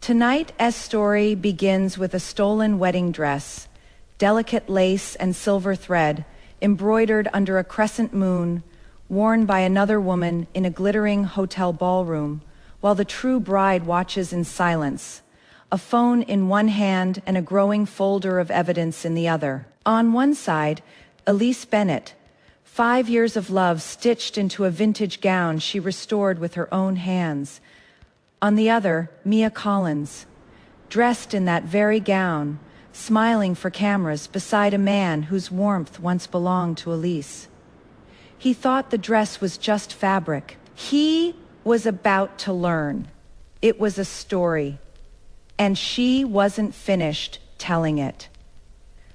Tonight's story begins with a stolen wedding dress, delicate lace and silver thread, embroidered under a crescent moon, worn by another woman in a glittering hotel ballroom, while the true bride watches in silence, a phone in one hand and a growing folder of evidence in the other. On one side, Elise Bennett, 5 years of love stitched into a vintage gown she restored with her own hands. On the other, Mia Collins, dressed in that very gown, smiling for cameras beside a man whose warmth once belonged to Elise. He thought the dress was just fabric. He was about to learn. It was a story, and she wasn't finished telling it.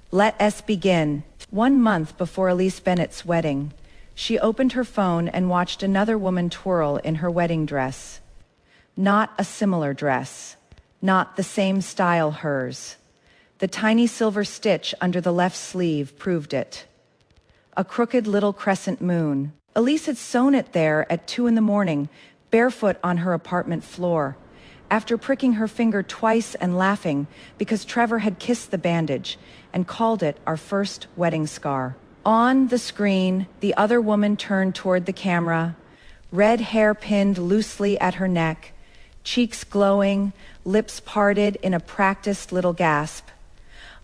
Let us begin. 1 month before Elise Bennett's wedding, she opened her phone and watched another woman twirl in her wedding dress. Not a similar dress, not the same style hers. The tiny silver stitch under the left sleeve proved it. A crooked little crescent moon. Elise had sewn it there at 2 a.m, barefoot on her apartment floor, after pricking her finger twice and laughing because Trevor had kissed the bandage and called it our first wedding scar. On the screen, the other woman turned toward the camera, red hair pinned loosely at her neck, cheeks glowing, lips parted in a practiced little gasp.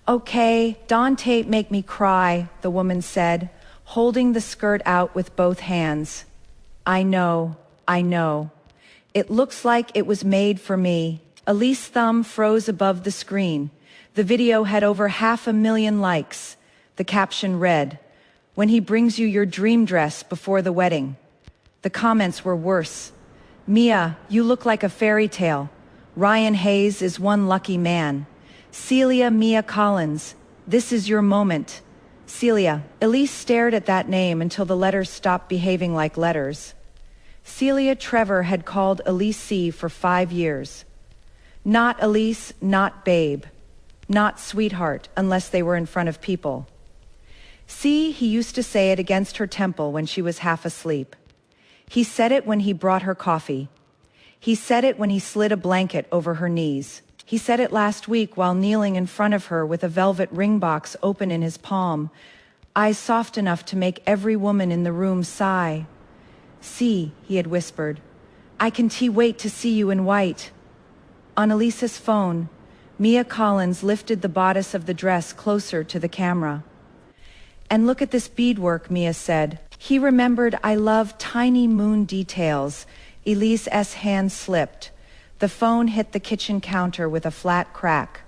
"Okay, Dante, make me cry," the woman said, holding the skirt out with both hands. I know. It looks like it was made for me." Elise's thumb froze above the screen. The video had over 500,000 likes. The caption read, "When he brings you your dream dress before the wedding." The comments were worse. "Mia, you look like a fairy tale. Ryan Hayes is one lucky man. Celia Mia Collins, this is your moment. Celia." Elise stared at that name until the letters stopped behaving like letters. Celia Trevor had called Elise C for 5 years. Not Elise, not babe, not sweetheart, unless they were in front of people. C, he used to say it against her temple when she was half asleep. He said it when he brought her coffee. He said it when he slid a blanket over her knees. He said it last week while kneeling in front of her with a velvet ring box open in his palm, eyes soft enough to make every woman in the room sigh. "See," he had whispered, "I can wait to see you in white." On Elise's phone, Mia Collins lifted the bodice of the dress closer to the camera. "And look at this beadwork," Mia said. He remembered, "I love tiny moon details." Elise's hand slipped. The phone hit the kitchen counter with a flat crack.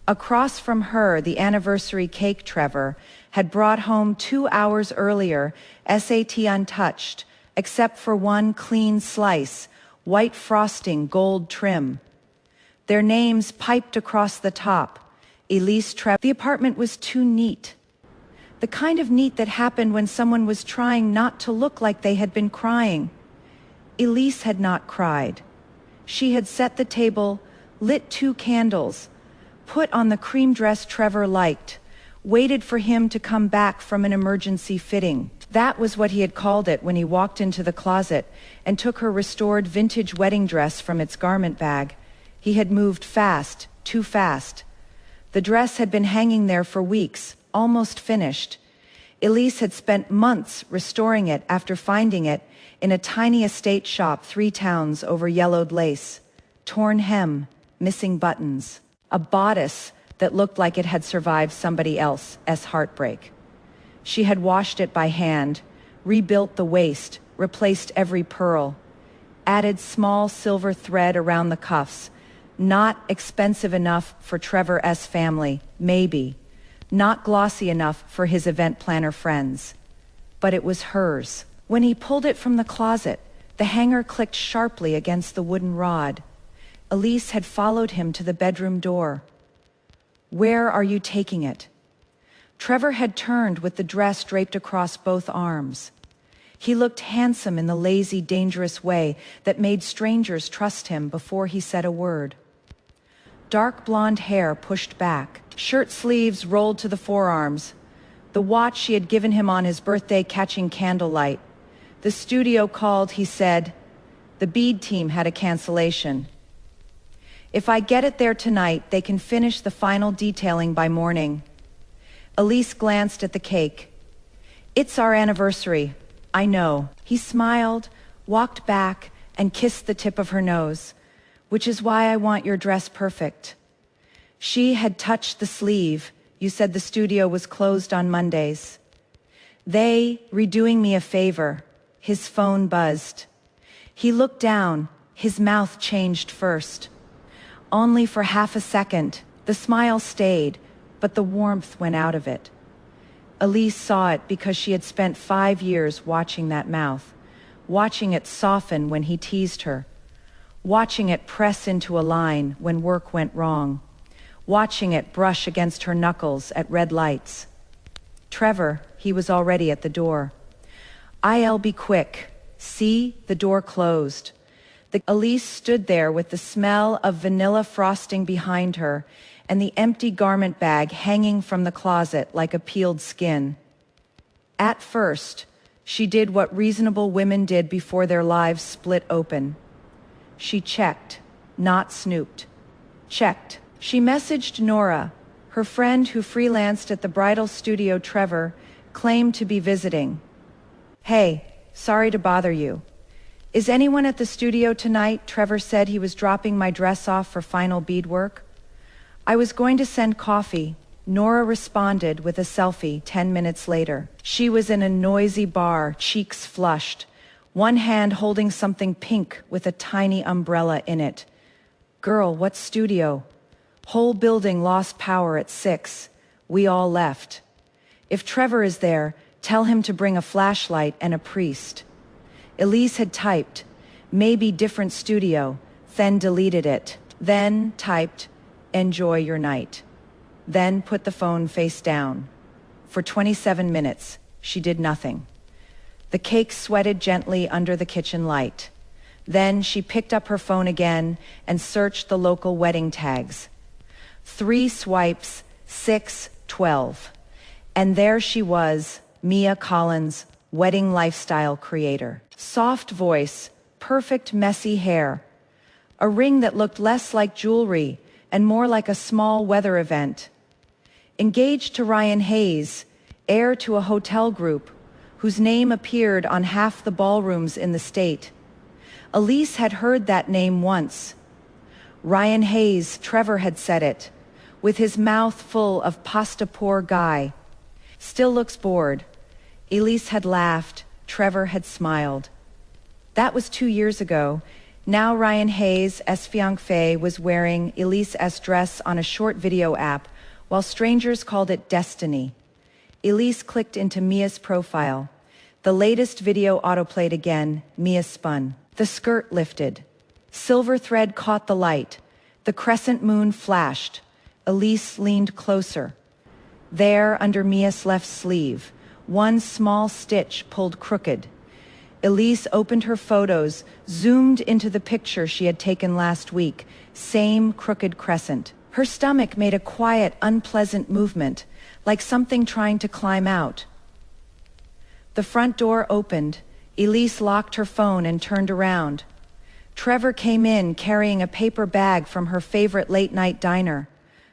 Across from her, the anniversary cake Trevor had brought home 2 hours earlier, SAT untouched, except for one clean slice, white frosting, gold trim. Their names piped across the top. Elise Trevor. The apartment was too neat. The kind of neat that happened when someone was trying not to look like they had been crying. Elise had not cried. She had set the table, lit 2 candles, put on the cream dress Trevor liked, waited for him to come back from an emergency fitting. That was what he had called it when he walked into the closet and took her restored vintage wedding dress from its garment bag. He had moved fast, too fast. The dress had been hanging there for weeks, almost finished. Elise had spent months restoring it after finding it in a tiny estate shop 3 towns over yellowed lace, torn hem, missing buttons, a bodice that looked like it had survived somebody else's heartbreak. She had washed it by hand, rebuilt the waist, replaced every pearl, added small silver thread around the cuffs, not expensive enough for Trevor's family, maybe, not glossy enough for his event planner friends. But it was hers. When he pulled it from the closet, the hanger clicked sharply against the wooden rod. Elise had followed him to the bedroom door. "Where are you taking it?" Trevor had turned with the dress draped across both arms. He looked handsome in the lazy, dangerous way that made strangers trust him before he said a word. Dark blonde hair pushed back, shirt sleeves rolled to the forearms, the watch she had given him on his birthday catching candlelight. The studio called, he said. The bead team had a cancellation. If I get it there tonight, they can finish the final detailing by morning. Elise glanced at the cake. It's our anniversary. I know. He smiled, walked back, and kissed the tip of her nose, which is why I want your dress perfect. She had touched the sleeve. You said the studio was closed on Mondays. They redoing me a favor. His phone buzzed. He looked down. His mouth changed first. Only for half a second. The smile stayed, but the warmth went out of it. Elise saw it because she had spent 5 years watching that mouth, watching it soften when he teased her, watching it press into a line when work went wrong, watching it brush against her knuckles at red lights. Trevor, he was already at the door. I'll be quick. See, the door closed. Elise stood there with the smell of vanilla frosting behind her and the empty garment bag hanging from the closet like a peeled skin. At first, she did what reasonable women did before their lives split open. She checked, not snooped. Checked. She messaged Nora, her friend who freelanced at the bridal studio Trevor claimed to be visiting. Hey, sorry to bother you. Is anyone at the studio tonight? Trevor said he was dropping my dress off for final beadwork. I was going to send coffee. Nora responded with a selfie 10 minutes later. She was in a noisy bar, cheeks flushed, one hand holding something pink with a tiny umbrella in it. Girl, what studio? Whole building lost power at 6. We all left. If Trevor is there, tell him to bring a flashlight and a priest. Elise had typed, maybe different studio, then deleted it. Then typed, enjoy your night. Then put the phone face down. For 27 minutes, she did nothing. The cake sweated gently under the kitchen light. Then she picked up her phone again and searched the local wedding tags. 3 swipes, 6, 12. And there she was, Mia Collins, wedding lifestyle creator. Soft voice, perfect messy hair. A ring that looked less like jewelry and more like a small weather event. Engaged to Ryan Hayes, heir to a hotel group, whose name appeared on half the ballrooms in the state. Elise had heard that name once. Ryan Hayes, Trevor had said it, with his mouth full of pasta poor guy. Still looks bored. Elise had laughed, Trevor had smiled. That was 2 years ago. Now Ryan Hayes, fiancé, was wearing Elise's dress on a short video app, while strangers called it destiny. Elise clicked into Mia's profile. The latest video autoplayed again. Mia spun. The skirt lifted. Silver thread caught the light. The crescent moon flashed. Elise leaned closer. There, under Mia's left sleeve, one small stitch pulled crooked. Elise opened her photos, zoomed into the picture she had taken last week. Same crooked crescent. Her stomach made a quiet, unpleasant movement, like something trying to climb out. The front door opened. Elise locked her phone and turned around. Trevor came in carrying a paper bag from her favorite late-night diner.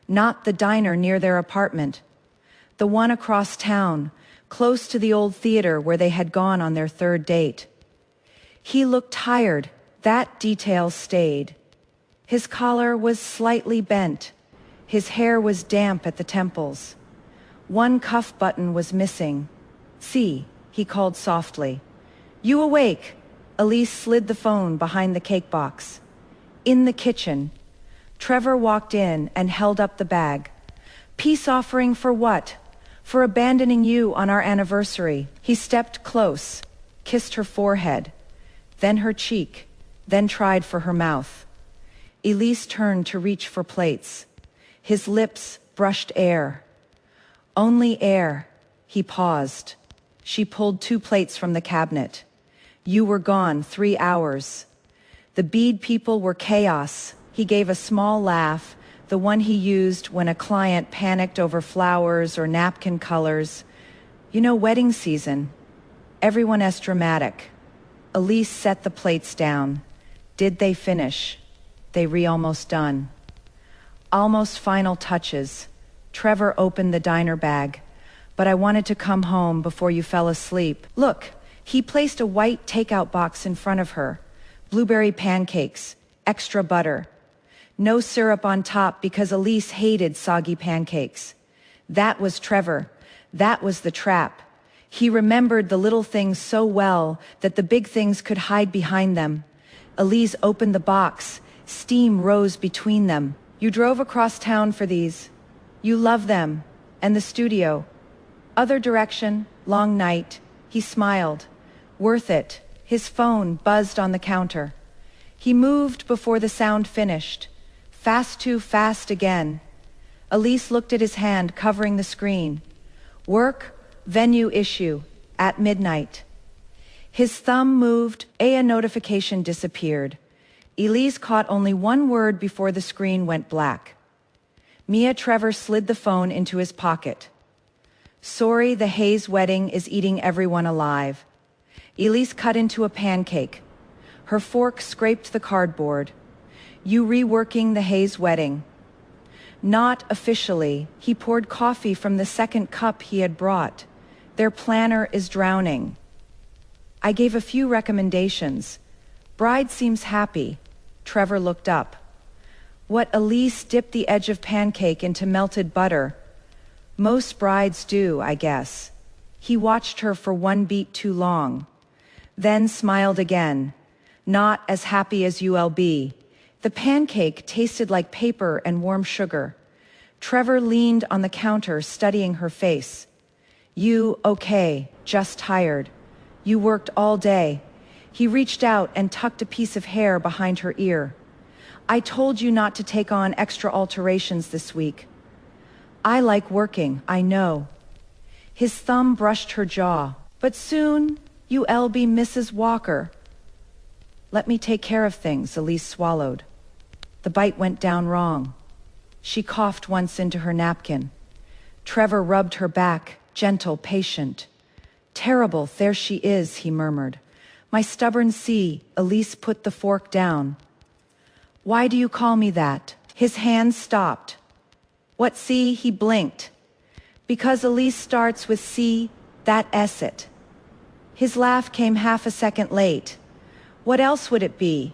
Not the diner near their apartment. The one across town, close to the old theater where they had gone on their 3rd date. He looked tired. That detail stayed. His collar was slightly bent. His hair was damp at the temples. One cuff button was missing. See, he called softly. You awake? Elise slid the phone behind the cake box. In the kitchen, Trevor walked in and held up the bag. Peace offering for what? For abandoning you on our anniversary. He stepped close, kissed her forehead, then her cheek, then tried for her mouth. Elise turned to reach for plates. His lips brushed air. Only air. He paused. She pulled 2 plates from the cabinet. You were gone 3 hours. The bead people were chaos. He gave a small laugh, the one he used when a client panicked over flowers or napkin colors. You know, wedding season. Everyone is dramatic. Elise set the plates down. Did they finish? Almost done. Almost final touches. Trevor opened the diner bag. But I wanted to come home before you fell asleep. Look, he placed a white takeout box in front of her. Blueberry pancakes, extra butter. No syrup on top because Elise hated soggy pancakes. That was Trevor. That was the trap. He remembered the little things so well that the big things could hide behind them. Elise opened the box. Steam rose between them. You drove across town for these. You love them. And the studio. Other direction, long night. He smiled. Worth it. His phone buzzed on the counter. He moved before the sound finished. Fast too fast again. Elise looked at his hand covering the screen. Work, venue issue, at midnight. His thumb moved, a notification disappeared. Elise caught only one word before the screen went black. Trevor slid the phone into his pocket. Sorry, the Hayes wedding is eating everyone alive. Elise cut into a pancake. Her fork scraped the cardboard. You reworking the Hayes wedding. Not officially. He poured coffee from the second cup he had brought. Their planner is drowning. I gave a few recommendations. Bride seems happy. Trevor looked up. What Elise dipped the edge of pancake into melted butter. Most brides do, I guess. He watched her for one beat too long. Then smiled again. Not as happy as ULB. The pancake tasted like paper and warm sugar. Trevor leaned on the counter, studying her face. You, okay, just tired. You worked all day. He reached out and tucked a piece of hair behind her ear. I told you not to take on extra alterations this week. I like working, I know. His thumb brushed her jaw. But soon, you'll be Mrs. Walker. Let me take care of things, Elise swallowed. The bite went down wrong. She coughed once into her napkin. Trevor rubbed her back, gentle, patient. Terrible, there she is, he murmured. My stubborn C. Elise put the fork down. Why do you call me that? His hand stopped. What C? He blinked. Because Elise starts with C, that S it. His laugh came half a second late. What else would it be?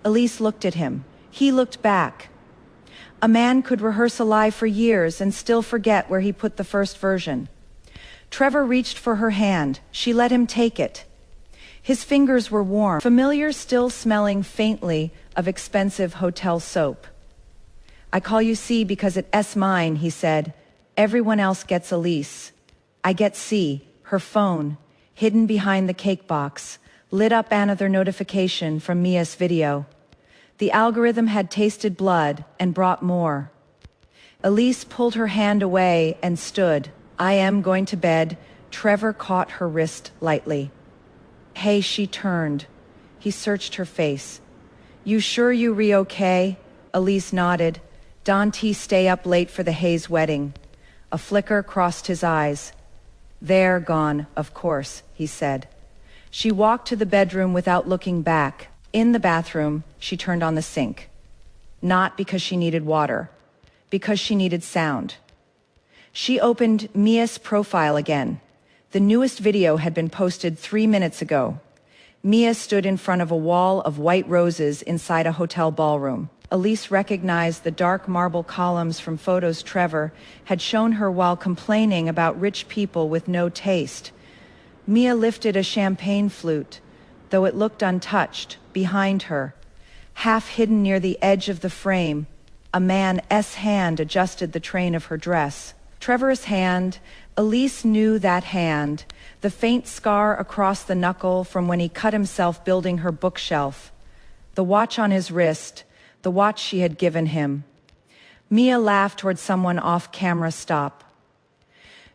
Elise looked at him. He looked back. A man could rehearse a lie for years and still forget where he put the first version. Trevor reached for her hand. She let him take it. His fingers were warm, familiar, still smelling faintly of expensive hotel soap. I call you C because it's mine, he said. Everyone else gets Elise. I get C, her phone, hidden behind the cake box, lit up another notification from Mia's video. The algorithm had tasted blood and brought more. Elise pulled her hand away and stood. I am going to bed. Trevor caught her wrist lightly. Hey, she turned. He searched her face. You sure you okay? Elise nodded. Dante stay up late for the Hayes wedding. A flicker crossed his eyes. They're gone, of course, he said. She walked to the bedroom without looking back. In the bathroom, she turned on the sink. Not because she needed water, because she needed sound. She opened Mia's profile again. The newest video had been posted 3 minutes ago. Mia stood in front of a wall of white roses inside a hotel ballroom. Elise recognized the dark marble columns from photos Trevor had shown her while complaining about rich people with no taste. Mia lifted a champagne flute, though it looked untouched, behind her. Half hidden near the edge of the frame, a man's hand adjusted the train of her dress. Trevor's hand, Elise knew that hand, the faint scar across the knuckle from when he cut himself building her bookshelf. The watch on his wrist, the watch she had given him. Mia laughed toward someone off-camera stop.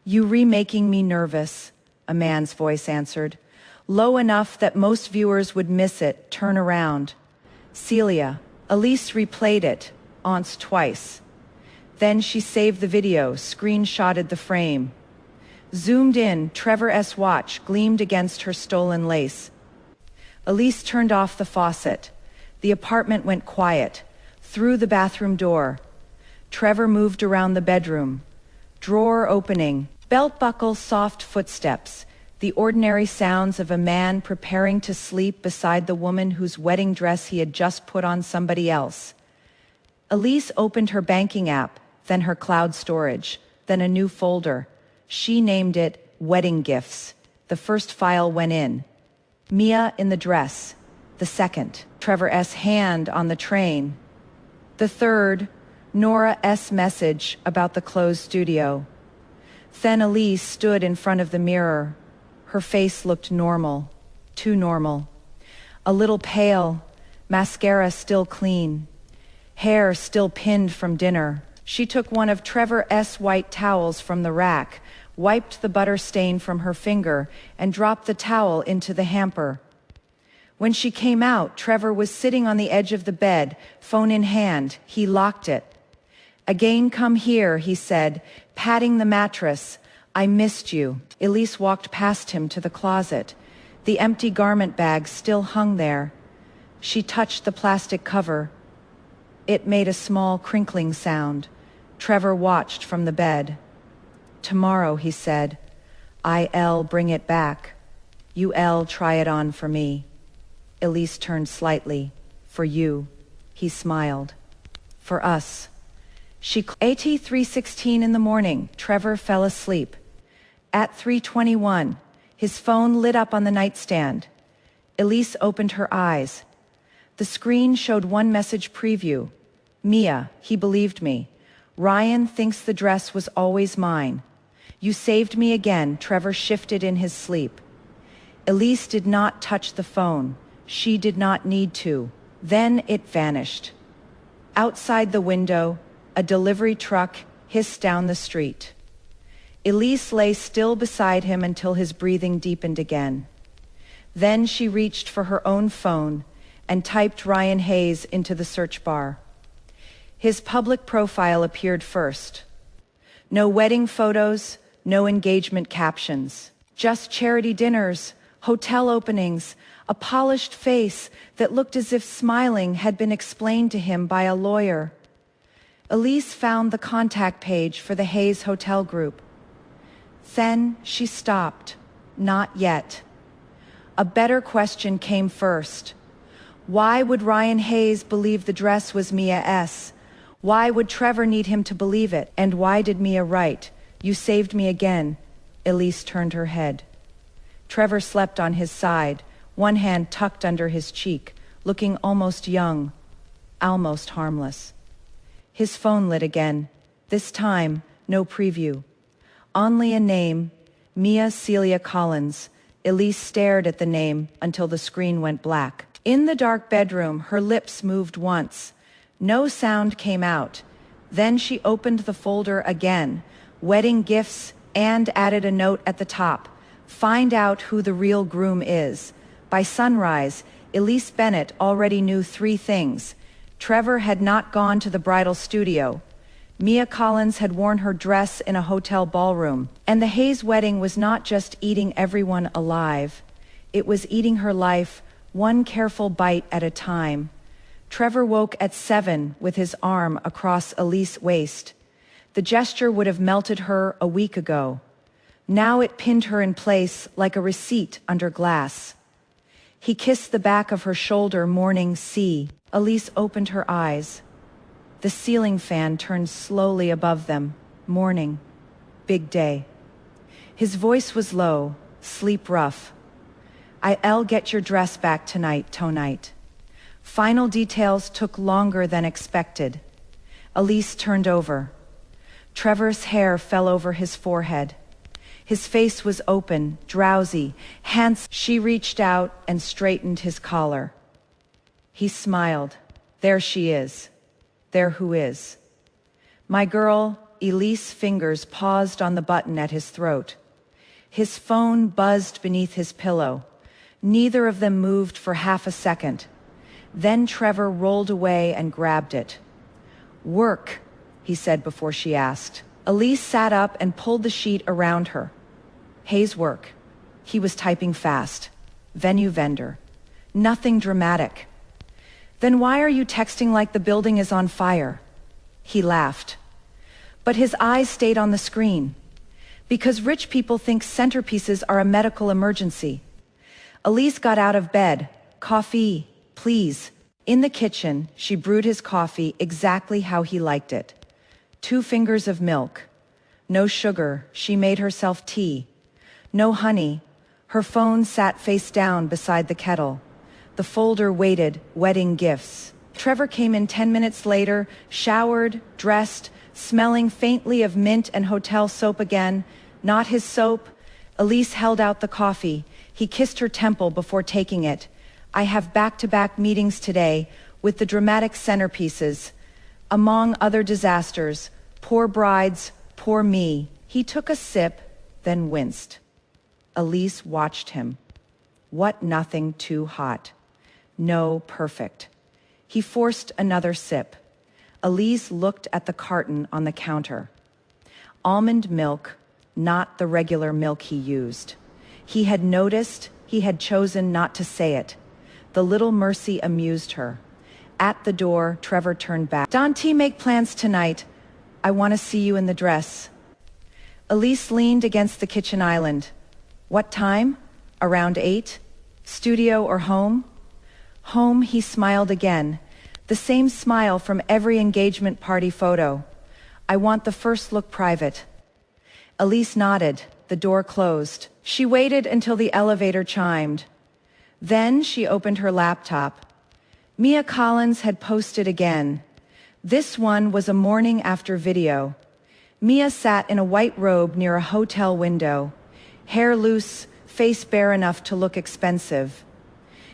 You remaking me nervous, a man's voice answered. Low enough that most viewers would miss it, turn around. Celia. Elise replayed it, once, twice. Then she saved the video, screenshotted the frame. Zoomed in, Trevor's watch gleamed against her stolen lace. Elise turned off the faucet. The apartment went quiet. Through the bathroom door. Trevor moved around the bedroom. Drawer opening. Belt buckle, soft footsteps. The ordinary sounds of a man preparing to sleep beside the woman whose wedding dress he had just put on somebody else. Elise opened her banking app, then her cloud storage, then a new folder. She named it Wedding Gifts. The first file went in. Mia in the dress. The second, Trevor S. hand on the train. The third, Nora S. message about the closed studio. Then Elise stood in front of the mirror. Her face looked normal, too normal. A little pale, mascara still clean, hair still pinned from dinner. She took one of Trevor S. white towels from the rack, wiped the butter stain from her finger, and dropped the towel into the hamper. When she came out, Trevor was sitting on the edge of the bed, phone in hand. He locked it. "Again, come here," he said, patting the mattress. "I missed you." Elise walked past him to the closet. The empty garment bag still hung there. She touched the plastic cover. It made a small crinkling sound. Trevor watched from the bed. "Tomorrow," he said. "I'll bring it back. You'll try it on for me." Elise turned slightly. "For you." He smiled. "For us." At 3:16 in the morning, Trevor fell asleep. At 3:21, his phone lit up on the nightstand. Elise opened her eyes. The screen showed one message preview. "Mia, he believed me. Ryan thinks the dress was always mine. You saved me again." Trevor shifted in his sleep. Elise did not touch the phone. She did not need to. Then it vanished. Outside the window, a delivery truck hissed down the street. Elise lay still beside him until his breathing deepened again. Then she reached for her own phone and typed Ryan Hayes into the search bar. His public profile appeared first. No wedding photos, no engagement captions. Just charity dinners, hotel openings, a polished face that looked as if smiling had been explained to him by a lawyer. Elise found the contact page for the Hayes Hotel Group. Then she stopped. Not yet. A better question came first. Why would Ryan Hayes believe the dress was Mia S.? Why would Trevor need him to believe it? And why did Mia write, "You saved me again"? Elise turned her head. Trevor slept on his side, one hand tucked under his cheek, looking almost young, almost harmless. His phone lit again. This time, no preview. Only a name, Mia Celia Collins. Elise stared at the name until the screen went black. In the dark bedroom, her lips moved once. No sound came out. Then she opened the folder again, wedding gifts, and added a note at the top. "Find out who the real groom is." By sunrise, Elise Bennett already knew 3 things. Trevor had not gone to the bridal studio. Mia Collins had worn her dress in a hotel ballroom. And the Hayes wedding was not just eating everyone alive. It was eating her life, one careful bite at a time. Trevor woke at 7 with his arm across Elise's waist. The gesture would have melted her a week ago. Now it pinned her in place like a receipt under glass. He kissed the back of her shoulder, morning sea. Elise opened her eyes. The ceiling fan turned slowly above them. Morning. Big day. His voice was low, sleep rough. "I'll get your dress back tonight." Final details took longer than expected. Elise turned over. Trevor's hair fell over his forehead. His face was open, drowsy, hands. She reached out and straightened his collar. He smiled. "There she is. There who is." "My girl." Elise's fingers paused on the button at his throat. His phone buzzed beneath his pillow. Neither of them moved for half a second. Then Trevor rolled away and grabbed it. "Work," he said before she asked. Elise sat up and pulled the sheet around her. Hayes' work. He was typing fast. Venue vendor. Nothing dramatic. Then why are you texting like the building is on fire? He laughed. But his eyes stayed on the screen. Because rich people think centerpieces are a medical emergency. Elise got out of bed. Coffee, please. In the kitchen, she brewed his coffee exactly how he liked it. 2 fingers of milk. No sugar, she made herself tea. No honey. Her phone sat face down beside the kettle. The folder waited, wedding gifts. Trevor came in 10 minutes later, showered, dressed, smelling faintly of mint and hotel soap again. Not his soap. Elise held out the coffee. He kissed her temple before taking it. I have back-to-back meetings today with the dramatic centerpieces. Among other disasters, poor brides, poor me. He took a sip, then winced. Elise watched him. What nothing too hot. No perfect. He forced another sip. Elise looked at the carton on the counter. Almond milk, not the regular milk he used. He had noticed, he had chosen not to say it. The little mercy amused her. At the door, Trevor turned back. Dante, make plans tonight. I want to see you in the dress. Elise leaned against the kitchen island. What time? Around 8? Studio or home? Home, he smiled again. The same smile from every engagement party photo. I want the first look private. Elise nodded. The door closed. She waited until the elevator chimed. Then she opened her laptop. Mia Collins had posted again. This one was a morning after video. Mia sat in a white robe near a hotel window. Hair loose, face bare enough to look expensive.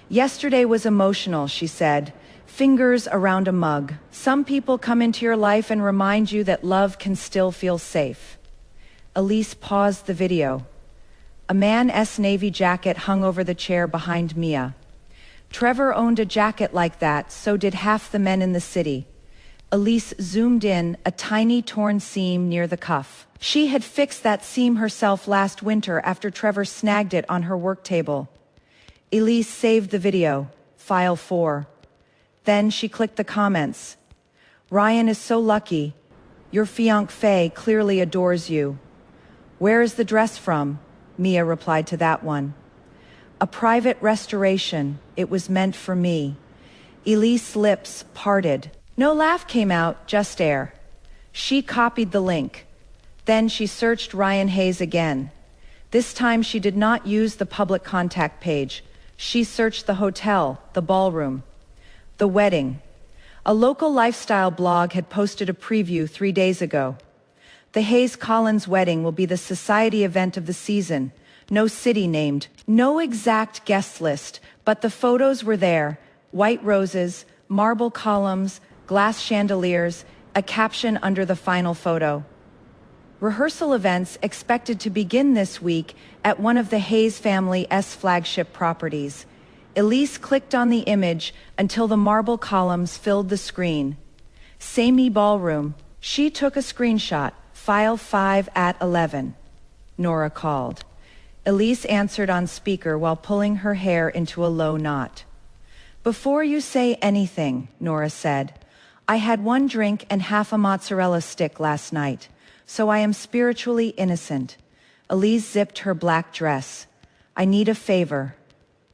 Yesterday was emotional, she said. Fingers around a mug. Some people come into your life and remind you that love can still feel safe. Elise paused the video. A man's navy jacket hung over the chair behind Mia. Trevor owned a jacket like that, so did half the men in the city. Elise zoomed in, a tiny torn seam near the cuff. She had fixed that seam herself last winter after Trevor snagged it on her work table. Elise saved the video, file 4. Then she clicked the comments. Ryan is so lucky. Your fiancé clearly adores you. Where is the dress from? Mia replied to that one. A private restoration. It was meant for me. Elise's lips parted. No laugh came out, just air. She copied the link. Then she searched Ryan Hayes again. This time she did not use the public contact page. She searched the hotel, the ballroom, the wedding. A local lifestyle blog had posted a preview 3 days ago. The Hayes-Collins wedding will be the society event of the season. No city named, no exact guest list, but the photos were there. White roses, marble columns, glass chandeliers, a caption under the final photo. Rehearsal events expected to begin this week at one of the Hayes family's flagship properties. Elise clicked on the image until the marble columns filled the screen. Samey Ballroom. She took a screenshot, file 5 at 11. Nora called. Elise answered on speaker while pulling her hair into a low knot. Before you say anything, Nora said, I had 1 drink and half a mozzarella stick last night, so I am spiritually innocent. Elise zipped her black dress. I need a favor.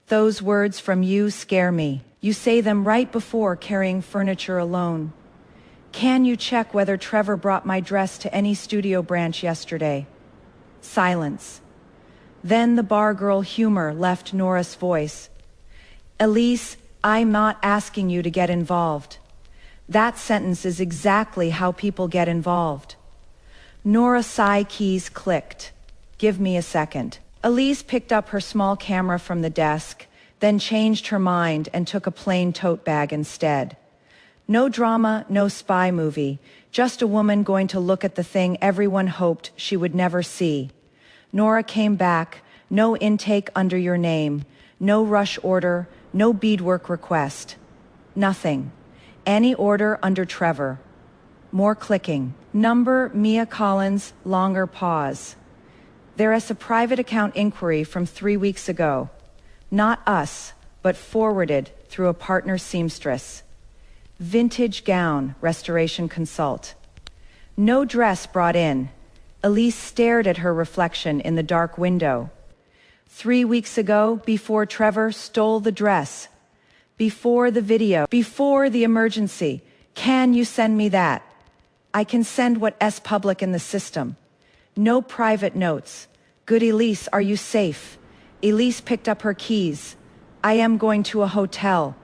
Those words from you scare me. You say them right before carrying furniture alone. Can you check whether Trevor brought my dress to any studio branch yesterday? Silence. Then the bar girl humor left Nora's voice. Elise, I'm not asking you to get involved. That sentence is exactly how people get involved. Nora's sigh keys clicked. Give me a second. Elise picked up her small camera from the desk, then changed her mind and took a plain tote bag instead. No drama, no spy movie, just a woman going to look at the thing everyone hoped she would never see. Nora came back, no intake under your name, no rush order, no beadwork request. Nothing. Any order under Trevor. More clicking. Number Mia Collins, longer pause. There is a private account inquiry from 3 weeks ago. Not us, but forwarded through a partner seamstress. Vintage gown, restoration consult. No dress brought in. Elise stared at her reflection in the dark window. 3 weeks ago, before Trevor stole the dress, before the video, before the emergency. Can you send me that? I can send what's public in the system. No private notes. Good Elise, are you safe? Elise picked up her keys. I am going to a hotel.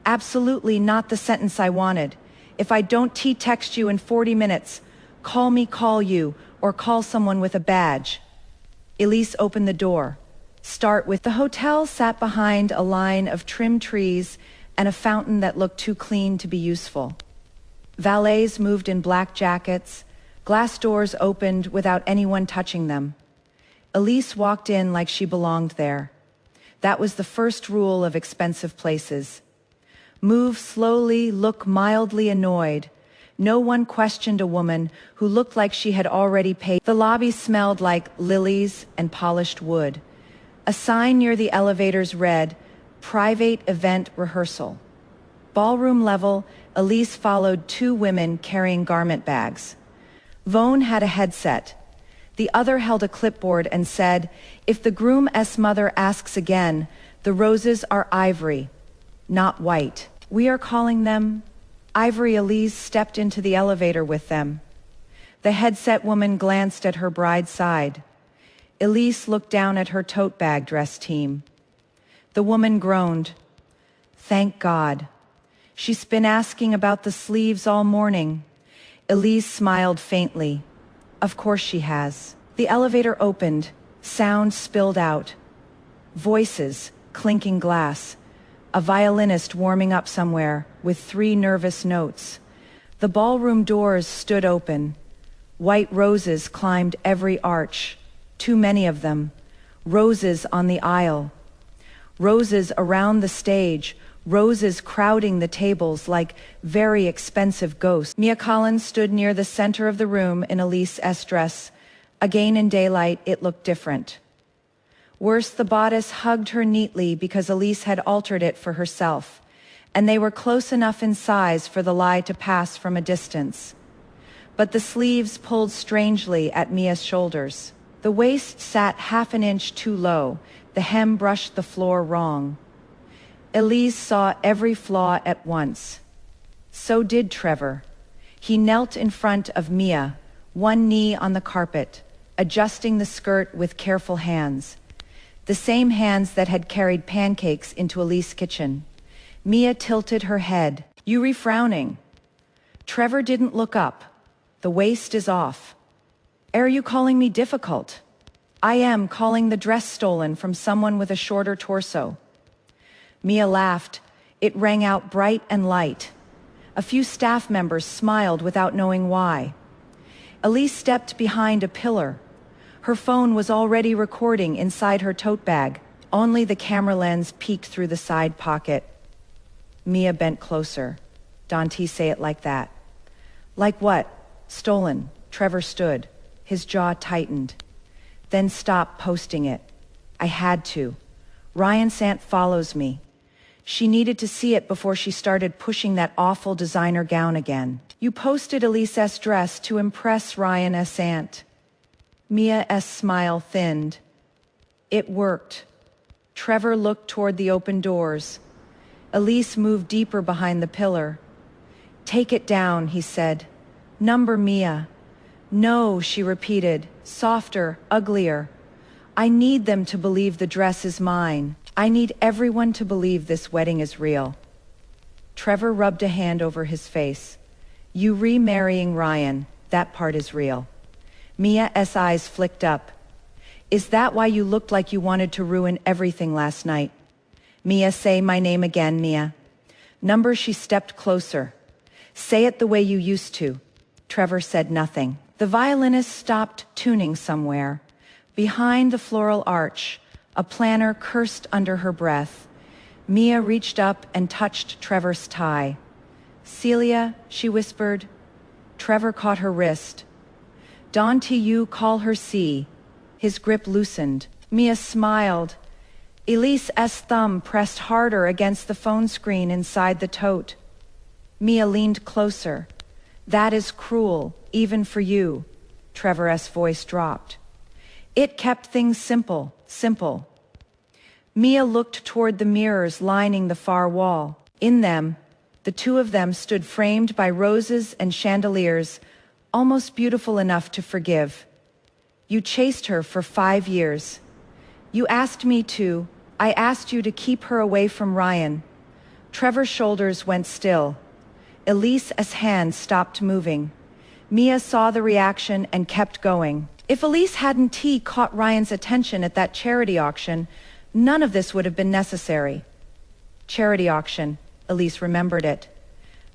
Absolutely not the sentence I wanted. If I don't text you in 40 minutes, call you, or call someone with a badge. Elise opened the door. Start with the hotel sat behind a line of trimmed trees and a fountain that looked too clean to be useful. Valets moved in black jackets. Glass doors opened without anyone touching them. Elise walked in like she belonged there. That was the first rule of expensive places. Move slowly, look mildly annoyed. No one questioned a woman who looked like she had already paid. The lobby smelled like lilies and polished wood. A sign near the elevators read, "Private Event Rehearsal." Ballroom level, Elise followed 2 women carrying garment bags. Vone had a headset. The other held a clipboard and said, "If the groom's mother asks again, the roses are ivory, not white. We are calling them ivory." Elise stepped into the elevator with them. The headset woman glanced at her bride's side. Elise looked down at her tote bag dress team. The woman groaned. Thank God. She's been asking about the sleeves all morning. Elise smiled faintly. Of course she has. The elevator opened. Sound spilled out. Voices, clinking glass. A violinist warming up somewhere with 3 nervous notes. The ballroom doors stood open. White roses climbed every arch. Too many of them. Roses on the aisle. Roses around the stage. Roses crowding the tables like very expensive ghosts. Mia Collins stood near the center of the room in Elise's dress. Again in daylight, it looked different. Worse, the bodice hugged her neatly because Elise had altered it for herself, and they were close enough in size for the lie to pass from a distance. But the sleeves pulled strangely at Mia's shoulders. The waist sat half an inch too low. The hem brushed the floor wrong. Elise saw every flaw at once. So did Trevor. He knelt in front of Mia, one knee on the carpet, adjusting the skirt with careful hands. The same hands that had carried pancakes into Elise's kitchen. Mia tilted her head. You refrowning. Trevor didn't look up. The waist is off. Are you calling me difficult? I am calling the dress stolen from someone with a shorter torso. Mia laughed. It rang out bright and light. A few staff members smiled without knowing why. Elise stepped behind a pillar. Her phone was already recording inside her tote bag. Only the camera lens peeked through the side pocket. Mia bent closer. Dante, say it like that. Like what? Stolen. Trevor stood. His jaw tightened. Then stopped posting it. I had to. Ryan Sant follows me. She needed to see it before she started pushing that awful designer gown again. You posted Elise's dress to impress Ryan Sant. Mia's smile thinned. It worked. Trevor looked toward the open doors. Elise moved deeper behind the pillar. Take it down, he said. Number Mia. No, she repeated, softer, uglier. I need them to believe the dress is mine. I need everyone to believe this wedding is real. Trevor rubbed a hand over his face. You remarrying Ryan, that part is real. Mia's eyes flicked up. Is that why you looked like you wanted to ruin everything last night? Mia, say my name again, Mia. Number, she stepped closer. Say it the way you used to. Trevor said nothing. The violinist stopped tuning somewhere. Behind the floral arch, a planner cursed under her breath. Mia reached up and touched Trevor's tie. Celia, she whispered. Trevor caught her wrist. Dante, you call her C. His grip loosened. Mia smiled. Elise's thumb pressed harder against the phone screen inside the tote. Mia leaned closer. That is cruel, even for you. Trevor's voice dropped. It kept things simple, simple. Mia looked toward the mirrors lining the far wall. In them, the two of them stood framed by roses and chandeliers, almost beautiful enough to forgive. You chased her for 5 years. You asked me to. I asked you to keep her away from Ryan. Trevor's shoulders went still. Elise's hands stopped moving. Mia saw the reaction and kept going. If Elise hadn't caught Ryan's attention at that charity auction, none of this would have been necessary. Charity auction, Elise remembered it.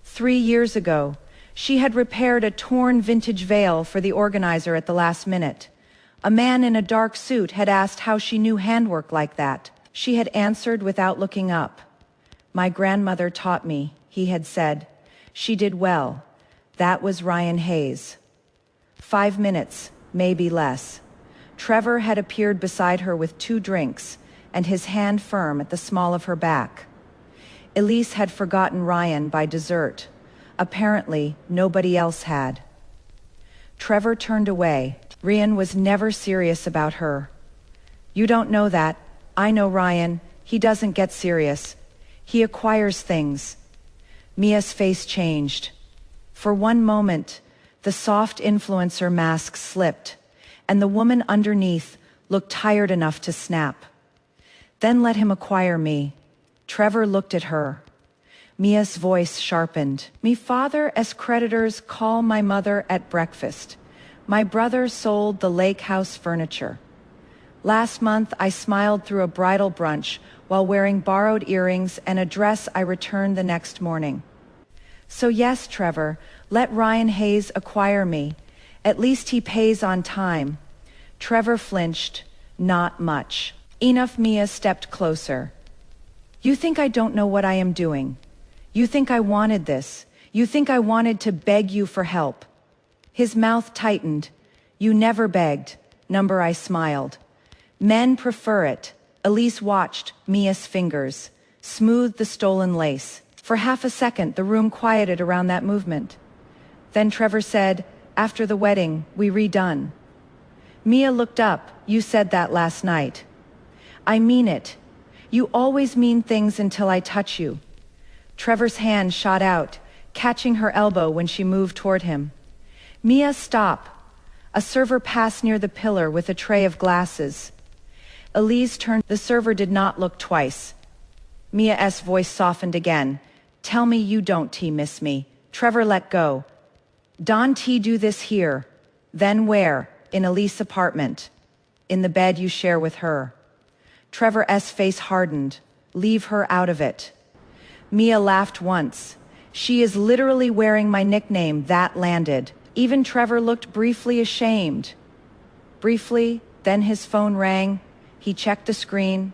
3 years ago, she had repaired a torn vintage veil for the organizer at the last minute. A man in a dark suit had asked how she knew handwork like that. She had answered without looking up. My grandmother taught me, he had said. She did well. That was Ryan Hayes. 5 minutes, maybe less. Trevor had appeared beside her with 2 drinks, and his hand firm at the small of her back. Elise had forgotten Ryan by dessert. Apparently, nobody else had. Trevor turned away. Ryan was never serious about her. You don't know that. I know Ryan. He doesn't get serious. He acquires things. Mia's face changed. For one moment, the soft influencer mask slipped, and the woman underneath looked tired enough to snap. Then let him acquire me. Trevor looked at her. Mia's voice sharpened. Me father as creditors call my mother at breakfast. My brother sold the lake house furniture. Last month I smiled through a bridal brunch while wearing borrowed earrings and a dress I returned the next morning. So yes, Trevor, let Ryan Hayes acquire me. At least he pays on time. Trevor flinched. Not much. Enough. Mia stepped closer. You think I don't know what I am doing. You think I wanted this. You think I wanted to beg you for help. His mouth tightened. You never begged. I smiled. Men prefer it. Elise watched Mia's fingers, smoothed the stolen lace. For half a second, the room quieted around that movement. Then Trevor said, after the wedding, we redone. Mia looked up. You said that last night. I mean it. You always mean things until I touch you. Trevor's hand shot out, catching her elbow when she moved toward him. Mia, stop. A server passed near the pillar with a tray of glasses. Elise turned. The server did not look twice. Mia's voice softened again. Tell me you don't miss me. Trevor let go. Don't do this here. Then where? In Elise's apartment. In the bed you share with her. Trevor's face hardened. Leave her out of it. Mia laughed once. She is literally wearing my nickname. That landed. Even Trevor looked briefly ashamed. Briefly, then his phone rang. He checked the screen.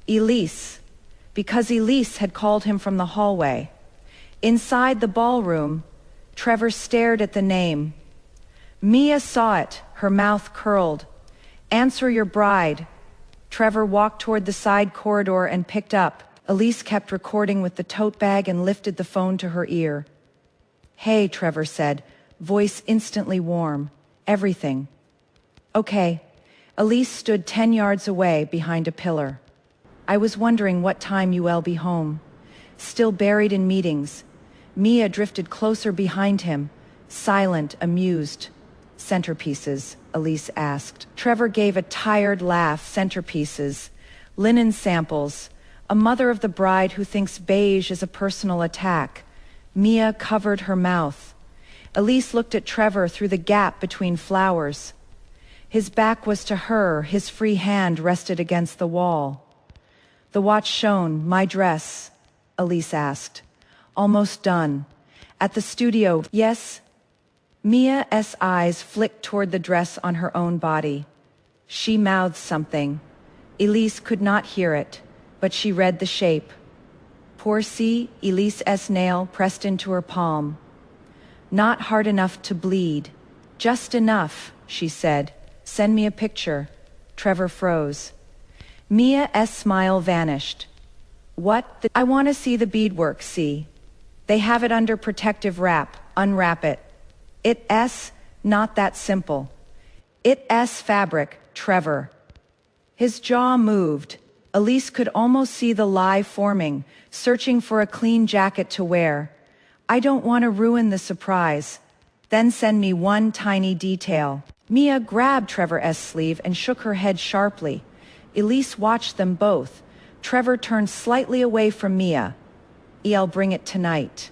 Elise. Because Elise had called him from the hallway. Inside the ballroom, Trevor stared at the name. Mia saw it, her mouth curled. Answer your bride. Trevor walked toward the side corridor and picked up. Elise kept recording with the tote bag and lifted the phone to her ear. Hey, Trevor said, voice instantly warm. Everything. Okay. Elise stood 10 yards away behind a pillar. I was wondering what time you'll be home. Still buried in meetings. Mia drifted closer behind him, silent, amused. Centerpieces, Elise asked. Trevor gave a tired laugh. Centerpieces. Linen samples. A mother of the bride who thinks beige is a personal attack. Mia covered her mouth. Elise looked at Trevor through the gap between flowers. His back was to her, his free hand rested against the wall. The watch shone. My dress, Elise asked. Almost done. At the studio, yes? Mia's eyes flicked toward the dress on her own body. She mouthed something. Elise could not hear it, but she read the shape. Poor C. Elise's nail pressed into her palm. Not hard enough to bleed. Just enough, she said. Send me a picture. Trevor froze. Mia's smile vanished. I want to see the beadwork, see. They have it under protective wrap. Unwrap it. It's not that simple. It's fabric, Trevor. His jaw moved. Elise could almost see the lie forming, searching for a clean jacket to wear. I don't want to ruin the surprise. Then send me one tiny detail. Mia grabbed Trevor's sleeve and shook her head sharply. Elise watched them both. Trevor turned slightly away from Mia. I'll bring it tonight.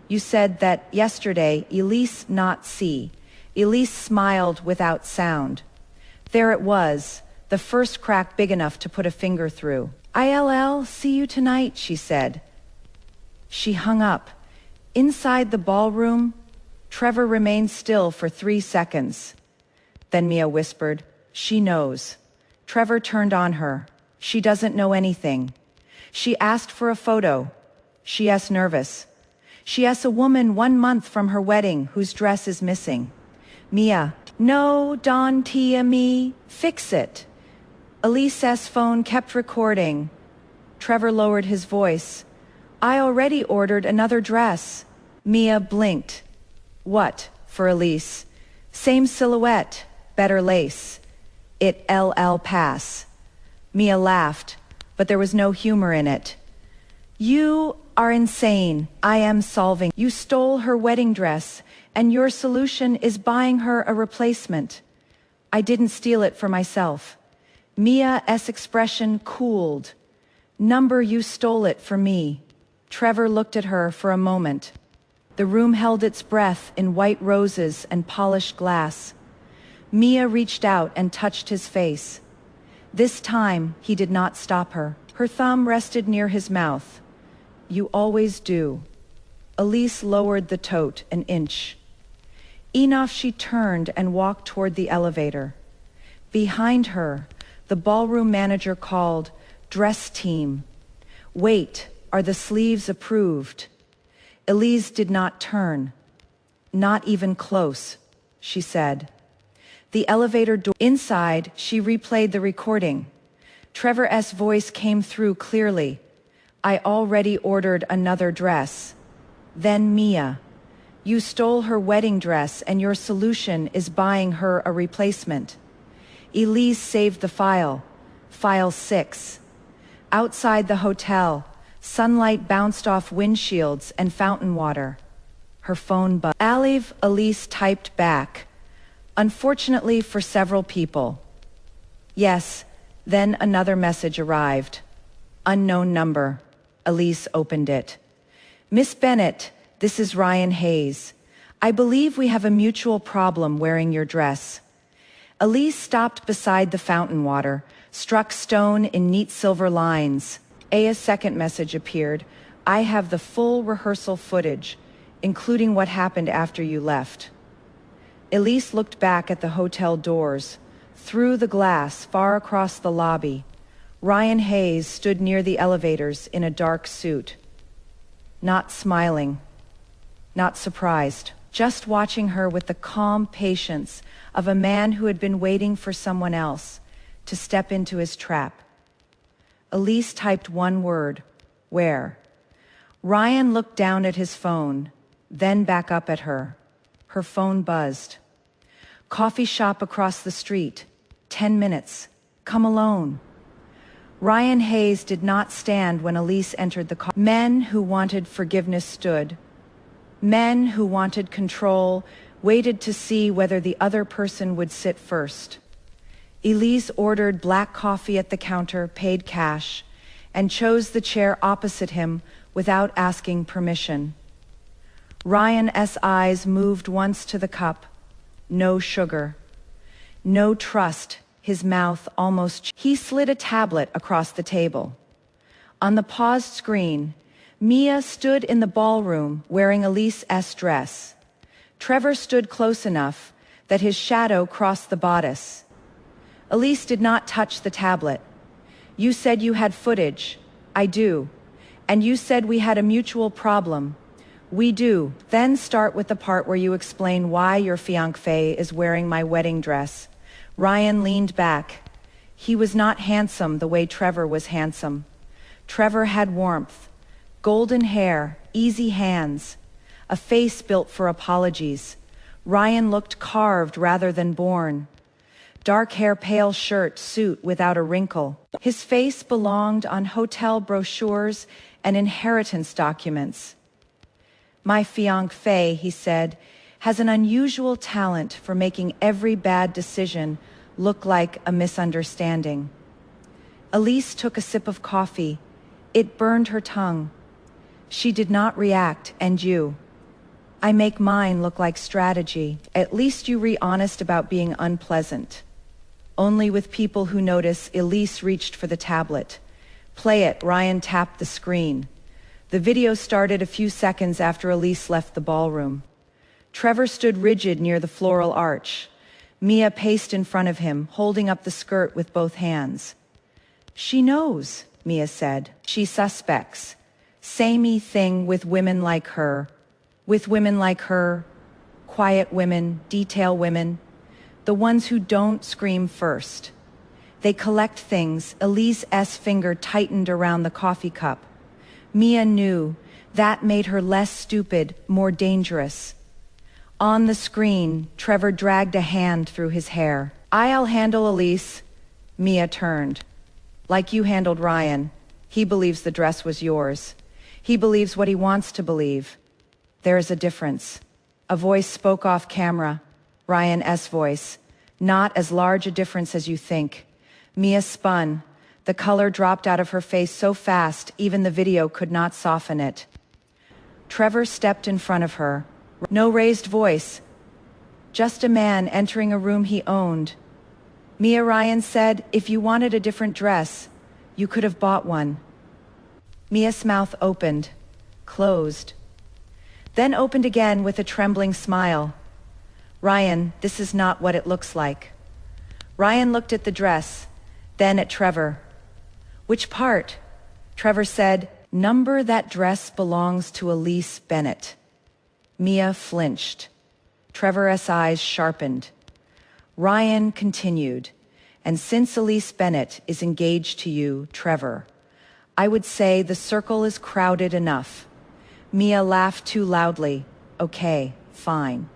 You said that yesterday, Elise not see. Elise smiled without sound. There it was, the first crack big enough to put a finger through. I'll see you tonight, she said. She hung up. Inside the ballroom, Trevor remained still for 3 seconds. Then Mia whispered, "She knows." Trevor turned on her. "She doesn't know anything. She asked for a photo. She's nervous. She's a woman 1 month from her wedding whose dress is missing." Mia, "No, Don Tia me, fix it." Elise's phone kept recording. Trevor lowered his voice. "I already ordered another dress." Mia blinked. "What, for Elise?" "Same silhouette, better lace. It'll pass." Mia laughed, but there was no humor in it. "You are insane. I am solving. You stole her wedding dress, and your solution is buying her a replacement." "I didn't steal it for myself." Mia's expression cooled. "Number, you stole it for me." Trevor looked at her for a moment. The room held its breath in white roses and polished glass. Mia reached out and touched his face. This time, he did not stop her. Her thumb rested near his mouth. "You always do." Elise lowered the tote an inch. Enough, she turned and walked toward the elevator. Behind her, the ballroom manager called, "Dress team. Wait, are the sleeves approved?" Elise did not turn. "Not even close," she said. The elevator door. Inside, she replayed the recording. Trevor's voice came through clearly. "I already ordered another dress." Then Mia, "You stole her wedding dress and your solution is buying her a replacement." Elise saved the file. File 6. Outside the hotel, sunlight bounced off windshields and fountain water. Her phone buzzed. Elise typed back. "Unfortunately for several people." "Yes." Then another message arrived. "Unknown number." Elise opened it. "Miss Bennett, this is Ryan Hayes. I believe we have a mutual problem wearing your dress." Elise stopped beside the fountain water, struck stone in neat silver lines. A second message appeared. "I have the full rehearsal footage, including what happened after you left." Elise looked back at the hotel doors. Through the glass, far across the lobby, Ryan Hayes stood near the elevators in a dark suit. Not smiling, not surprised, just watching her with the calm patience of a man who had been waiting for someone else to step into his trap. Elise typed one word, "Where?" Ryan looked down at his phone, then back up at her. Her phone buzzed. "Coffee shop across the street. 10 minutes. Come alone." Ryan Hayes did not stand when Elise entered the car. Men who wanted forgiveness stood. Men who wanted control waited to see whether the other person would sit first. Elise ordered black coffee at the counter, paid cash, and chose the chair opposite him without asking permission. Ryan's eyes moved once to the cup. No sugar. No trust. His mouth almost... He slid a tablet across the table. On the paused screen, Mia stood in the ballroom wearing Elise's dress. Trevor stood close enough that his shadow crossed the bodice. Elise did not touch the tablet. "You said you had footage." "I do." "And you said we had a mutual problem." "We do." "Then start with the part where you explain why your fiancé is wearing my wedding dress." Ryan leaned back. He was not handsome the way Trevor was handsome. Trevor had warmth, golden hair, easy hands, a face built for apologies. Ryan looked carved rather than born. Dark hair, pale shirt, suit without a wrinkle. His face belonged on hotel brochures and inheritance documents. My fiancé, he said, has an unusual talent for making every bad decision look like a misunderstanding. Elise took a sip of coffee. It burned her tongue. She did not react, and you? I make mine look like strategy. At least you were honest about being unpleasant. Only with people who notice. Elise reached for the tablet. Play it. Ryan tapped the screen. The video started a few seconds after Elise left the ballroom. Trevor stood rigid near the floral arch. Mia paced in front of him, holding up the skirt with both hands. She knows, Mia said. She suspects. Samey thing with women like her. With women like her, quiet women, detail women, the ones who don't scream first. They collect things. Elise's finger tightened around the coffee cup. Mia knew that made her less stupid, more dangerous. On the screen, Trevor dragged a hand through his hair. I'll handle Elise. Mia turned. Like you handled Ryan. He believes the dress was yours. He believes what he wants to believe. There is a difference. A voice spoke off camera. Ryan's voice. Not as large a difference as you think. Mia spun. The color dropped out of her face so fast, even the video could not soften it. Trevor stepped in front of her. No raised voice. Just a man entering a room he owned. Mia, Ryan said, if you wanted a different dress, you could have bought one. Mia's mouth opened, closed, then opened again with a trembling smile. Ryan, this is not what it looks like. Ryan looked at the dress, then at Trevor. Which part? Trevor said, number that dress belongs to Elise Bennett. Mia flinched. Trevor's eyes sharpened. Ryan continued, and since Elise Bennett is engaged to you, Trevor, I would say the circle is crowded enough. Mia laughed too loudly. Okay, fine.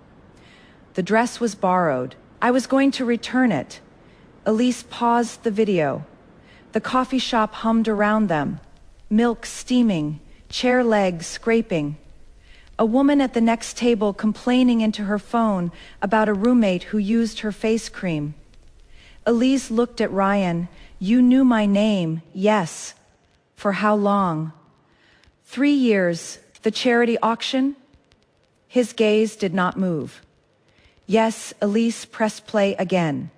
The dress was borrowed. I was going to return it. Elise paused the video. The coffee shop hummed around them. Milk steaming, chair legs scraping. A woman at the next table complaining into her phone about a roommate who used her face cream. Elise looked at Ryan. You knew my name, yes. For how long? 3 years. The charity auction? His gaze did not move. Yes, Elise pressed play again.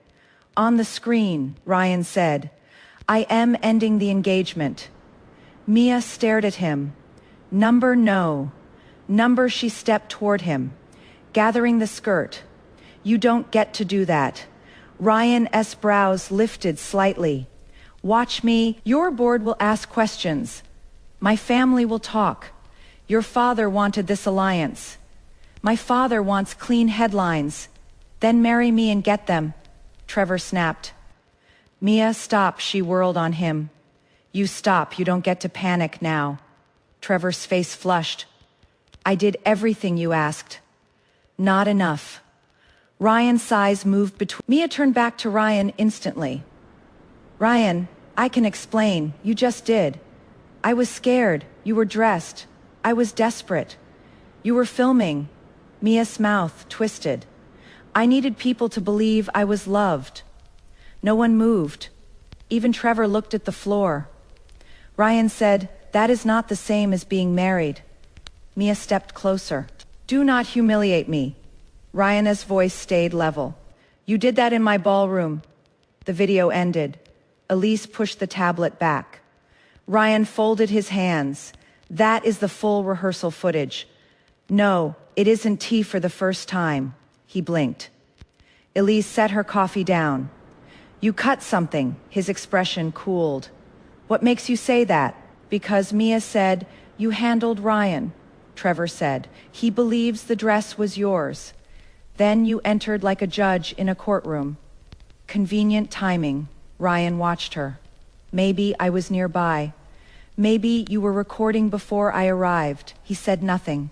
On the screen, Ryan said, I am ending the engagement. Mia stared at him. Number no. Number. She stepped toward him, gathering the skirt. You don't get to do that. Ryan's brows lifted slightly. Watch me. Your board will ask questions. My family will talk. Your father wanted this alliance. My father wants clean headlines. Then marry me and get them. Trevor snapped. Mia, stop. She whirled on him. You stop. You don't get to panic now. Trevor's face flushed. I did everything you asked. Not enough. Ryan's eyes moved between. Mia turned back to Ryan instantly. Ryan, I can explain. You just did. I was scared. You were dressed. I was desperate. You were filming. Mia's mouth twisted. I needed people to believe I was loved. No one moved. Even Trevor looked at the floor. Ryan said, that is not the same as being married. Mia stepped closer. Do not humiliate me. Ryan's voice stayed level. You did that in my ballroom. The video ended. Elise pushed the tablet back. Ryan folded his hands. That is the full rehearsal footage. No, it isn't tea for the first time. He blinked. Elise set her coffee down. You cut something. His expression cooled. What makes you say that? Because Mia said, you handled Ryan. Trevor said, he believes the dress was yours. Then you entered like a judge in a courtroom. Convenient timing. Ryan watched her. Maybe I was nearby. Maybe you were recording before I arrived. He said nothing.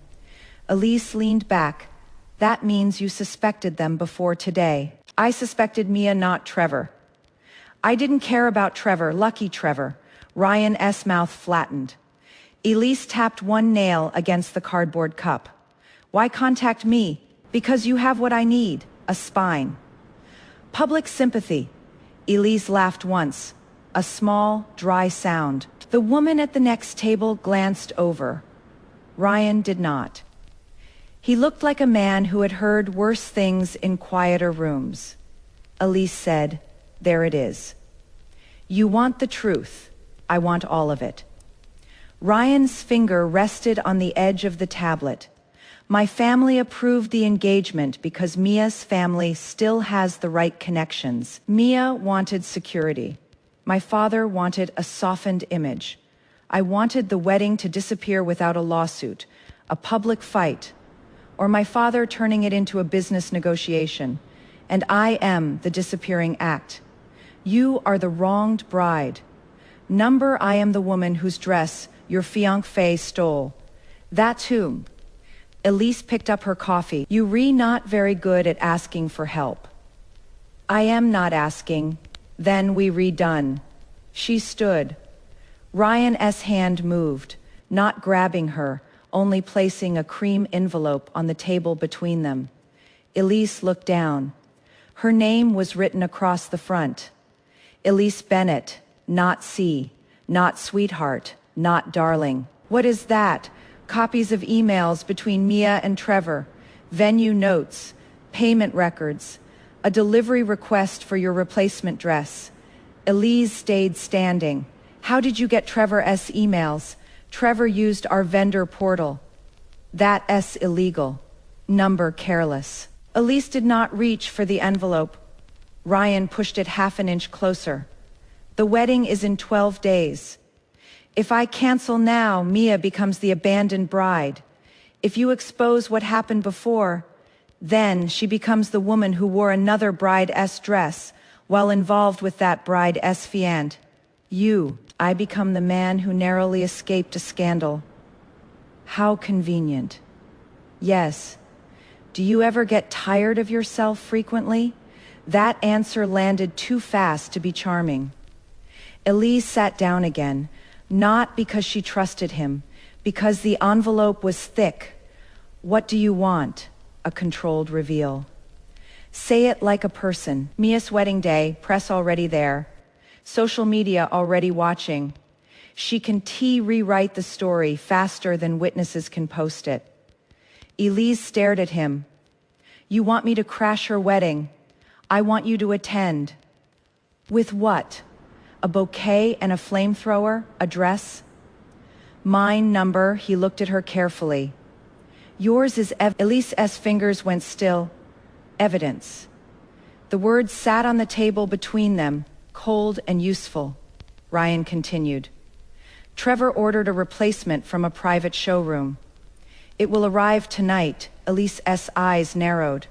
Elise leaned back. That means you suspected them before today. I suspected Mia, not Trevor. I didn't care about Trevor, lucky Trevor. Ryan's mouth flattened. Elise tapped one nail against the cardboard cup. Why contact me? Because you have what I need, a spine. Public sympathy. Elise laughed once, a small, dry sound. The woman at the next table glanced over. Ryan did not. He looked like a man who had heard worse things in quieter rooms. Elise said, "There it is. You want the truth. I want all of it." Ryan's finger rested on the edge of the tablet. My family approved the engagement because Mia's family still has the right connections. Mia wanted security. My father wanted a softened image. I wanted the wedding to disappear without a lawsuit, a public fight, or my father turning it into a business negotiation. And I am the disappearing act. You are the wronged bride. Number, I am the woman whose dress your fiancé stole. That's whom. Elise picked up her coffee. You're not very good at asking for help. I am not asking. Then we redone. She stood. Ryan's hand moved, not grabbing her, only placing a cream envelope on the table between them. Elise looked down. Her name was written across the front. Elise Bennett, not C, not sweetheart, not darling. What is that? Copies of emails between Mia and Trevor, venue notes, payment records, a delivery request for your replacement dress. Elise stayed standing. How did you get Trevor's emails? Trevor used our vendor portal. That's illegal. Number careless. Elise did not reach for the envelope. Ryan pushed it half an inch closer. The wedding is in 12 days. If I cancel now, Mia becomes the abandoned bride. If you expose what happened before, then she becomes the woman who wore another bride's dress while involved with that bride's fiancé. I become the man who narrowly escaped a scandal. How convenient. Yes. Do you ever get tired of yourself frequently? That answer landed too fast to be charming. Elise sat down again. Not because she trusted him, because the envelope was thick. What do you want? A controlled reveal. Say it like a person. Mia's wedding day, press already there. Social media already watching. She can rewrite the story faster than witnesses can post it. Elise stared at him. You want me to crash her wedding? I want you to attend. With what? A bouquet and a flamethrower, a dress? Mine number, he looked at her carefully. Yours is Elise's fingers went still. Evidence. The words sat on the table between them, cold and useful. Ryan continued. Trevor ordered a replacement from a private showroom. It will arrive tonight. Elise's eyes narrowed.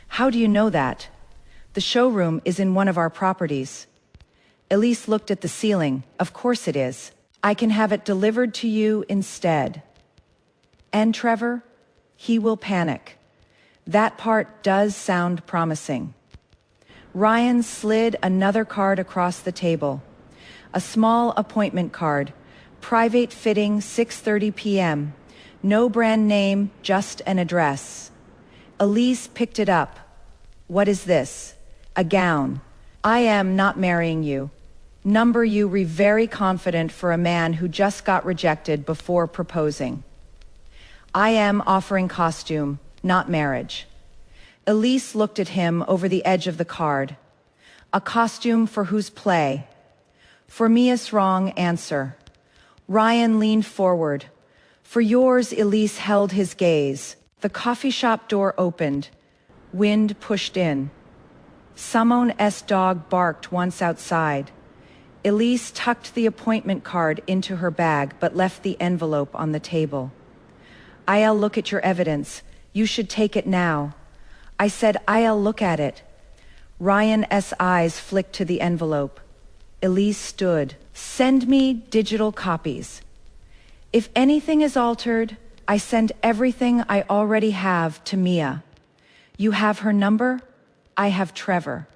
How do you know that? The showroom is in one of our properties. Elise looked at the ceiling. Of course it is. I can have it delivered to you instead. And Trevor? He will panic. That part does sound promising. Ryan slid another card across the table. A small appointment card. Private fitting, 6:30 p.m. No brand name, just an address. Elise picked it up. What is this? A gown. I am not marrying you. Number, you were very confident for a man who just got rejected before proposing. I am offering costume, not marriage. Elise looked at him over the edge of the card. A costume for whose play? For Mia's wrong answer. Ryan leaned forward. For yours, Elise held his gaze. The coffee shop door opened. Wind pushed in. Simone's dog barked once outside. Elise tucked the appointment card into her bag but left the envelope on the table. I'll look at your evidence. You should take it now. I said I'll look at it. Ryan's eyes flicked to the envelope. Elise stood. Send me digital copies. If anything is altered, I send everything I already have to Mia. You have her number? I have Trevor.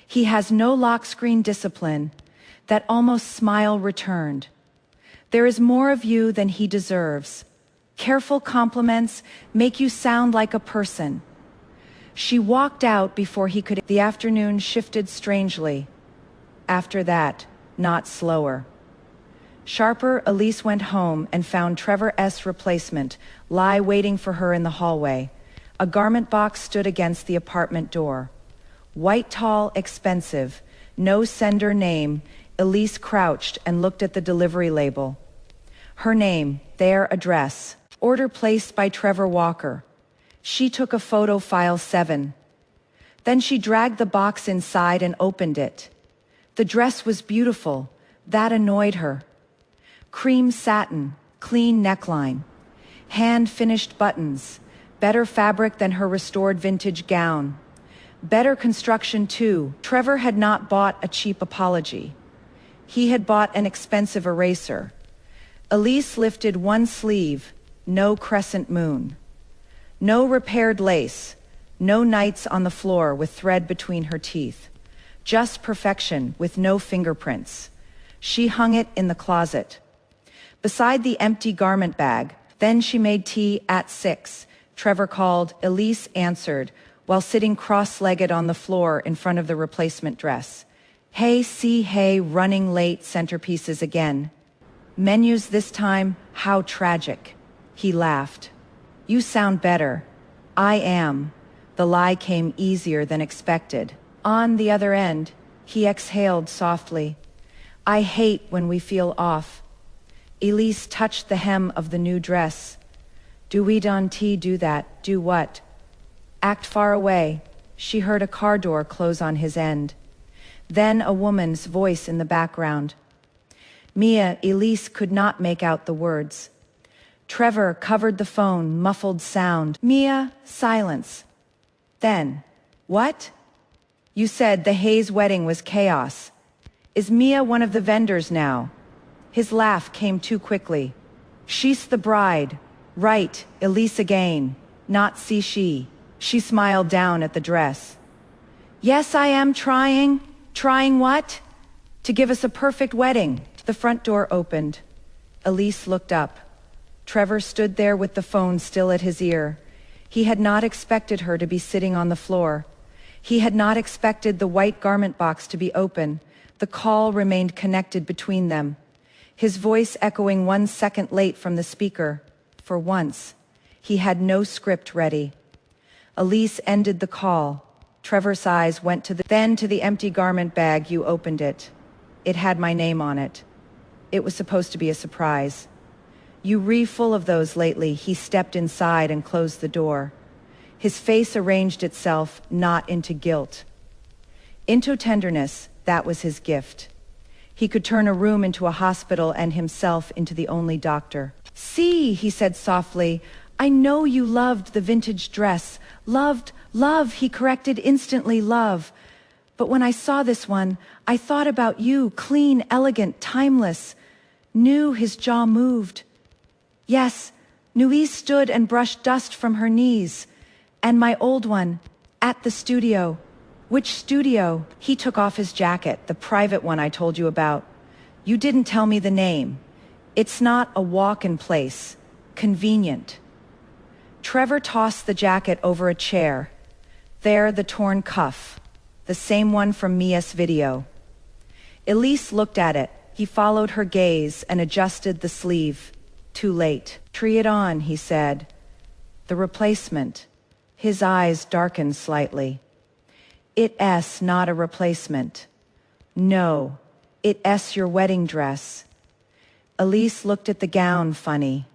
He has no lock screen discipline. That almost smile returned. There is more of you than he deserves. Careful compliments make you sound like a person. She walked out before he could. The afternoon shifted strangely. After that, not slower. Sharper, Elise went home and found Trevor's replacement lie waiting for her in the hallway. A garment box stood against the apartment door. White, tall, expensive, no sender name. Elise crouched and looked at the delivery label. Her name, their address. Order placed by Trevor Walker. She took a photo, file 7. Then she dragged the box inside and opened it. The dress was beautiful. That annoyed her. Cream satin, clean neckline, hand-finished buttons, better fabric than her restored vintage gown. Better construction too. Trevor had not bought a cheap apology. He had bought an expensive eraser. Elise lifted one sleeve, no crescent moon. No repaired lace, no nights on the floor with thread between her teeth. Just perfection with no fingerprints. She hung it in the closet. Beside the empty garment bag. Then she made tea at 6. Trevor called. Elise answered, while sitting cross-legged on the floor in front of the replacement dress. Hey, running late centerpieces again. Menus this time, how tragic. He laughed. You sound better. I am. The lie came easier than expected. On the other end, he exhaled softly. I hate when we feel off. Elise touched the hem of the new dress. Do we do that? Do what? Act far away. She heard a car door close on his end. Then a woman's voice in the background. Mia. Elise could not make out the words. Trevor covered the phone, muffled sound. Mia, silence. Then, what? You said the Hayes wedding was chaos. Is Mia one of the vendors now? His laugh came too quickly. She's the bride. Right, Elise again. Not see she. She smiled down at the dress. Yes, I am trying. Trying what? To give us a perfect wedding. The front door opened. Elise looked up. Trevor stood there with the phone still at his ear. He had not expected her to be sitting on the floor. He had not expected the white garment box to be open. The call remained connected between them. His voice echoing 1 second late from the speaker. For once, he had no script ready. Elise ended the call. Trevor's eyes went to the empty garment bag. You opened it. It had my name on it. It was supposed to be a surprise. You full of those lately. He stepped inside and closed the door. His face arranged itself not into guilt. Into tenderness. That was his gift. He could turn a room into a hospital and himself into the only doctor. See, he said softly, I know you loved the vintage dress. Loved, he corrected instantly, love. But when I saw this one, I thought about you, clean, elegant, timeless. Knew. His jaw moved. Yes, Nui stood and brushed dust from her knees. And my old one, at the studio. Which studio? He took off his jacket, the private one I told you about. You didn't tell me the name. It's not a walk-in place. Convenient. Trevor tossed the jacket over a chair. There, the torn cuff. The same one from Mia's video. Elise looked at it. He followed her gaze and adjusted the sleeve. Too late. Tree it on, he said. The replacement. His eyes darkened slightly. It's not a replacement. No, it's your wedding dress. Elise looked at the gown funny.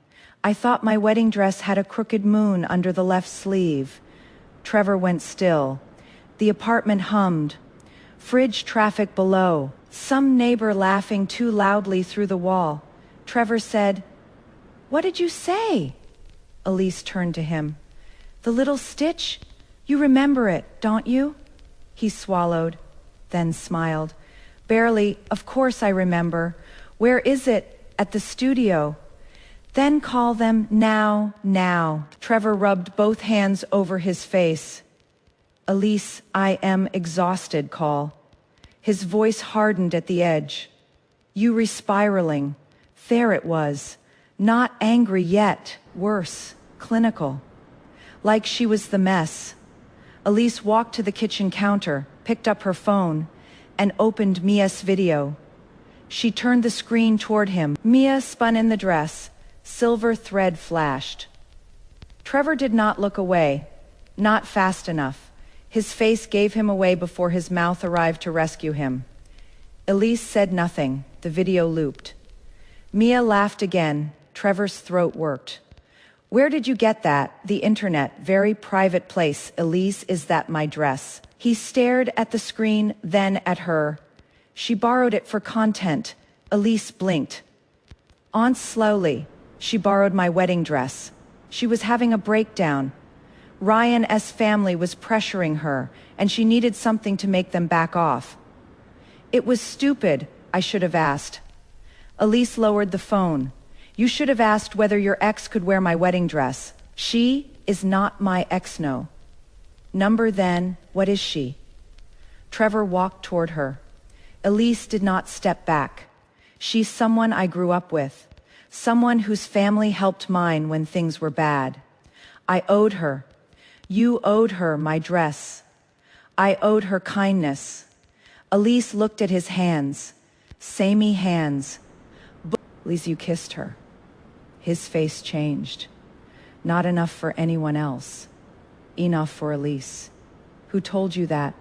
I thought my wedding dress had a crooked moon under the left sleeve. Trevor went still. The apartment hummed. Fridge traffic below. Some neighbor laughing too loudly through the wall. Trevor said, What did you say? Elise turned to him. The little stitch? You remember it, don't you? He swallowed, then smiled. Barely, of course I remember. Where is it? At the studio. Then call them now. Trevor rubbed both hands over his face. Elise, I am exhausted, call. His voice hardened at the edge. You respiraling. There it was. Not angry yet. Worse. Clinical. Like she was the mess. Elise walked to the kitchen counter, picked up her phone, and opened Mia's video. She turned the screen toward him. Mia spun in the dress. Silver thread flashed. Trevor did not look away. Not fast enough. His face gave him away before his mouth arrived to rescue him. Elise said nothing. The video looped. Mia laughed again. Trevor's throat worked. Where did you get that? The internet. Very private place. Elise, is that my dress? He stared at the screen, then at her. She borrowed it for content. Elise blinked. On slowly. She borrowed my wedding dress. She was having a breakdown. Ryan's family was pressuring her, and she needed something to make them back off. It was stupid, I should have asked. Elise lowered the phone. You should have asked whether your ex could wear my wedding dress. She is not my ex, no. Number then, what is she? Trevor walked toward her. Elise did not step back. She's someone I grew up with. Someone whose family helped mine when things were bad. I owed her. You owed her my dress. I owed her kindness. Elise looked at his hands. Samey hands. Elise, you kissed her. His face changed. Not enough for anyone else. Enough for Elise. Who told you that?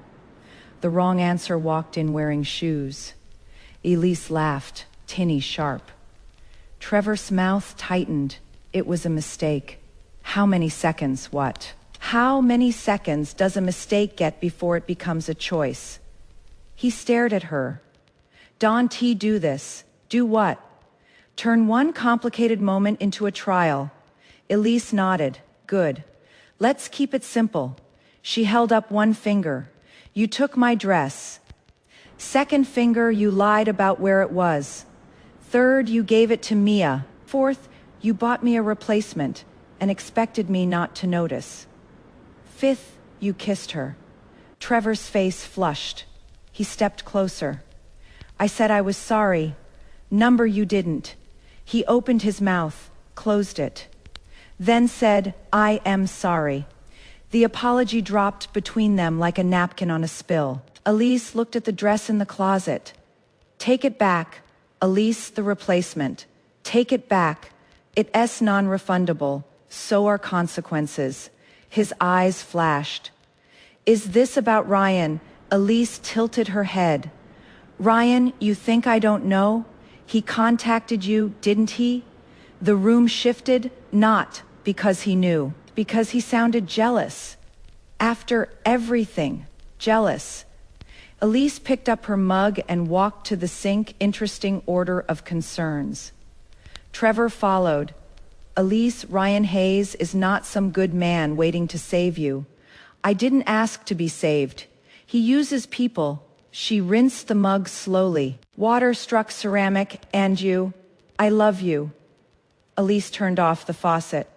The wrong answer walked in wearing shoes. Elise laughed, tinny sharp. Trevor's mouth tightened. It was a mistake. How many seconds, what? How many seconds does a mistake get before it becomes a choice? He stared at her. Don't do this. Do what? Turn one complicated moment into a trial. Elise nodded. Good. Let's keep it simple. She held up one finger. You took my dress. Second finger, you lied about where it was. Third, you gave it to Mia. Fourth, you bought me a replacement and expected me not to notice. Fifth, you kissed her. Trevor's face flushed. He stepped closer. I said I was sorry. Number, you didn't. He opened his mouth, closed it. Then said, I am sorry. The apology dropped between them like a napkin on a spill. Elise looked at the dress in the closet. Take it back. Elise, the replacement. Take it back. It's non-refundable. So are consequences. His eyes flashed. Is this about Ryan? Elise tilted her head. Ryan, you think I don't know? He contacted you, didn't he? The room shifted, not because he knew, because he sounded jealous. After everything, jealous. Elise picked up her mug and walked to the sink, interesting order of concerns. Trevor followed. Elise, Ryan Hayes is not some good man waiting to save you. I didn't ask to be saved. He uses people. She rinsed the mug slowly. Water struck ceramic, and you. I love you. Elise turned off the faucet.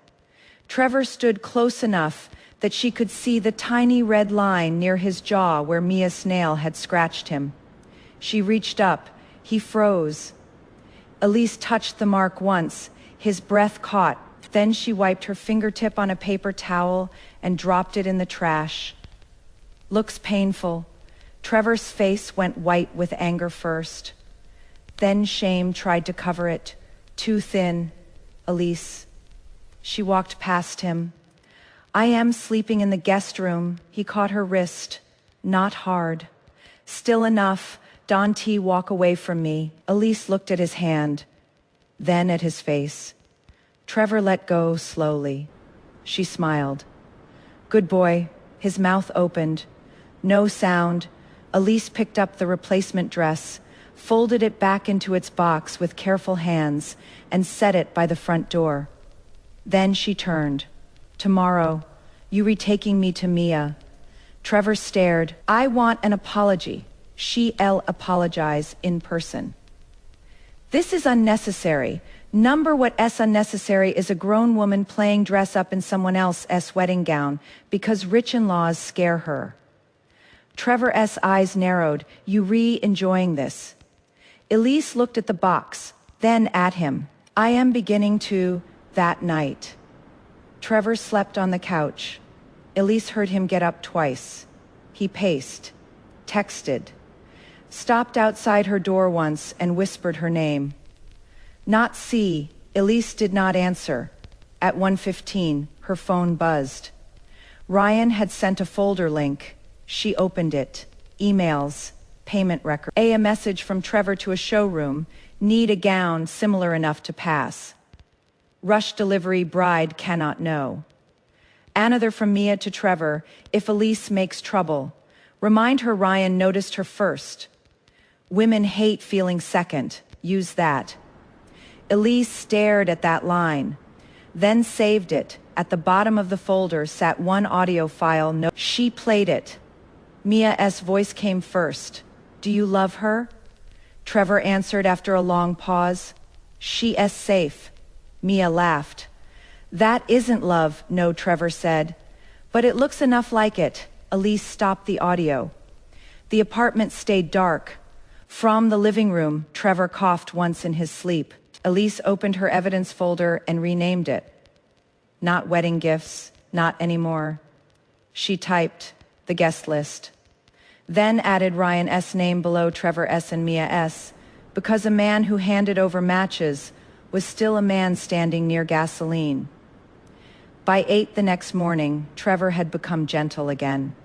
Trevor stood close enough that she could see the tiny red line near his jaw where Mia's nail had scratched him. She reached up. He froze. Elise touched the mark once. His breath caught. Then she wiped her fingertip on a paper towel and dropped it in the trash. Looks painful. Trevor's face went white with anger first. Then shame tried to cover it. Too thin. Elise. She walked past him. I am sleeping in the guest room. He caught her wrist. Not hard. Still enough. Don't walk away from me. Elise looked at his hand, then at his face. Trevor let go slowly. She smiled. Good boy. His mouth opened. No sound. Elise picked up the replacement dress, folded it back into its box with careful hands, and set it by the front door. Then she turned. Tomorrow, you retaking me to Mia. Trevor stared. I want an apology. she'll apologize in person. This is unnecessary. Number what s unnecessary is a grown woman playing dress up in someone else's wedding gown because rich in-laws scare her. Trevor's eyes narrowed. You enjoying this? Elise looked at the box, then at him. I am beginning to, that night. Trevor slept on the couch. Elise heard him get up twice. He paced, texted, stopped outside her door once and whispered her name. Not C. Elise did not answer. At 1:15, her phone buzzed. Ryan had sent a folder link. She opened it. Emails, payment record. A message from Trevor to a showroom. Need a gown similar enough to pass. Rush delivery bride cannot know. Another from Mia to Trevor. If Elise makes trouble, remind her Ryan noticed her first. Women hate feeling second. Use that. Elise stared at that line, then saved it. At the bottom of the folder sat one audio file. She played it. Mia's voice came first. Do you love her? Trevor answered after a long pause. She is safe. Mia laughed. That isn't love, no, Trevor said. But it looks enough like it. Elise stopped the audio. The apartment stayed dark. From the living room, Trevor coughed once in his sleep. Elise opened her evidence folder and renamed it. Not wedding gifts, not anymore. She typed the guest list. Then added Ryan's name below Trevor S. and Mia S. because a man who handed over matches was still a man standing near gasoline. By 8 the next morning, Trevor had become gentle again.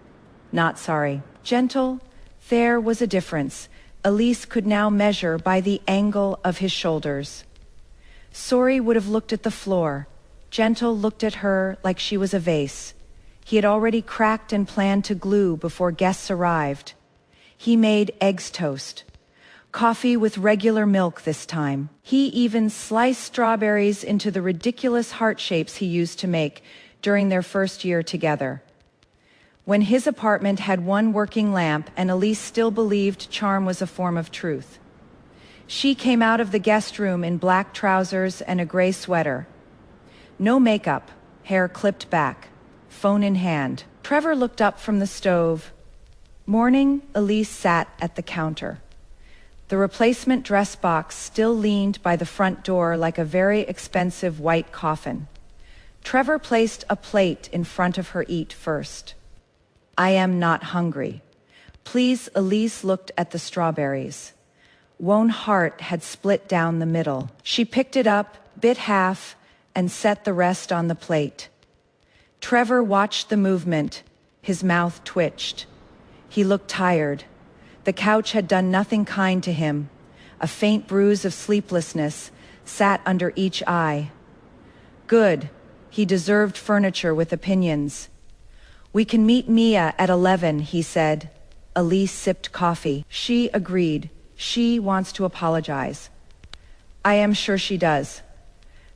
Not sorry. Gentle? There was a difference. Elise could now measure by the angle of his shoulders. Sorry would have looked at the floor. Gentle looked at her like she was a vase. He had already cracked and planned to glue before guests arrived. He made eggs toast. Coffee with regular milk this time. He even sliced strawberries into the ridiculous heart shapes he used to make during their first year together. When his apartment had one working lamp and Elise still believed charm was a form of truth. She came out of the guest room in black trousers and a gray sweater. No makeup, hair clipped back, phone in hand. Trevor looked up from the stove. Morning, Elise sat at the counter. The replacement dress box still leaned by the front door like a very expensive white coffin. Trevor placed a plate in front of her. Eat first. I am not hungry. Please. Elise looked at the strawberries. One heart had split down the middle. She picked it up, bit half, and set the rest on the plate. Trevor watched the movement. His mouth twitched. He looked tired. The couch had done nothing kind to him. A faint bruise of sleeplessness sat under each eye. Good. He deserved furniture with opinions. We can meet Mia at 11, he said. Elise sipped coffee. She agreed. She wants to apologize. I am sure she does.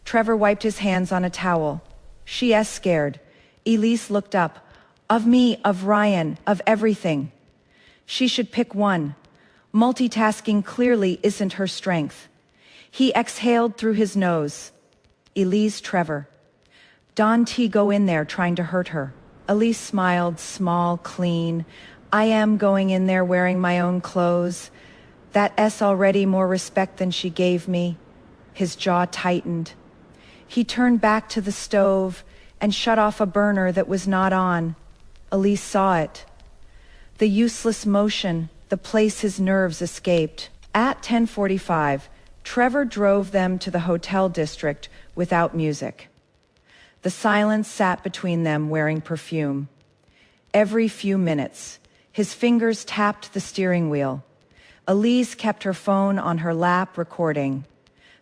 Trevor wiped his hands on a towel. She is scared. Elise looked up. Of me, of Ryan, of everything. She should pick one. Multitasking clearly isn't her strength. He exhaled through his nose. Elise, Trevor. Don't go in there trying to hurt her. Elise smiled, small, clean. I am going in there wearing my own clothes. That's already more respect than she gave me. His jaw tightened. He turned back to the stove and shut off a burner that was not on. Elise saw it. The useless motion, the place his nerves escaped. At 10:45, Trevor drove them to the hotel district without music. The silence sat between them, wearing perfume. Every few minutes, his fingers tapped the steering wheel. Elise kept her phone on her lap, recording.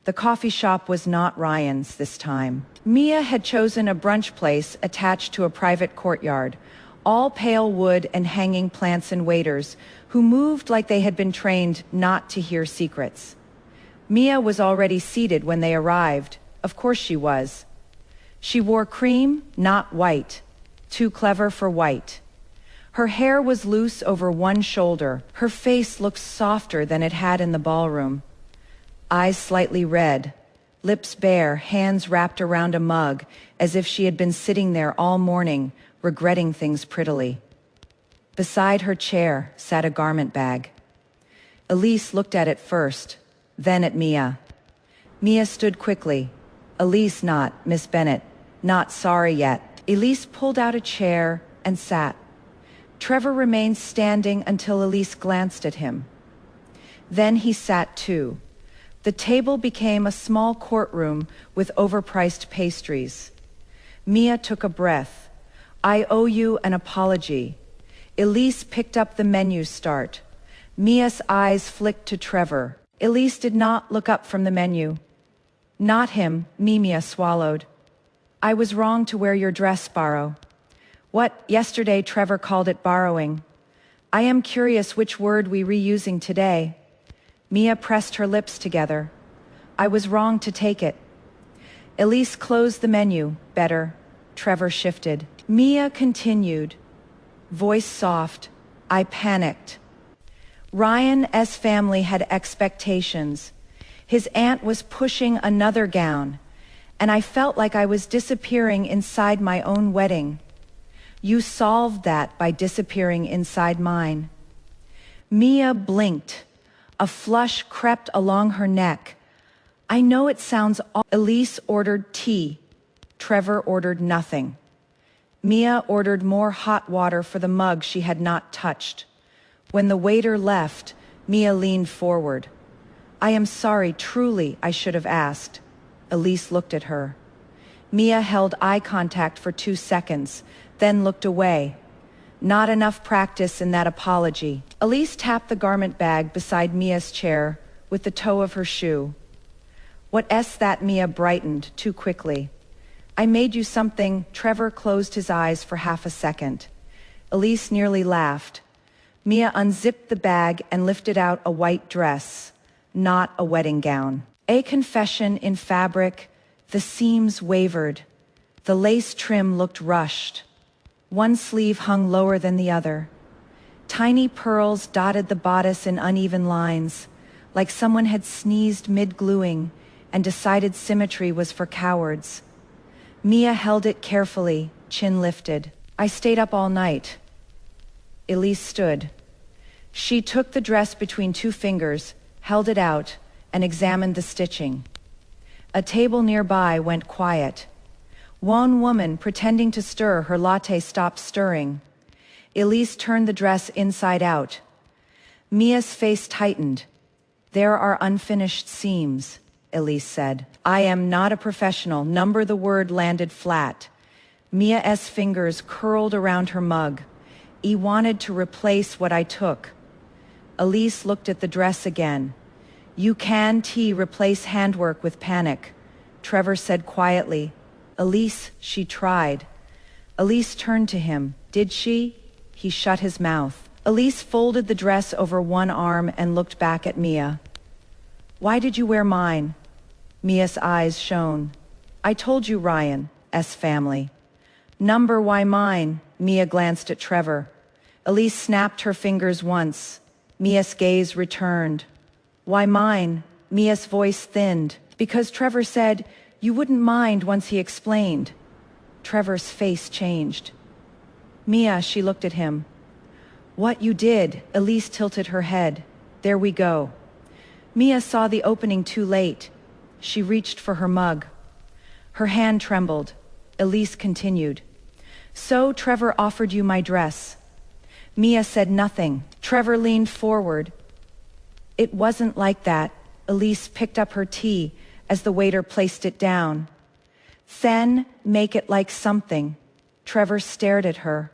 The coffee shop was not Ryan's this time. Mia had chosen a brunch place attached to a private courtyard, all pale wood and hanging plants and waiters who moved like they had been trained not to hear secrets. Mia was already seated when they arrived. Of course she was. She wore cream, not white. Too clever for white. Her hair was loose over one shoulder. Her face looked softer than it had in the ballroom. Eyes slightly red, lips bare, hands wrapped around a mug, as if she had been sitting there all morning, regretting things prettily. Beside her chair sat a garment bag. Elise looked at it first, then at Mia. Mia stood quickly. Elise, not Miss Bennet, not sorry yet. Elise pulled out a chair and sat. Trevor remained standing until Elise glanced at him. Then he sat too. The table became a small courtroom with overpriced pastries. Mia took a breath. I owe you an apology. Elise picked up the menu start. Mia's eyes flicked to Trevor. Elise did not look up from the menu. Not him, Mia swallowed. I was wrong to wear your dress, borrow. What, yesterday Trevor called it borrowing. I am curious which word we reusing today. Mia pressed her lips together. I was wrong to take it. Elise closed the menu. Better. Trevor shifted. Mia continued. Voice soft. I panicked. Ryan's family had expectations. His aunt was pushing another gown, and I felt like I was disappearing inside my own wedding. You solved that by disappearing inside mine. Mia blinked. A flush crept along her neck. I know it sounds awful. Elise ordered tea. Trevor ordered nothing. Mia ordered more hot water for the mug she had not touched. When the waiter left, Mia leaned forward. I am sorry, truly, I should have asked. Elise looked at her. Mia held eye contact for 2 seconds, then looked away. Not enough practice in that apology. Elise tapped the garment bag beside Mia's chair with the toe of her shoe. What's that? Mia brightened too quickly. I made you something. Trevor closed his eyes for half a second. Elise nearly laughed. Mia unzipped the bag and lifted out a white dress, not a wedding gown. A confession in fabric. The seams wavered. The lace trim looked rushed. One sleeve hung lower than the other. Tiny pearls dotted the bodice in uneven lines, like someone had sneezed mid-gluing and decided symmetry was for cowards. Mia held it carefully, chin lifted. I stayed up all night. Elise stood. She took the dress between 2 fingers, held it out, and examined the stitching. A table nearby went quiet. One woman, pretending to stir her latte, stopped stirring. Elise turned the dress inside out. Mia's face tightened. There are unfinished seams, Elise said. I am not a professional. Number the word landed flat. Mia's fingers curled around her mug. I wanted to replace what I took. Elise looked at the dress again. You can replace handwork with panic, Trevor said quietly. Elise, she tried. Elise turned to him. Did she? He shut his mouth. Elise folded the dress over one arm and looked back at Mia. Why did you wear mine? Mia's eyes shone. I told you Ryan's family. Number why mine? Mia glanced at Trevor. Elise snapped her fingers once. Mia's gaze returned. Why mine? Mia's voice thinned. Because Trevor said you wouldn't mind once he explained. Trevor's face changed. Mia, she looked at him. What you did? Elise tilted her head. There we go. Mia saw the opening too late. She reached for her mug. Her hand trembled. Elise continued. So Trevor offered you my dress. Mia said nothing. Trevor leaned forward. It wasn't like that. Elise picked up her tea as the waiter placed it down. Then make it like something. Trevor stared at her.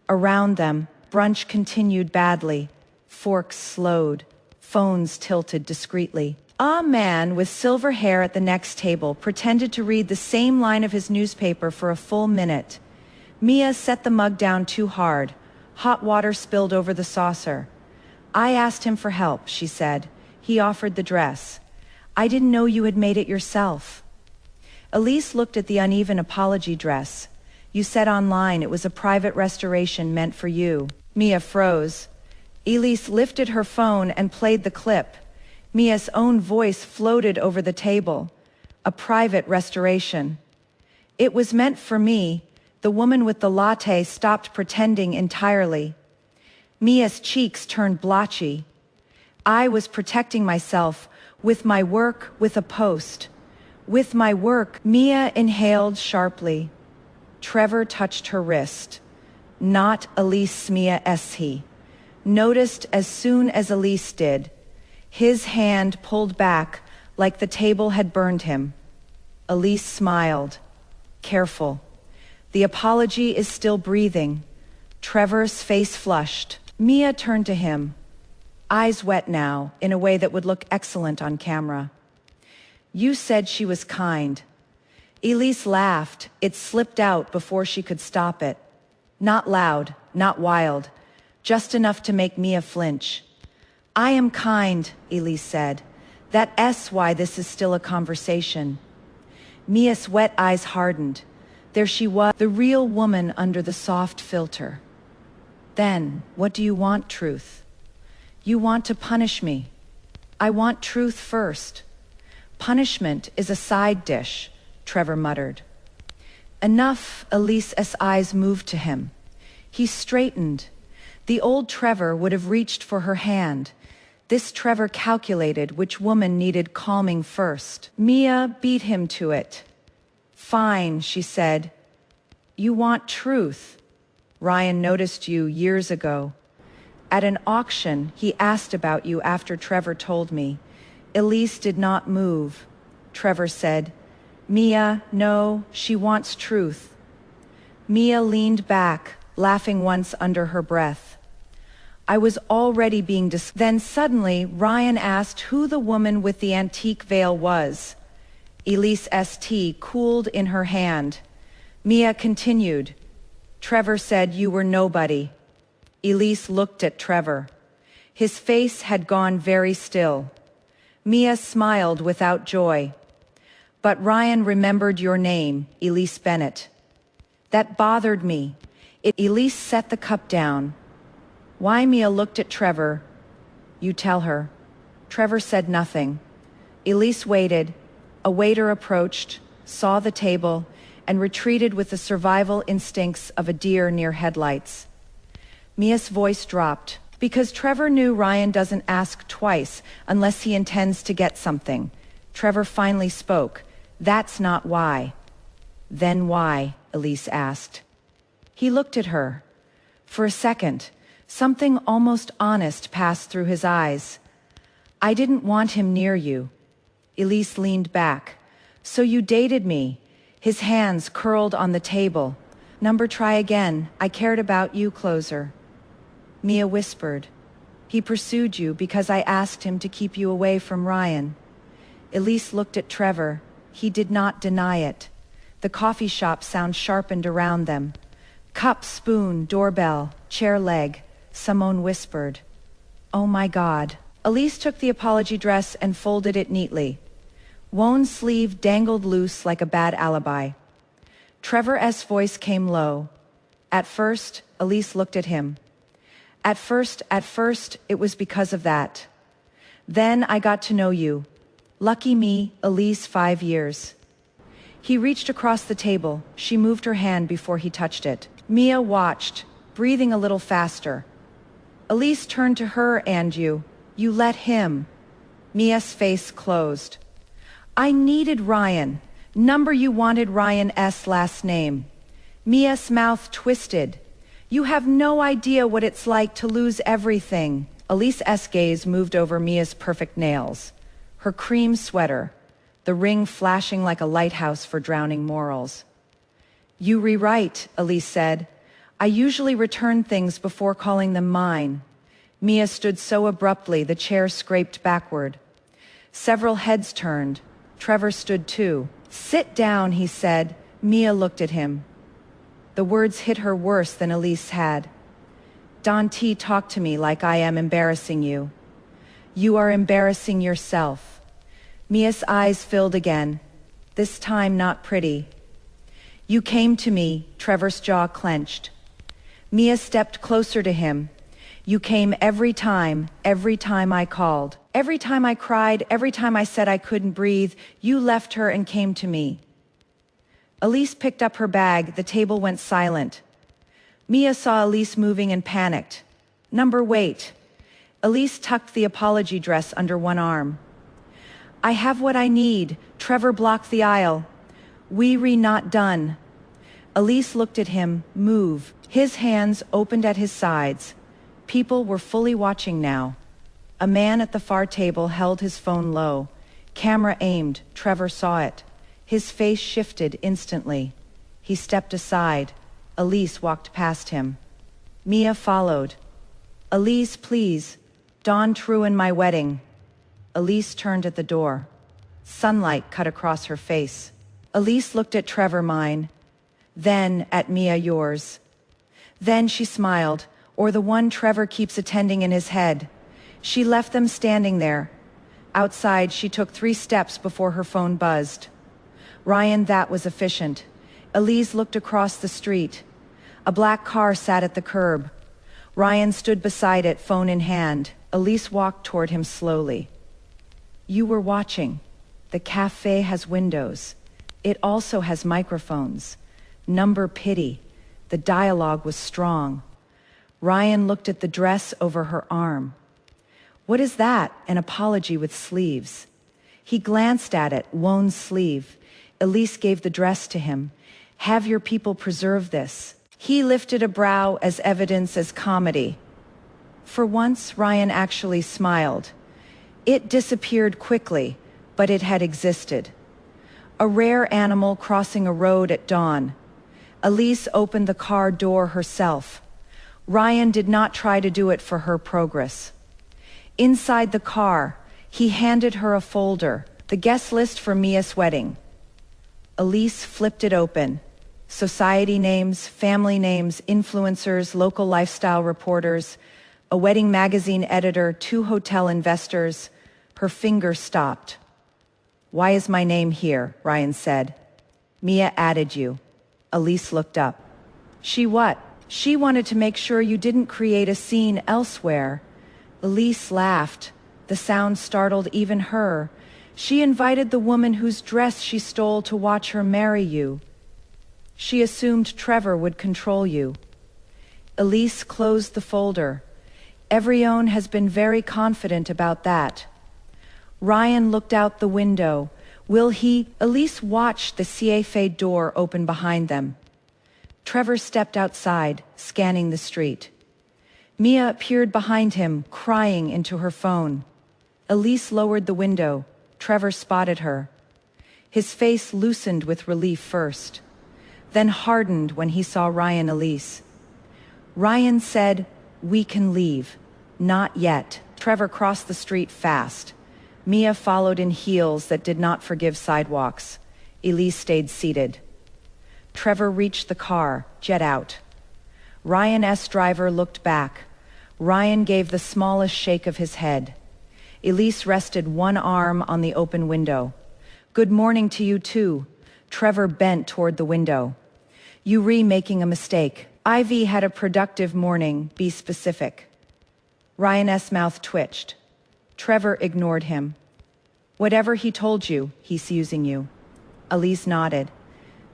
Around them, brunch continued badly. Forks slowed. Phones tilted discreetly. A man with silver hair at the next table pretended to read the same line of his newspaper for a full minute. Mia set the mug down too hard. Hot water spilled over the saucer. I asked him for help, she said. He offered the dress. I didn't know you had made it yourself. Elise looked at the uneven apology dress. You said online it was a private restoration meant for you. Mia froze. Elise lifted her phone and played the clip. Mia's own voice floated over the table. A private restoration. It was meant for me. The woman with the latte stopped pretending entirely. Mia's cheeks turned blotchy. I was protecting myself with my work, with a post. With my work. Mia inhaled sharply. Trevor touched her wrist. Not Elise. Mia he noticed as soon as Elise did. His hand pulled back like the table had burned him. Elise smiled. Careful. The apology is still breathing. Trevor's face flushed. Mia turned to him, eyes wet now, in a way that would look excellent on camera. You said she was kind. Elise laughed. It slipped out before she could stop it. Not loud, not wild, just enough to make Mia flinch. I am kind, Elise said. That's why this is still a conversation. Mia's wet eyes hardened. There she was, the real woman under the soft filter. Then, what do you want, Truth? You want to punish me. I want truth first. Punishment is a side dish, Trevor muttered. Enough. Elise's eyes moved to him. He straightened. The old Trevor would have reached for her hand. This Trevor calculated which woman needed calming first. Mia beat him to it. Fine, she said. You want truth. Ryan noticed you years ago. At an auction, he asked about you after Trevor told me. Elise did not move. Trevor said, Mia, no, she wants truth. Mia leaned back, laughing once under her breath. I was already being Then suddenly, Ryan asked who the woman with the antique veil was. Elise's tea cooled in her hand. Mia continued. Trevor said you were nobody. Elise looked at Trevor. His face had gone very still. Mia smiled without joy. But Ryan remembered your name, Elise Bennett. That bothered me. Elise set the cup down. Why? Mia looked at Trevor. You tell her. Trevor said nothing. Elise waited. A waiter approached, saw the table, and retreated with the survival instincts of a deer near headlights. Mia's voice dropped, because Trevor knew Ryan doesn't ask twice unless he intends to get something. Trevor finally spoke. That's not why. Then why? Elise asked. He looked at her. For a second, something almost honest passed through his eyes. I didn't want him near you. Elise leaned back. So you dated me. His hands curled on the table. Try again. I cared about you closer. Mia whispered. He pursued you because I asked him to keep you away from Ryan. Elise looked at Trevor. He did not deny it. The coffee shop sound sharpened around them. Cup, spoon, doorbell, chair leg. Simone whispered. Oh my God. Elise took the apology dress and folded it neatly. One sleeve dangled loose like a bad alibi. Trevor's voice came low. At first, Elise looked at him. At first, it was because of that. Then I got to know you. Lucky me, Elise, 5 years. He reached across the table. She moved her hand before he touched it. Mia watched, breathing a little faster. Elise turned to her. And you let him. Mia's face closed. I needed Ryan. You wanted Ryan's last name. Mia's mouth twisted. You have no idea what it's like to lose everything. Elise's gaze moved over Mia's perfect nails. Her cream sweater, the ring flashing like a lighthouse for drowning morals. You rewrite, Elise said. I usually return things before calling them mine. Mia stood so abruptly the chair scraped backward. Several heads turned. Trevor stood too. Sit down, he said. Mia looked at him. The words hit her worse than Elise had. Don T talked to me like I am embarrassing you. You are embarrassing yourself. Mia's eyes filled again, this time not pretty. You came to me, Trevor's jaw clenched. Mia stepped closer to him. You came every time I called. Every time I cried, every time I said I couldn't breathe, you left her and came to me. Elise picked up her bag, the table went silent. Mia saw Elise moving and panicked. Wait. Elise tucked the apology dress under one arm. I have what I need. Trevor blocked the aisle. We're not done. Elise looked at him, move. His hands opened at his sides. People were fully watching now. A man at the far table held his phone low. Camera aimed. Trevor saw it. His face shifted instantly. He stepped aside. Elise walked past him. Mia followed. Elise, please. Don't ruin my wedding. Elise turned at the door. Sunlight cut across her face. Elise looked at Trevor, mine. Then at Mia, yours. Then she smiled, or the one Trevor keeps attending in his head. She left them standing there. Outside, she took 3 steps before her phone buzzed. Ryan, that was efficient. Elise looked across the street. A black car sat at the curb. Ryan stood beside it, phone in hand. Elise walked toward him slowly. You were watching. The cafe has windows. It also has microphones. Number pity. The dialogue was strong. Ryan looked at the dress over her arm. What is that? An apology with sleeves. He glanced at it, Wone's sleeve. Elise gave the dress to him. Have your people preserve this. He lifted a brow as evidence as comedy. For once, Ryan actually smiled. It disappeared quickly, but it had existed. A rare animal crossing a road at dawn. Elise opened the car door herself. Ryan did not try to do it for her progress. Inside the car, he handed her a folder, the guest list for Mia's wedding. Elise flipped it open. Society names, family names, influencers, local lifestyle reporters, a wedding magazine editor, 2 hotel investors. Her finger stopped. Why is my name here? Ryan said. Mia added you. Elise looked up. She what? She wanted to make sure you didn't create a scene elsewhere. Elise laughed. The sound startled even her. She invited the woman whose dress she stole to watch her marry you. She assumed Trevor would control you. Elise closed the folder. Everyone has been very confident about that. Ryan looked out the window. Will he? Elise watched the cafe door open behind them. Trevor stepped outside, scanning the street. Mia appeared behind him, crying into her phone. Elise lowered the window. Trevor spotted her. His face loosened with relief first, then hardened when he saw Ryan. Elise. Ryan said, "We can leave." Not yet. Trevor crossed the street fast. Mia followed in heels that did not forgive sidewalks. Elise stayed seated. Trevor reached the car, jet out. Ryan's driver looked back. Ryan gave the smallest shake of his head. Elise rested one arm on the open window. Good morning to you too. Trevor bent toward the window. You making a mistake. Ivy had a productive morning, be specific. Ryan's mouth twitched. Trevor ignored him. Whatever he told you, he's using you. Elise nodded.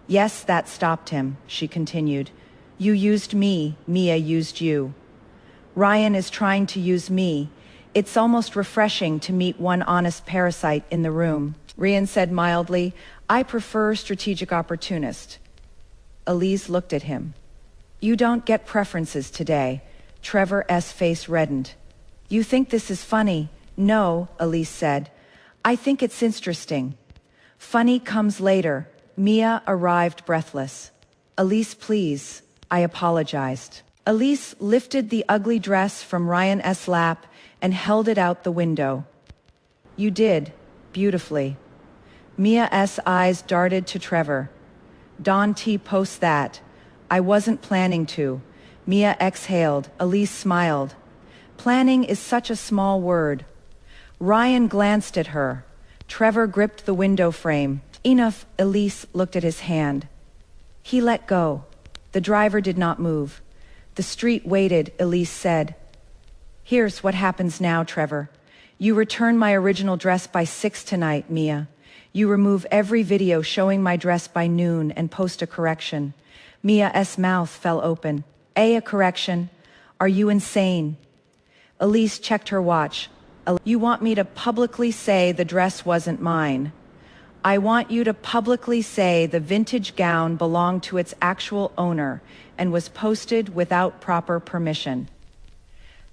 Yes, that stopped him, she continued. You used me, Mia used you. Ryan is trying to use me. It's almost refreshing to meet one honest parasite in the room. Ryan said mildly, I prefer strategic opportunist. Elise looked at him. You don't get preferences today. Trevor's face reddened. You think this is funny? No, Elise said. I think it's interesting. Funny comes later. Mia arrived breathless. Elise, please. I apologized. Elise lifted the ugly dress from Ryan's lap and held it out the window. You did, beautifully. Mia's eyes darted to Trevor. Don't post that. I wasn't planning to. Mia exhaled. Elise smiled. Planning is such a small word. Ryan glanced at her. Trevor gripped the window frame. Enough. Elise looked at his hand. He let go. The driver did not move. The street waited, Elise said. Here's what happens now, Trevor. You return my original dress by 6 tonight, Mia. You remove every video showing my dress by noon and post a correction. Mia's mouth fell open. A correction? Are you insane? Elise checked her watch. You want me to publicly say the dress wasn't mine? I want you to publicly say the vintage gown belonged to its actual owner and was posted without proper permission.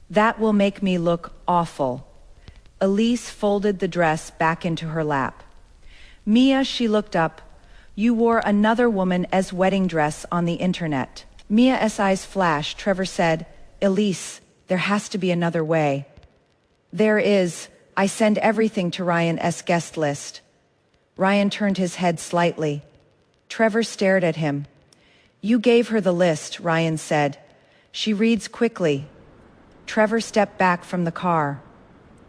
That will make me look awful. Elise folded the dress back into her lap. Mia, she looked up. You wore another woman's wedding dress on the internet. Mia's eyes flashed. Trevor said, Elise, there has to be another way. There is. I send everything to Ryan's guest list. Ryan turned his head slightly. Trevor stared at him. You gave her the list, Ryan said. She reads quickly. Trevor stepped back from the car.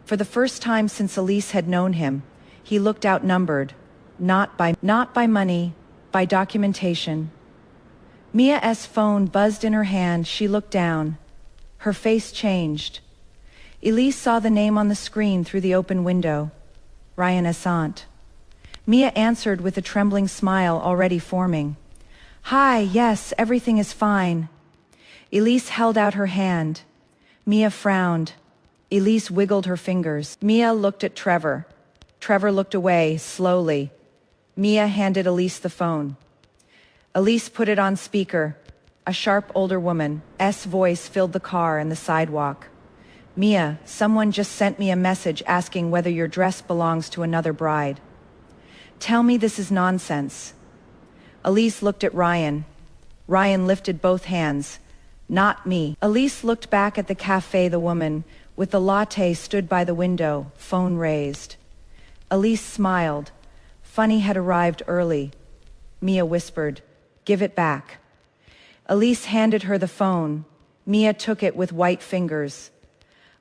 For the first time since Elise had known him, he looked outnumbered, not by money, by documentation. Mia's phone buzzed in her hand. She looked down. Her face changed. Elise saw the name on the screen through the open window. Ryan's aunt. Mia answered with a trembling smile already forming. Hi, yes, everything is fine. Elise held out her hand. Mia frowned. Elise wiggled her fingers. Mia looked at Trevor. Trevor looked away, slowly. Mia handed Elise the phone. Elise put it on speaker. A sharp older woman's voice filled the car and the sidewalk. Mia, someone just sent me a message asking whether your dress belongs to another bride. Tell me this is nonsense. Elise looked at Ryan. Ryan lifted both hands. Not me. Elise looked back at the cafe. The woman with the latte stood by the window, phone raised. Elise smiled. Funny had arrived early. Mia whispered, Give it back. Elise handed her the phone. Mia took it with white fingers.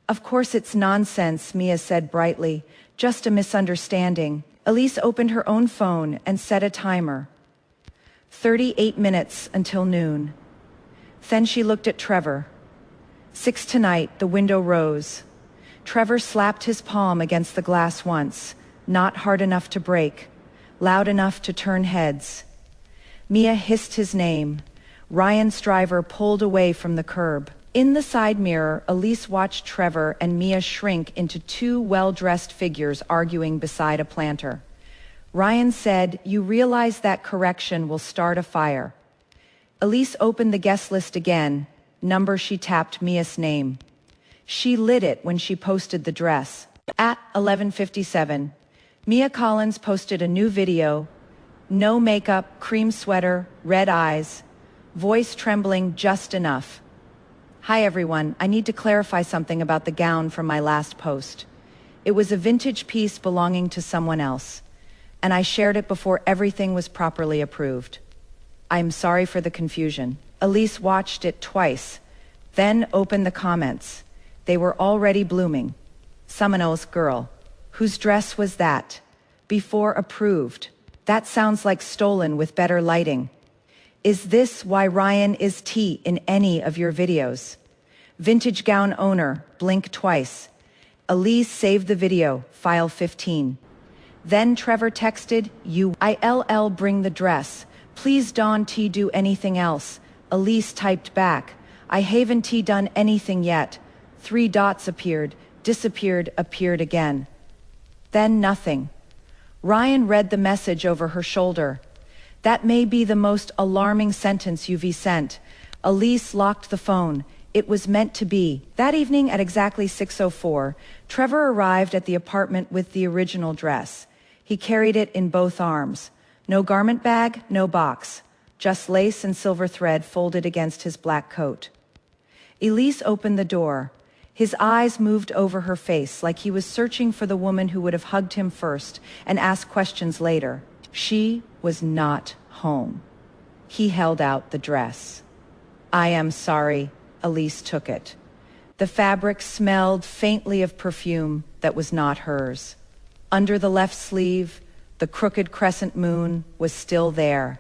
Of course it's nonsense, Mia said brightly. Just a misunderstanding. Elise opened her own phone and set a timer. 38 minutes until noon. Then she looked at Trevor. 6 tonight, the window rose. Trevor slapped his palm against the glass once, not hard enough to break, loud enough to turn heads. Mia hissed his name. Ryan's driver pulled away from the curb. In the side mirror, Elise watched Trevor and Mia shrink into 2 well-dressed figures arguing beside a planter. Ryan said, You realize that correction will start a fire. Elise opened the guest list again. Number she tapped Mia's name. She lit it when she posted the dress. At 11:57, Mia Collins posted a new video. No makeup, cream sweater, red eyes, voice trembling just enough. Hi everyone, I need to clarify something about the gown from my last post. It was a vintage piece belonging to someone else, and I shared it before everything was properly approved. I am sorry for the confusion. Elise watched it twice, then opened the comments. They were already blooming. Someone else girl. Whose dress was that? Before approved. That sounds like stolen with better lighting. Is this why Ryan is T in any of your videos? Vintage gown owner, blink twice. Elise saved the video, file 15. Then Trevor texted, ILL bring the dress. Please don't T do anything else. Elise typed back, I haven't T done anything yet. 3 dots appeared, disappeared, appeared again. Then nothing. Ryan read the message over her shoulder. That may be the most alarming sentence you've sent. Elise locked the phone. It was meant to be. That evening at exactly 6:04, Trevor arrived at the apartment with the original dress. He carried it in both arms. No garment bag, no box. Just lace and silver thread folded against his black coat. Elise opened the door. His eyes moved over her face like he was searching for the woman who would have hugged him first and asked questions later. She was not home. He held out the dress. I am sorry. Elise took it. The fabric smelled faintly of perfume that was not hers. Under the left sleeve, the crooked crescent moon was still there.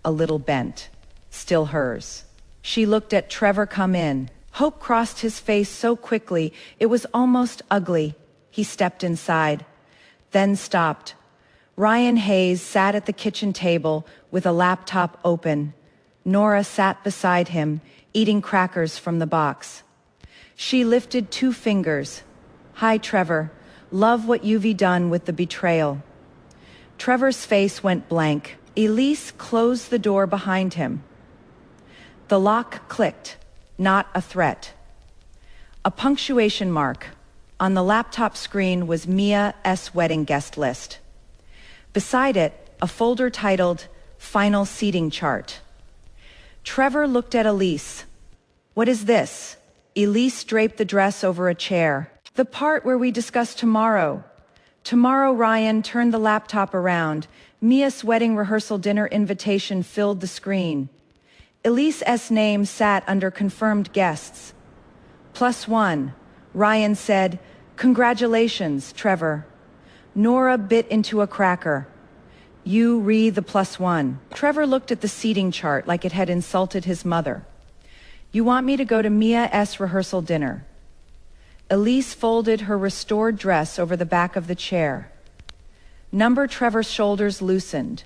a little bent. Still hers. She looked at Trevor come in. Hope crossed his face so quickly it was almost ugly. He stepped inside, then stopped. Ryan Hayes sat at the kitchen table with a laptop open. Nora sat beside him, eating crackers from the box. She lifted 2 fingers. "Hi, Trevor. Love what you've done with the betrayal." Trevor's face went blank. Elise closed the door behind him. The lock clicked, not a threat. A punctuation mark. On the laptop screen was Mia's wedding guest list. Beside it, a folder titled Final Seating Chart. Trevor looked at Elise. "What is this?" Elise draped the dress over a chair. "The part where we discuss tomorrow." Tomorrow, Ryan turned the laptop around. Mia's wedding rehearsal dinner invitation filled the screen. Elise's name sat under confirmed guests. +1, Ryan said. "Congratulations, Trevor." Nora bit into a cracker. "You re the +1. Trevor looked at the seating chart like it had insulted his mother. "You want me to go to Mia's rehearsal dinner?" Elise folded her restored dress over the back of the chair. Number Trevor's shoulders loosened.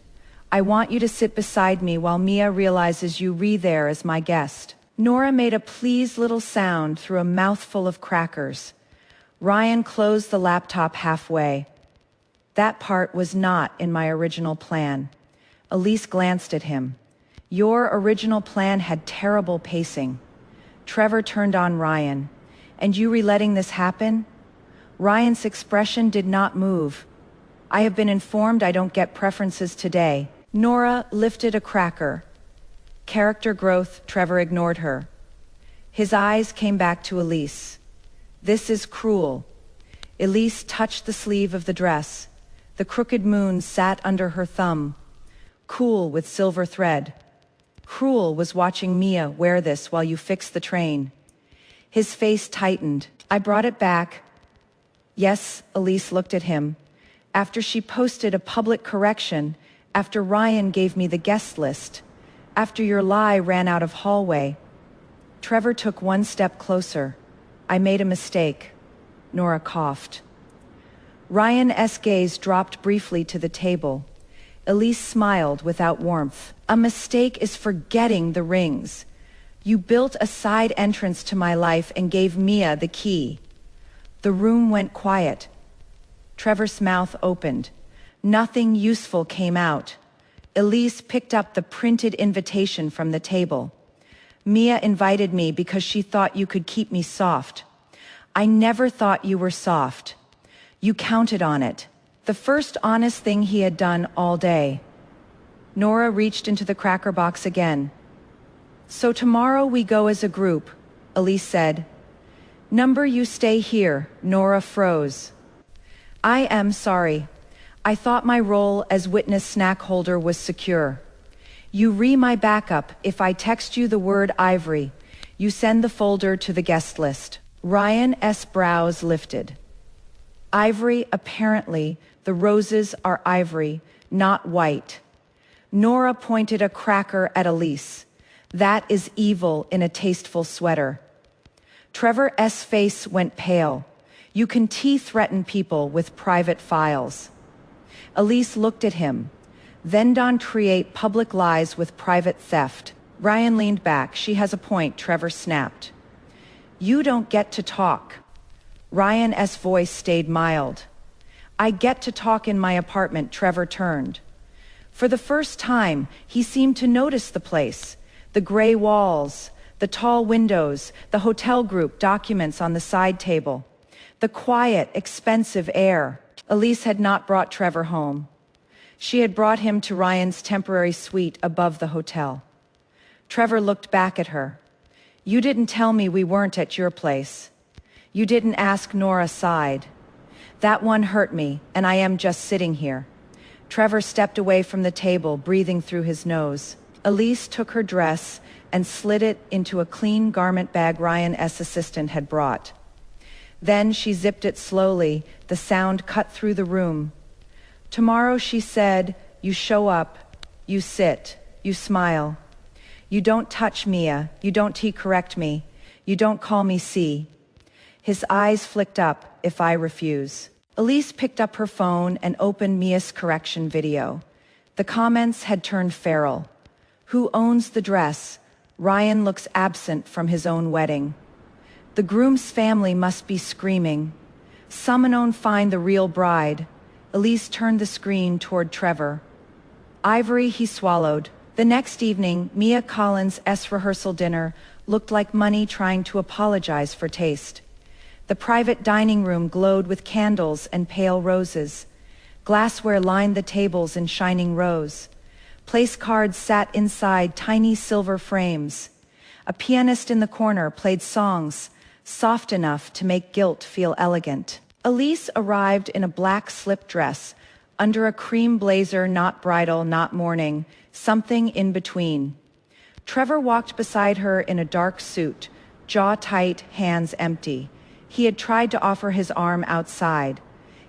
"I want you to sit beside me while Mia realizes you re there as my guest." Nora made a pleased little sound through a mouthful of crackers. Ryan closed the laptop halfway. "That part was not in my original plan." Elise glanced at him. "Your original plan had terrible pacing." Trevor turned on Ryan. "And you letting this happen?" Ryan's expression did not move. "I have been informed I don't get preferences today." Nora lifted a cracker. Character growth, Trevor ignored her. His eyes came back to Elise. "This is cruel." Elise touched the sleeve of the dress. The crooked moon sat under her thumb, cool with silver thread. "Cruel was watching Mia wear this while you fixed the train." His face tightened. "I brought it back." "Yes," Elise looked at him. "After she posted a public correction, after Ryan gave me the guest list, after your lie ran out of hallway." Trevor took 1 step closer. "I made a mistake." Nora coughed. Ryan's gaze dropped briefly to the table. Elise smiled without warmth. "A mistake is forgetting the rings. You built a side entrance to my life and gave Mia the key." The room went quiet. Trevor's mouth opened. Nothing useful came out. Elise picked up the printed invitation from the table. "Mia invited me because she thought you could keep me soft." "I never thought you were soft. You counted on it." The first honest thing he had done all day. Nora reached into the cracker box again. "So tomorrow we go as a group," Elise said. "Number you stay here." Nora froze. "I am sorry. I thought my role as witness snack holder was secure. You re my backup if I text you the word Ivory. You send the folder to the guest list." Ryan's brows lifted. Ivory, apparently, the roses are ivory, not white. Nora pointed a cracker at Elise. "That is evil in a tasteful sweater." Trevor's face went pale. "You can threaten people with private files." Elise looked at him. "Then don't create public lies with private theft." Ryan leaned back. "She has a point," Trevor snapped. "You don't get to talk." Ryan's voice stayed mild. "I get to talk in my apartment," Trevor turned. For the first time, he seemed to notice the place. The gray walls, the tall windows, the hotel group documents on the side table. The quiet, expensive air. Elise had not brought Trevor home. She had brought him to Ryan's temporary suite above the hotel. Trevor looked back at her. "You didn't tell me we weren't at your place. You didn't ask." Nora sighed. "That one hurt me, and I am just sitting here." Trevor stepped away from the table, breathing through his nose. Elise took her dress and slid it into a clean garment bag Ryan's assistant had brought. Then she zipped it slowly. The sound cut through the room. "Tomorrow," she said, "you show up, you sit, You smile. You don't touch Mia. You don't T-correct me. You don't call me C. His eyes flicked up, if I refuse. Elise picked up her phone and opened Mia's correction video. The comments had turned feral. Who owns the dress? Ryan looks absent from his own wedding. The groom's family must be screaming. Someone find the real bride. Elise turned the screen toward Trevor. Ivory, he swallowed. The next evening, Mia Collins' rehearsal dinner looked like money trying to apologize for taste. The private dining room glowed with candles and pale roses. Glassware lined the tables in shining rows. Place cards sat inside tiny silver frames. A pianist in the corner played songs, soft enough to make guilt feel elegant. Elise arrived in a black slip dress, under a cream blazer, not bridal, not mourning, something in between. Trevor walked beside her in a dark suit, jaw tight, hands empty. He had tried to offer his arm outside.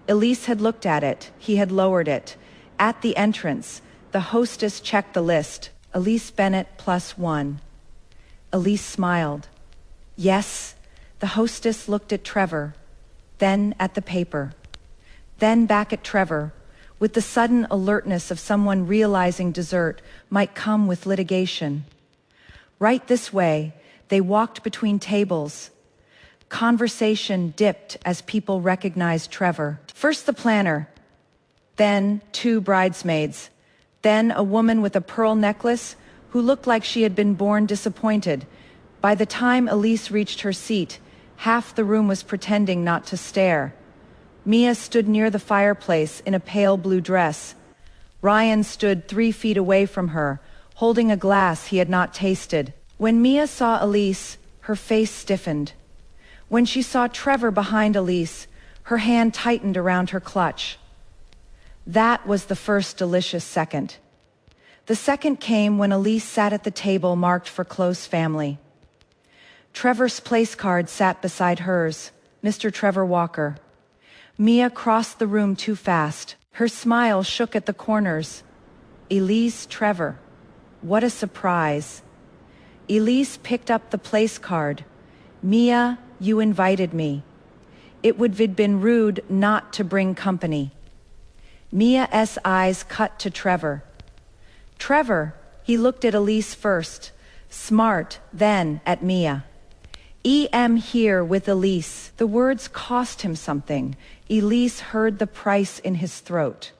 Elise had looked at it. He had lowered it. At the entrance, the hostess checked the list. Elise Bennett +1. Elise smiled. Yes. The hostess looked at Trevor, then at the paper, then back at Trevor, with the sudden alertness of someone realizing dessert might come with litigation. Right this way, they walked between tables. Conversation dipped as people recognized Trevor. First the planner, then 2 bridesmaids, then a woman with a pearl necklace who looked like she had been born disappointed. By the time Elise reached her seat, half the room was pretending not to stare. Mia stood near the fireplace in a pale blue dress. Ryan stood 3 feet away from her, holding a glass he had not tasted. When Mia saw Elise, her face stiffened. When she saw Trevor behind Elise, her hand tightened around her clutch. That was the first delicious second. The second came when Elise sat at the table marked for close family. Trevor's place card sat beside hers, Mr. Trevor Walker. Mia crossed the room too fast. Her smile shook at the corners. Elise Trevor. What a surprise. Elise picked up the place card. Mia, you invited me. It would have been rude not to bring company. Mia's eyes cut to Trevor. Trevor, he looked at Elise first, smart, then at Mia. I'm here with Elise. The words cost him something. Elise heard the price in his throat.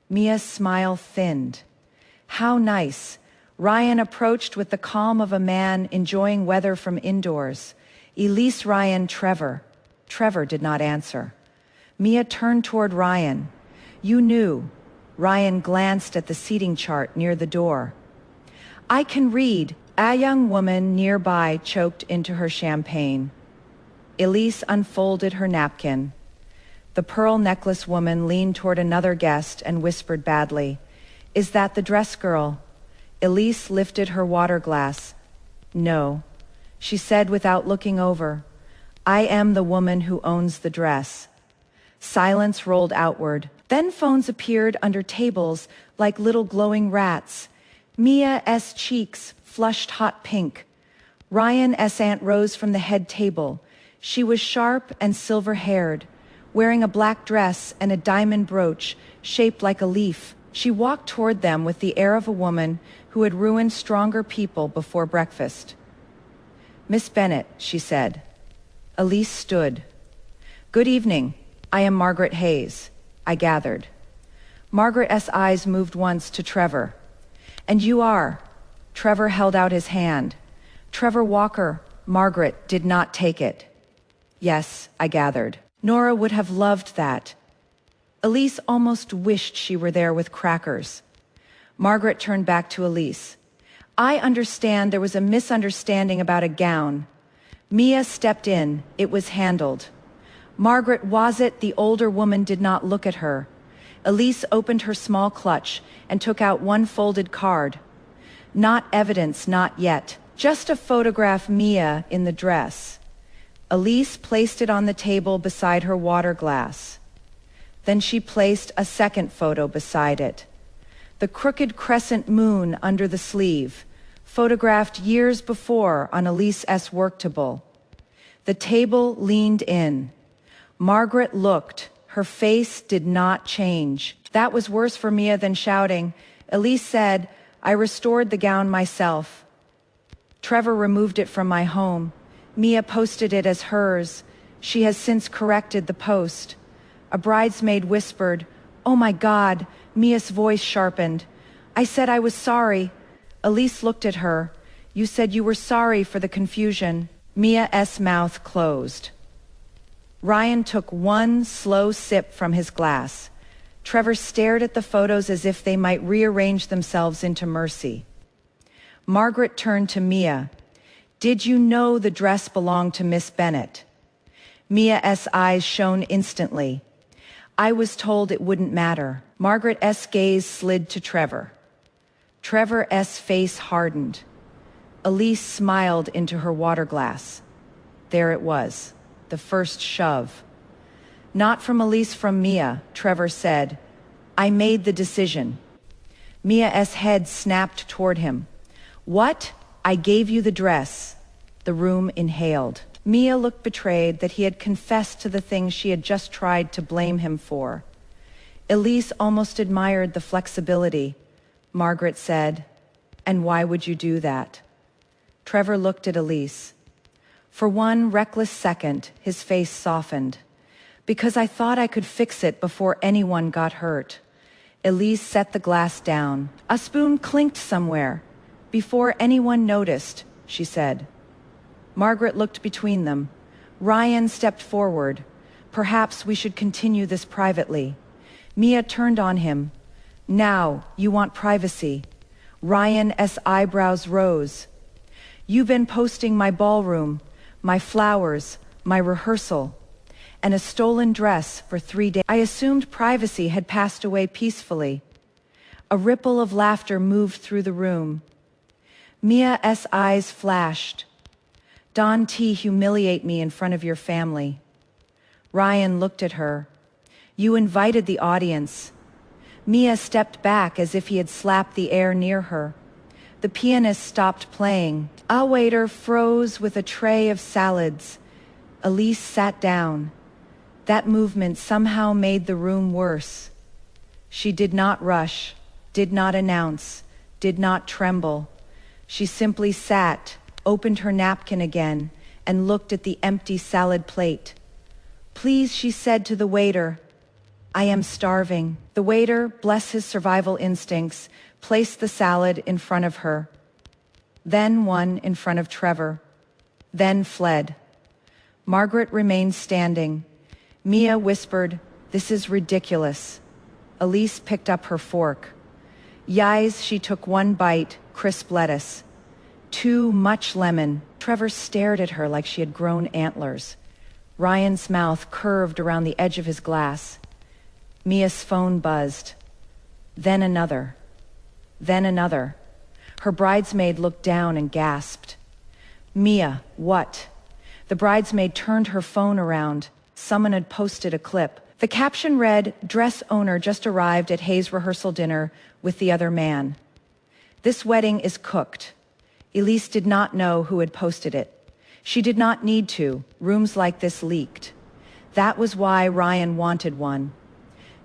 Mia's smile thinned. How nice. Ryan approached with the calm of a man enjoying weather from indoors. Elise, Ryan, Trevor. Trevor did not answer. Mia turned toward Ryan. You knew. Ryan glanced at the seating chart near the door. I can read. A young woman nearby choked into her champagne. Elise unfolded her napkin. The pearl necklace woman leaned toward another guest and whispered badly, Is that the dress girl? Elise lifted her water glass. No, she said without looking over. I am the woman who owns the dress. Silence rolled outward. Then phones appeared under tables like little glowing rats. Mia's cheeks flushed hot pink. Ryan's aunt rose from the head table. She was sharp and silver-haired, wearing a black dress and a diamond brooch shaped like a leaf. She walked toward them with the air of a woman who had ruined stronger people before breakfast. Miss Bennett, she said. Elise stood. Good evening. I am Margaret Hayes, I gathered. Margaret's eyes moved once to Trevor. And you are. Trevor held out his hand. Trevor Walker. Margaret did not take it. Yes, I gathered. Nora would have loved that. Elise almost wished she were there with crackers. Margaret turned back to Elise. I understand there was a misunderstanding about a gown. Mia stepped in. It was handled. Margaret, was it? The older woman did not look at her. Elise opened her small clutch and took out one folded card. Not evidence, not yet. Just a photograph Mia in the dress. Elise placed it on the table beside her water glass. Then she placed a second photo beside it. the crooked crescent moon under the sleeve, photographed years before on Elise's work table. The table leaned in. Margaret looked. Her face did not change. That was worse for Mia than shouting. Elise said, I restored the gown myself. Trevor removed it from my home. Mia posted it as hers. She has since corrected the post. A bridesmaid whispered, Oh my God, Mia's voice sharpened. I said I was sorry. Elise looked at her. You said you were sorry for the confusion. Mia's mouth closed. Ryan took one slow sip from his glass. Trevor stared at the photos as if they might rearrange themselves into mercy. Margaret turned to Mia. Did you know the dress belonged to Miss Bennet? Mia's eyes shone instantly. I was told it wouldn't matter. Margaret's gaze slid to Trevor. Trevor's face hardened. Elise smiled into her water glass. There it was, the first shove. Not from Elise, from Mia, Trevor said. I made the decision. Mia's head snapped toward him. What? I gave you the dress. The room inhaled. Mia looked betrayed that he had confessed to the things she had just tried to blame him for. Elise almost admired the flexibility. Margaret said, And why would you do that? Trevor looked at Elise. For one reckless second, his face softened. Because I thought I could fix it before anyone got hurt. Elise set the glass down. A spoon clinked somewhere. Before anyone noticed, she said. Margaret looked between them. Ryan stepped forward. Perhaps we should continue this privately. Mia turned on him. Now, you want privacy. Ryan's eyebrows rose. You've been posting my ballroom, my flowers, my rehearsal, and a stolen dress for 3 days. I assumed privacy had passed away peacefully. A ripple of laughter moved through the room. Mia's eyes flashed. Don T, humiliate me in front of your family. Ryan looked at her. You invited the audience. Mia stepped back as if he had slapped the air near her. The pianist stopped playing. A waiter froze with a tray of salads. Elise sat down. That movement somehow made the room worse. She did not rush, did not announce, did not tremble. She simply sat, opened her napkin again, and looked at the empty salad plate. Please, she said to the waiter. I am starving. The waiter, bless his survival instincts, placed the salad in front of her. Then one in front of Trevor. Then fled. Margaret remained standing. Mia whispered, This is ridiculous. Elise picked up her fork. Yais, she took one bite, crisp lettuce. Too much lemon. Trevor stared at her like she had grown antlers. Ryan's mouth curved around the edge of his glass. Mia's phone buzzed. Then another. Then another. Her bridesmaid looked down and gasped. Mia, what? The bridesmaid turned her phone around. Someone had posted a clip. The caption read, Dress owner just arrived at Hayes' rehearsal dinner with the other man. This wedding is cooked. Elise did not know who had posted it. She did not need to. Rooms like this leaked. That was why Ryan wanted one.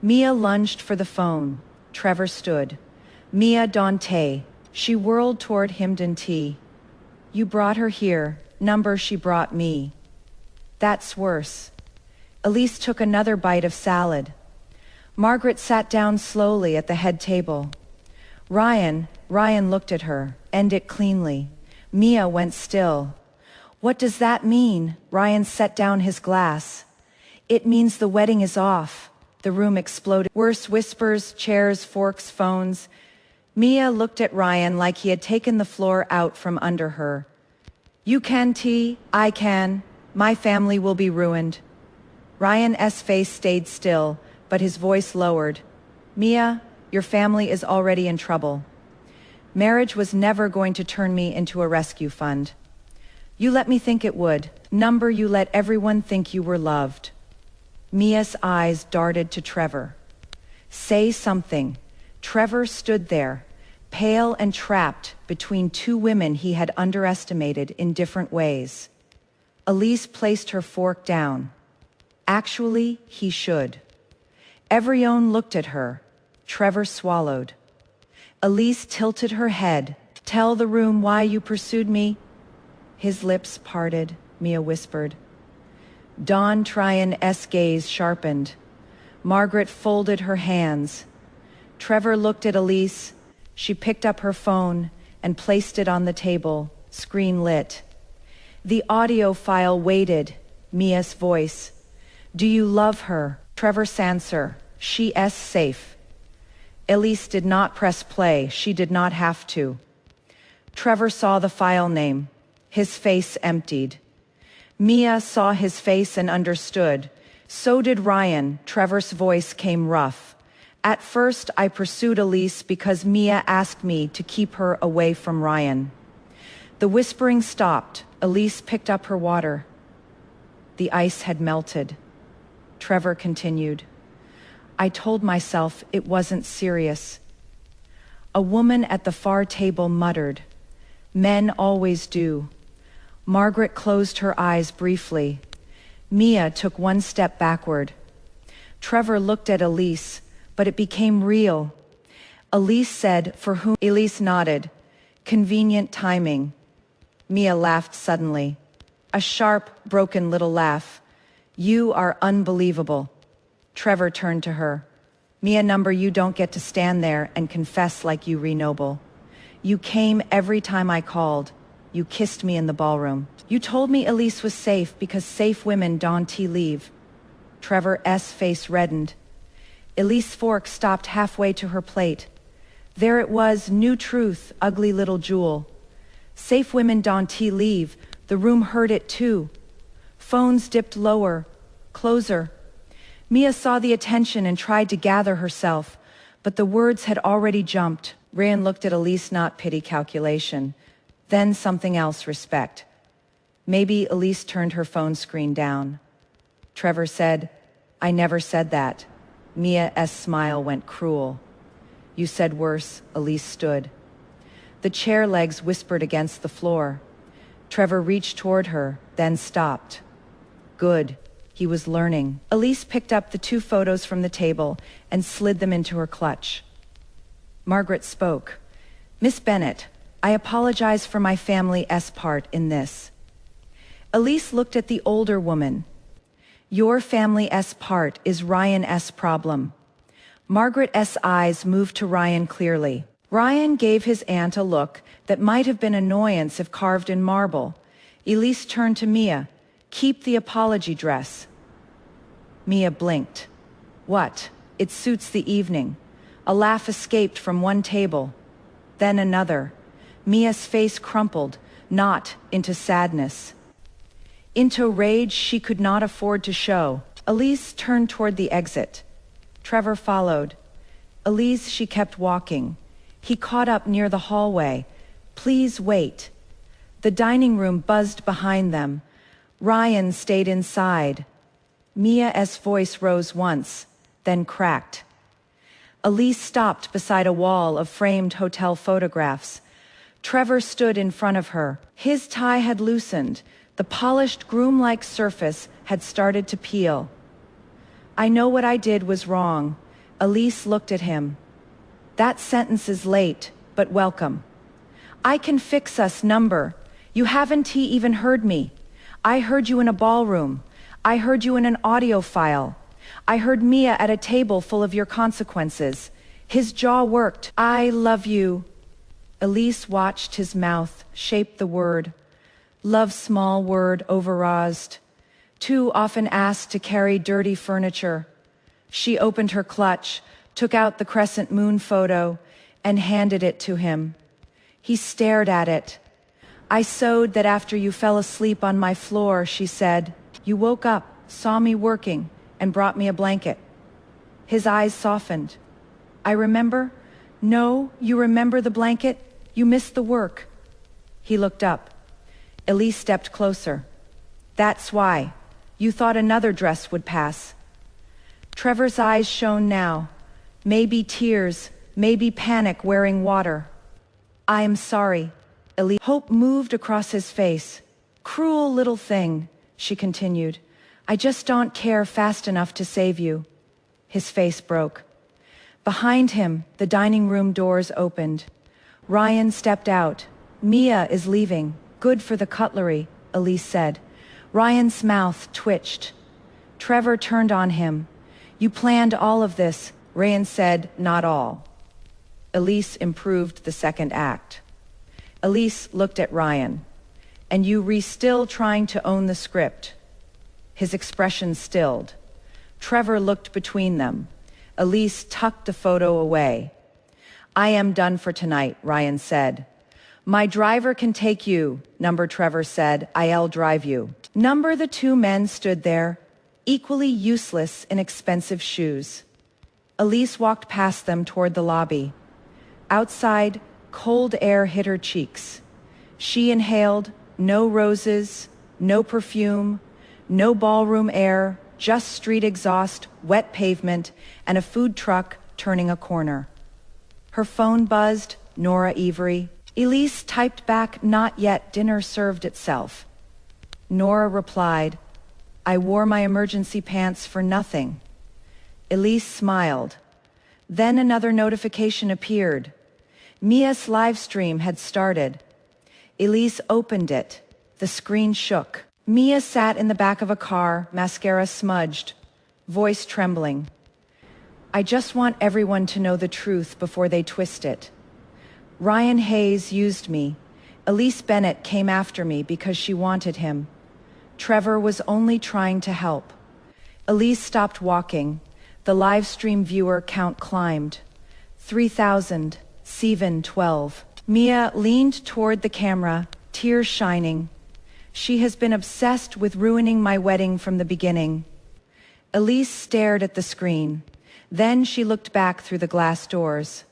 Mia lunged for the phone. Trevor stood. Mia Dante. She whirled toward him. Dante. You brought her here. Number she brought me. That's worse. Elise took another bite of salad. Margaret sat down slowly at the head table. Ryan looked at her. End it cleanly. Mia went still. What does that mean? Ryan set down his glass. It means the wedding is off. The room exploded. Worse whispers, chairs, forks, phones. Mia looked at Ryan like he had taken the floor out from under her. You can, T. I can. My family will be ruined. Ryan's face stayed still, but his voice lowered. Mia, your family is already in trouble. Marriage was never going to turn me into a rescue fund. You let me think it would. Number, you let everyone think you were loved. Mia's eyes darted to Trevor. Say something. Trevor stood there, pale and trapped between two women he had underestimated in different ways. Elise placed her fork down. Actually, he should. Everyone looked at her. Trevor swallowed. Elise tilted her head. "Tell the room why you pursued me." His lips parted, Mia whispered. Dawn Tryon's gaze sharpened. Margaret folded her hands. Trevor looked at Elise. She picked up her phone and placed it on the table, screen lit. The audio file waited, Mia's voice. "Do you love her?" Trevor's answer, "She's safe." Elise did not press play. She did not have to. Trevor saw the file name. His face emptied. Mia saw his face and understood. So did Ryan. Trevor's voice came rough. "At first, I pursued Elise because Mia asked me to keep her away from Ryan." The whispering stopped. Elise picked up her water. The ice had melted. Trevor continued. "I told myself it wasn't serious." A woman at the far table muttered, "Men always do." Margaret closed her eyes briefly. Mia took one step backward. Trevor looked at Elise, but it became real. Elise said, "For whom?" Elise nodded. Convenient timing. Mia laughed suddenly. A sharp, broken little laugh. "You are unbelievable." Trevor turned to her. "Mia number, you don't get to stand there and confess like you re-noble. You came every time I called. You kissed me in the ballroom. You told me Elise was safe because safe women don't leave." Trevor's face reddened. Elise's fork stopped halfway to her plate. There it was, new truth, ugly little jewel. Safe women don't leave. The room heard it too. Phones dipped lower, closer. Mia saw the attention and tried to gather herself, but the words had already jumped. Ryan looked at Elise, not pity, calculation. Then something else, respect. Maybe Elise turned her phone screen down. Trevor said, "I never said that." Mia's smile went cruel. "You said worse." Elise stood. The chair legs whispered against the floor. Trevor reached toward her, then stopped. Good. He was learning. Elise picked up the two photos from the table and slid them into her clutch. Margaret spoke. "Miss Bennett, I apologize for my family's part in this." Elise looked at the older woman. "Your family's part is Ryan's problem." Margaret's eyes moved to Ryan clearly. Ryan gave his aunt a look that might have been annoyance if carved in marble. Elise turned to Mia. "Keep the apology dress." Mia blinked. "What? It suits the evening." A laugh escaped from one table, then another. Mia's face crumpled, not into sadness, into rage she could not afford to show. Elise turned toward the exit. Trevor followed. "Elise," she kept walking. He caught up near the hallway. "Please wait." The dining room buzzed behind them. Ryan stayed inside. Mia's voice rose once, then cracked. Elise stopped beside a wall of framed hotel photographs. Trevor stood in front of her. His tie had loosened. The polished groom-like surface had started to peel. "I know what I did was wrong." Elise looked at him. "That sentence is late, but welcome. I can fix us number. You haven't even heard me. I heard you in a ballroom. I heard you in an audio file. I heard Mia at a table full of your consequences." His jaw worked. "I love you." Elise watched his mouth shape the word. Love, small word, overused. Too often asked to carry dirty furniture. She opened her clutch, took out the crescent moon photo, and handed it to him. He stared at it. "I sewed that after you fell asleep on my floor," she said. "You woke up, saw me working, and brought me a blanket." His eyes softened. "I remember?" "No, you remember the blanket? You missed the work." He looked up. Elise stepped closer. "That's why. You thought another dress would pass." Trevor's eyes shone now. Maybe tears, maybe panic wearing water. I am sorry, Elise. Hope moved across his face. Cruel little thing, she continued. I just don't care fast enough to save you. His face broke. Behind him, the dining room doors opened. Ryan stepped out. Mia is leaving. Good for the cutlery, Elise said. Ryan's mouth twitched. Trevor turned on him. You planned all of this, Ryan said. Not all. Elise improved the second act. Elise looked at Ryan. And you still trying to own the script? His expression stilled. Trevor looked between them. Elise tucked the photo away. I am done for tonight, Ryan said. My driver can take you, Trevor said. I'll drive you. The two men stood there, equally useless in expensive shoes. Elise walked past them toward the lobby. Outside, cold air hit her cheeks. She inhaled no roses, no perfume, no ballroom air, just street exhaust, wet pavement, and a food truck turning a corner. Her phone buzzed, Nora Avery. Elise typed back, not yet, dinner served itself. Nora replied, I wore my emergency pants for nothing. Elise smiled. Then another notification appeared. Mia's live stream had started. Elise opened it. The screen shook. Mia sat in the back of a car, mascara smudged, voice trembling. I just want everyone to know the truth before they twist it. Ryan Hayes used me. Elise Bennett came after me because she wanted him. Trevor was only trying to help. Elise stopped walking. The live stream viewer count climbed. 3,000, 712. Mia leaned toward the camera, tears shining. She has been obsessed with ruining my wedding from the beginning. Elise stared at the screen. Then she looked back through the glass doors.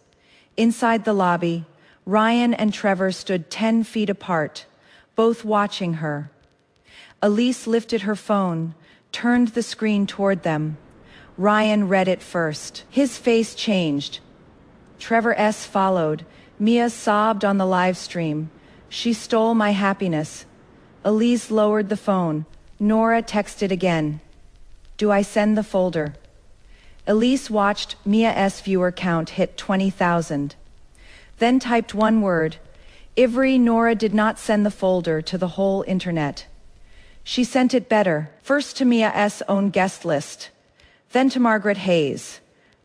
Inside the lobby, Ryan and Trevor stood 10 feet apart, both watching her. Elise lifted her phone, turned the screen toward them. Ryan read it first. His face changed. Trevor S. followed. Mia sobbed on the live stream. She stole my happiness. Elise lowered the phone. Nora texted again. Do I send the folder? Elise watched Mia's viewer count hit 20,000. Then typed one word. Ivry Nora did not send the folder to the whole internet. She sent it better, first to Mia's own guest list, then to Margaret Hayes,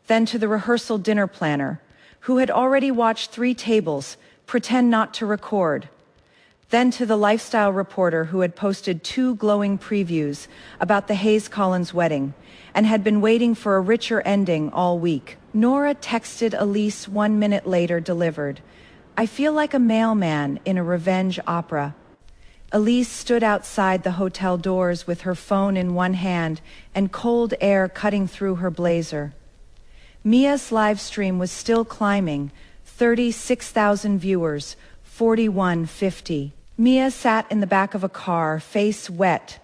then to the rehearsal dinner planner, who had already watched 3 tables, pretend not to record, then to the lifestyle reporter who had posted 2 glowing previews about the Hayes-Collins wedding and had been waiting for a richer ending all week. Nora texted Elise 1 minute later, delivered. I feel like a mailman in a revenge opera. Elise stood outside the hotel doors with her phone in one hand and cold air cutting through her blazer. Mia's live stream was still climbing, 36,000 viewers, 4150. Mia sat in the back of a car, face wet,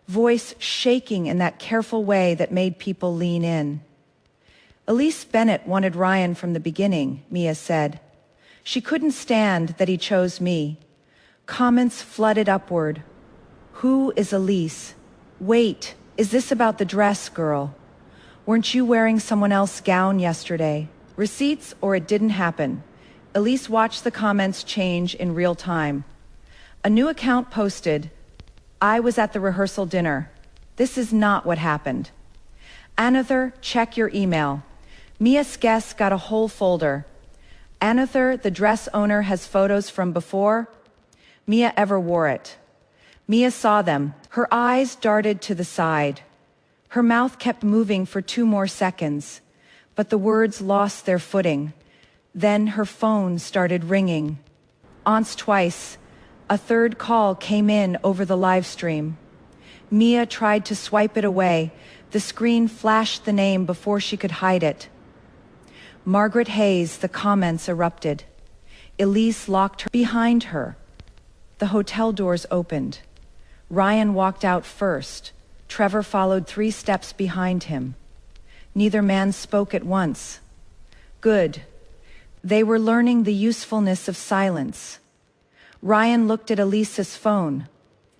voice shaking in that careful way that made people lean in. Elise Bennett wanted Ryan from the beginning, Mia said. She couldn't stand that he chose me. Comments flooded upward. Who is Elise? Wait, is this about the dress, girl? Weren't you wearing someone else's gown yesterday? Receipts or it didn't happen. Elise watched the comments change in real time. A new account posted, I was at the rehearsal dinner. This is not what happened. Another, check your email. Mia's guest got a whole folder. Another, the dress owner has photos from before Mia ever wore it. Mia saw them. Her eyes darted to the side. Her mouth kept moving for 2 more seconds, but the words lost their footing. Then her phone started ringing. Once, twice. A third call came in over the live stream. Mia tried to swipe it away. The screen flashed the name before she could hide it. Margaret Hayes, the comments erupted. Elise locked her behind her. The hotel doors opened. Ryan walked out first. Trevor followed 3 steps behind him. Neither man spoke at once. Good. They were learning the usefulness of silence. Ryan looked at Elisa's phone.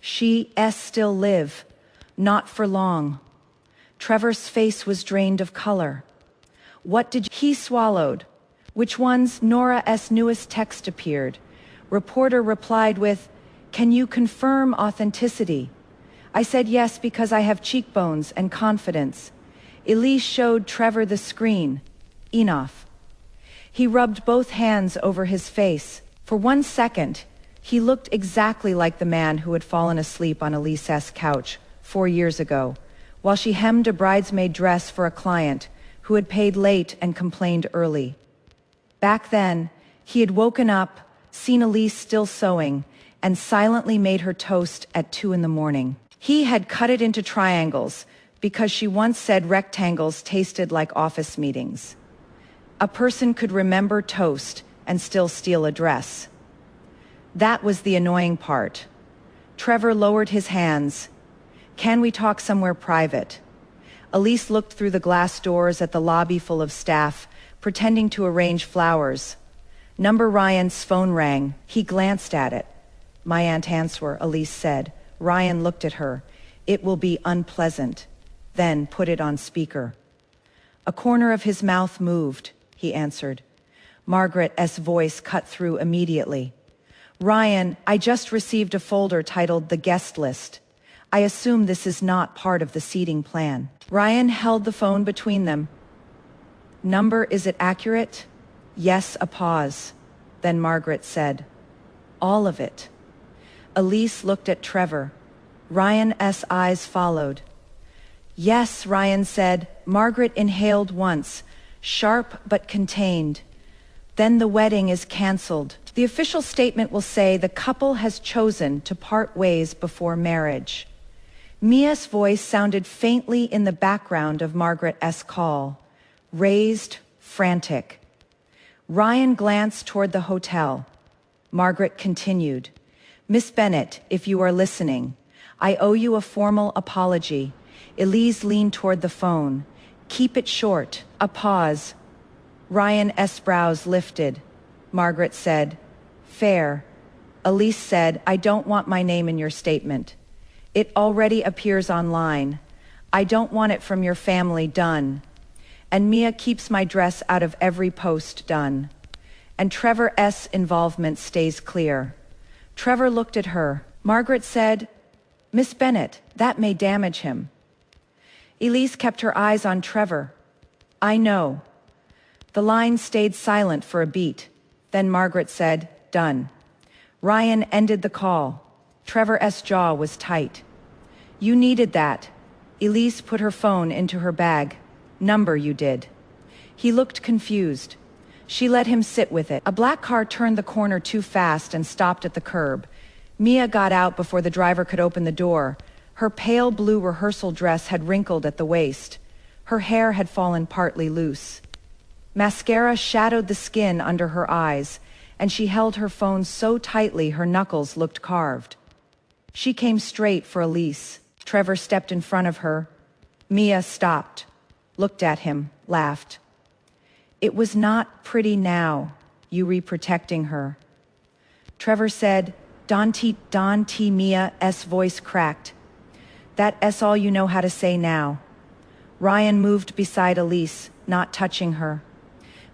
She still live. Not for long. Trevor's face was drained of color. What did he swallowed? Which ones? Nora's newest text appeared. Reporter replied with, "Can you confirm authenticity?" I said yes because I have cheekbones and confidence. Elise showed Trevor the screen. Enough. He rubbed both hands over his face. For 1 second, he looked exactly like the man who had fallen asleep on Elise's couch 4 years ago, while she hemmed a bridesmaid dress for a client who had paid late and complained early. Back then, he had woken up, seen Elise still sewing, and silently made her toast at 2 in the morning. He had cut it into triangles because she once said rectangles tasted like office meetings. A person could remember toast and still steal a dress. That was the annoying part. Trevor lowered his hands. "Can we talk somewhere private?" Elise looked through the glass doors at the lobby full of staff, pretending to arrange flowers. Number Ryan's phone rang. He glanced at it. "My aunt answer," Elise said. Ryan looked at her. "It will be unpleasant." Then put it on speaker. A corner of his mouth moved, he answered. Margaret's voice cut through immediately. "Ryan, I just received a folder titled The Guest List. I assume this is not part of the seating plan." Ryan held the phone between them. "Number, is it accurate?" "Yes," a pause. Then Margaret said, "All of it." Elise looked at Trevor. Ryan's eyes followed. "Yes," Ryan said. Margaret inhaled once, sharp but contained. "Then the wedding is cancelled. The official statement will say the couple has chosen to part ways before marriage." Mia's voice sounded faintly in the background of Margaret's call, raised, frantic. Ryan glanced toward the hotel. Margaret continued, "Miss Bennett, if you are listening, I owe you a formal apology." Elise leaned toward the phone. "Keep it short." A pause. Ryan's brows lifted. Margaret said, "Fair." Elise said, "I don't want my name in your statement. It already appears online. I don't want it from your family done. And Mia keeps my dress out of every post done. And Trevor's involvement stays clear." Trevor looked at her. Margaret said, "Miss Bennett, that may damage him." Elise kept her eyes on Trevor. "I know." The line stayed silent for a beat. Then Margaret said, "Done." Ryan ended the call. Trevor's jaw was tight. "You needed that." Elise put her phone into her bag. "Number, you did." He looked confused. She let him sit with it. A black car turned the corner too fast and stopped at the curb. Mia got out before the driver could open the door. Her pale blue rehearsal dress had wrinkled at the waist. Her hair had fallen partly loose. Mascara shadowed the skin under her eyes, and she held her phone so tightly her knuckles looked carved. She came straight for Elise. Trevor stepped in front of her. Mia stopped, looked at him, laughed. "It was not pretty now, you re-protecting her." Trevor said, Don T. Mia's voice cracked. "That's all you know how to say now." Ryan moved beside Elise, not touching her.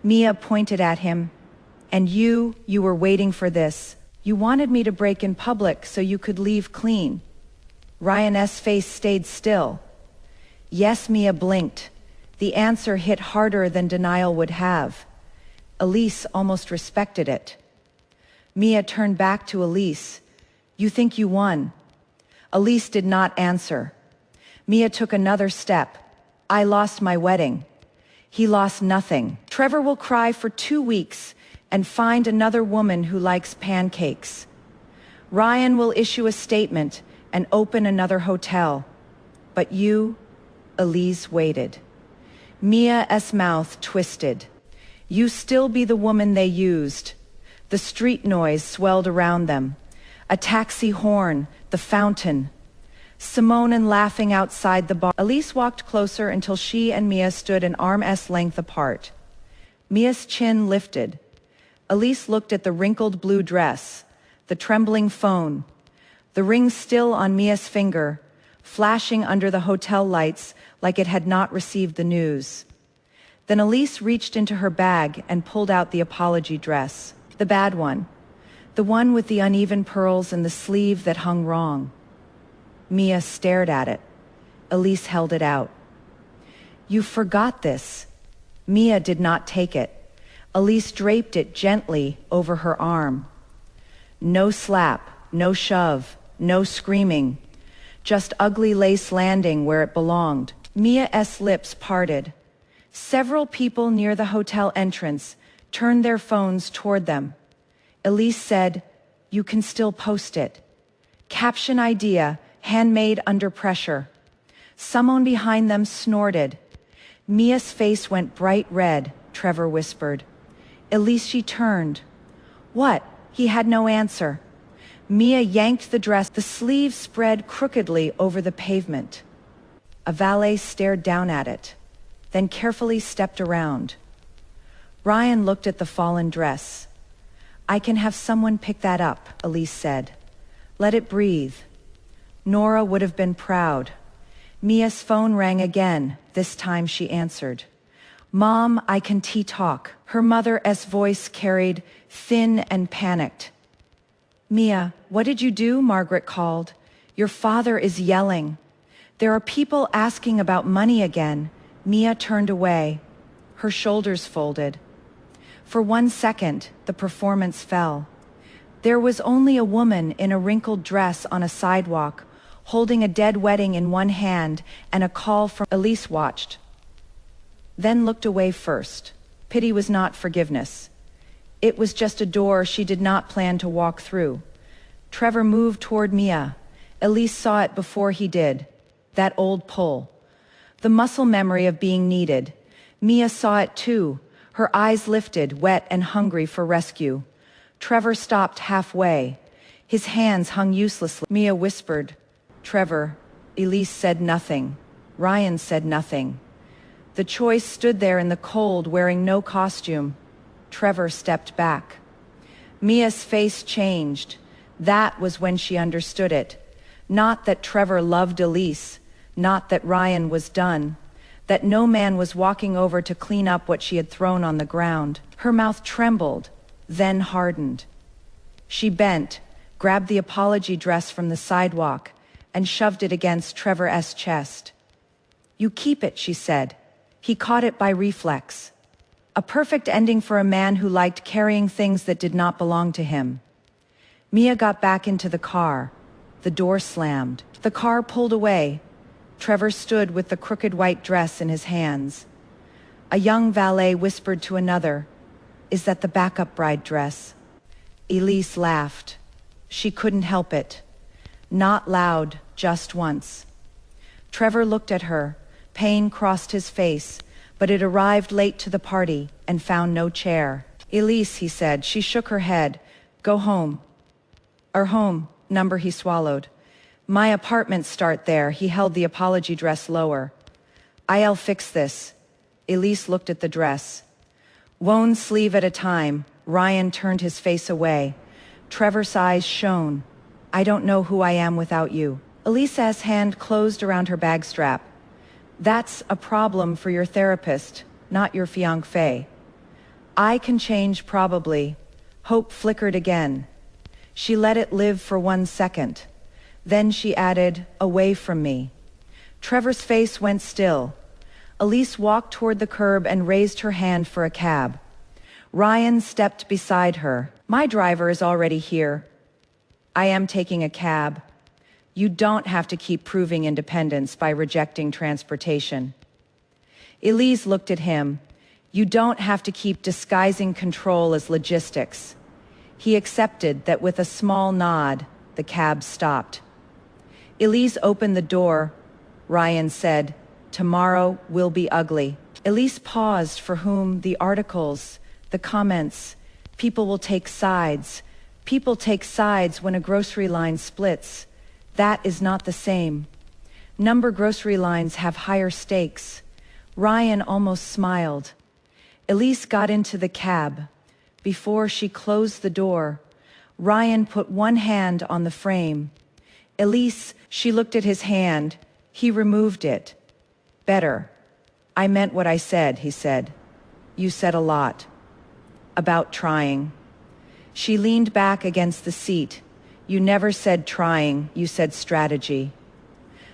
Mia pointed at him. "And you were waiting for this. You wanted me to break in public so you could leave clean." Ryan's face stayed still. Yes, Mia blinked. The answer hit harder than denial would have. Elise almost respected it. Mia turned back to Elise. "You think you won?" Elise did not answer. Mia took another step. "I lost my wedding." He lost nothing. Trevor will cry for 2 weeks and find another woman who likes pancakes. Ryan will issue a statement and open another hotel. But you, Elise, waited. Mia's mouth twisted. You still be the woman they used. The street noise swelled around them. A taxi horn, the fountain. Simone laughing outside the bar. Elise walked closer until she and Mia stood an arm's length apart. Mia's chin lifted. Elise looked at the wrinkled blue dress, the trembling phone, the ring still on Mia's finger, flashing under the hotel lights like it had not received the news. Then Elise reached into her bag and pulled out the apology dress, the bad one, the one with the uneven pearls and the sleeve that hung wrong. Mia stared at it. Elise held it out. "You forgot this." Mia did not take it. Elise draped it gently over her arm. No slap, no shove, no screaming, just ugly lace landing where it belonged. Mia's lips parted. Several people near the hotel entrance turned their phones toward them. Elise said, "You can still post it." Caption idea, handmade under pressure. Someone behind them snorted. Mia's face went bright red, Trevor whispered. Elise, she turned. "What?" He had no answer. Mia yanked the dress, the sleeve spread crookedly over the pavement. A valet stared down at it, then carefully stepped around. Ryan looked at the fallen dress. "I can have someone pick that up," Elise said. "Let it breathe." Nora would have been proud. Mia's phone rang again. This time she answered. "Mom, I can talk." Her mother's voice carried, thin and panicked. "Mia, what did you do?" Margaret called. "Your father is yelling. There are people asking about money again." Mia turned away, her shoulders folded. For 1 second, the performance fell. There was only a woman in a wrinkled dress on a sidewalk, holding a dead wedding in one hand, and a call from Elise watched, then looked away first. Pity was not forgiveness. It was just a door she did not plan to walk through. Trevor moved toward Mia. Elise saw it before he did. That old pull. The muscle memory of being needed. Mia saw it too, her eyes lifted, wet and hungry for rescue. Trevor stopped halfway. His hands hung uselessly. Mia whispered, "Trevor." Elise said nothing. Ryan said nothing. The choice stood there in the cold, wearing no costume. Trevor stepped back. Mia's face changed. That was when she understood it. Not that Trevor loved Elise, not that Ryan was done, that no man was walking over to clean up what she had thrown on the ground. Her mouth trembled, then hardened. She bent, grabbed the apology dress from the sidewalk, and shoved it against Trevor's chest. "You keep it," she said. He caught it by reflex. A perfect ending for a man who liked carrying things that did not belong to him. Mia got back into the car. The door slammed. The car pulled away. Trevor stood with the crooked white dress in his hands. A young valet whispered to another, "Is that the backup bride dress?" Elise laughed. She couldn't help it. Not loud, just once. Trevor looked at her. Pain crossed his face, but it arrived late to the party and found no chair. "Elise," he said. She shook her head. "Go home." "Our home," number he swallowed. "My apartment start there." He held the apology dress lower. "I'll fix this." Elise looked at the dress. One sleeve at a time, Ryan turned his face away. Trevor's eyes shone. "I don't know who I am without you." Elise's hand closed around her bag strap. "That's a problem for your therapist, not your fiancé." "I can change probably." Hope flickered again. She let it live for 1 second. Then she added, "Away from me." Trevor's face went still. Elise walked toward the curb and raised her hand for a cab. Ryan stepped beside her. "My driver is already here." "I am taking a cab." "You don't have to keep proving independence by rejecting transportation." Elise looked at him. "You don't have to keep disguising control as logistics." He accepted that with a small nod. The cab stopped. Elise opened the door. Ryan said, "Tomorrow will be ugly." Elise paused. For whom? The articles, the comments. People will take sides. People take sides when a grocery line splits. That is not the same. Number grocery lines have higher stakes. Ryan almost smiled. Elise got into the cab. Before she closed the door, Ryan put one hand on the frame. Elise, she looked at his hand. He removed it. Better. I meant what I said, he said. You said a lot. About trying. She leaned back against the seat. You never said trying, you said strategy.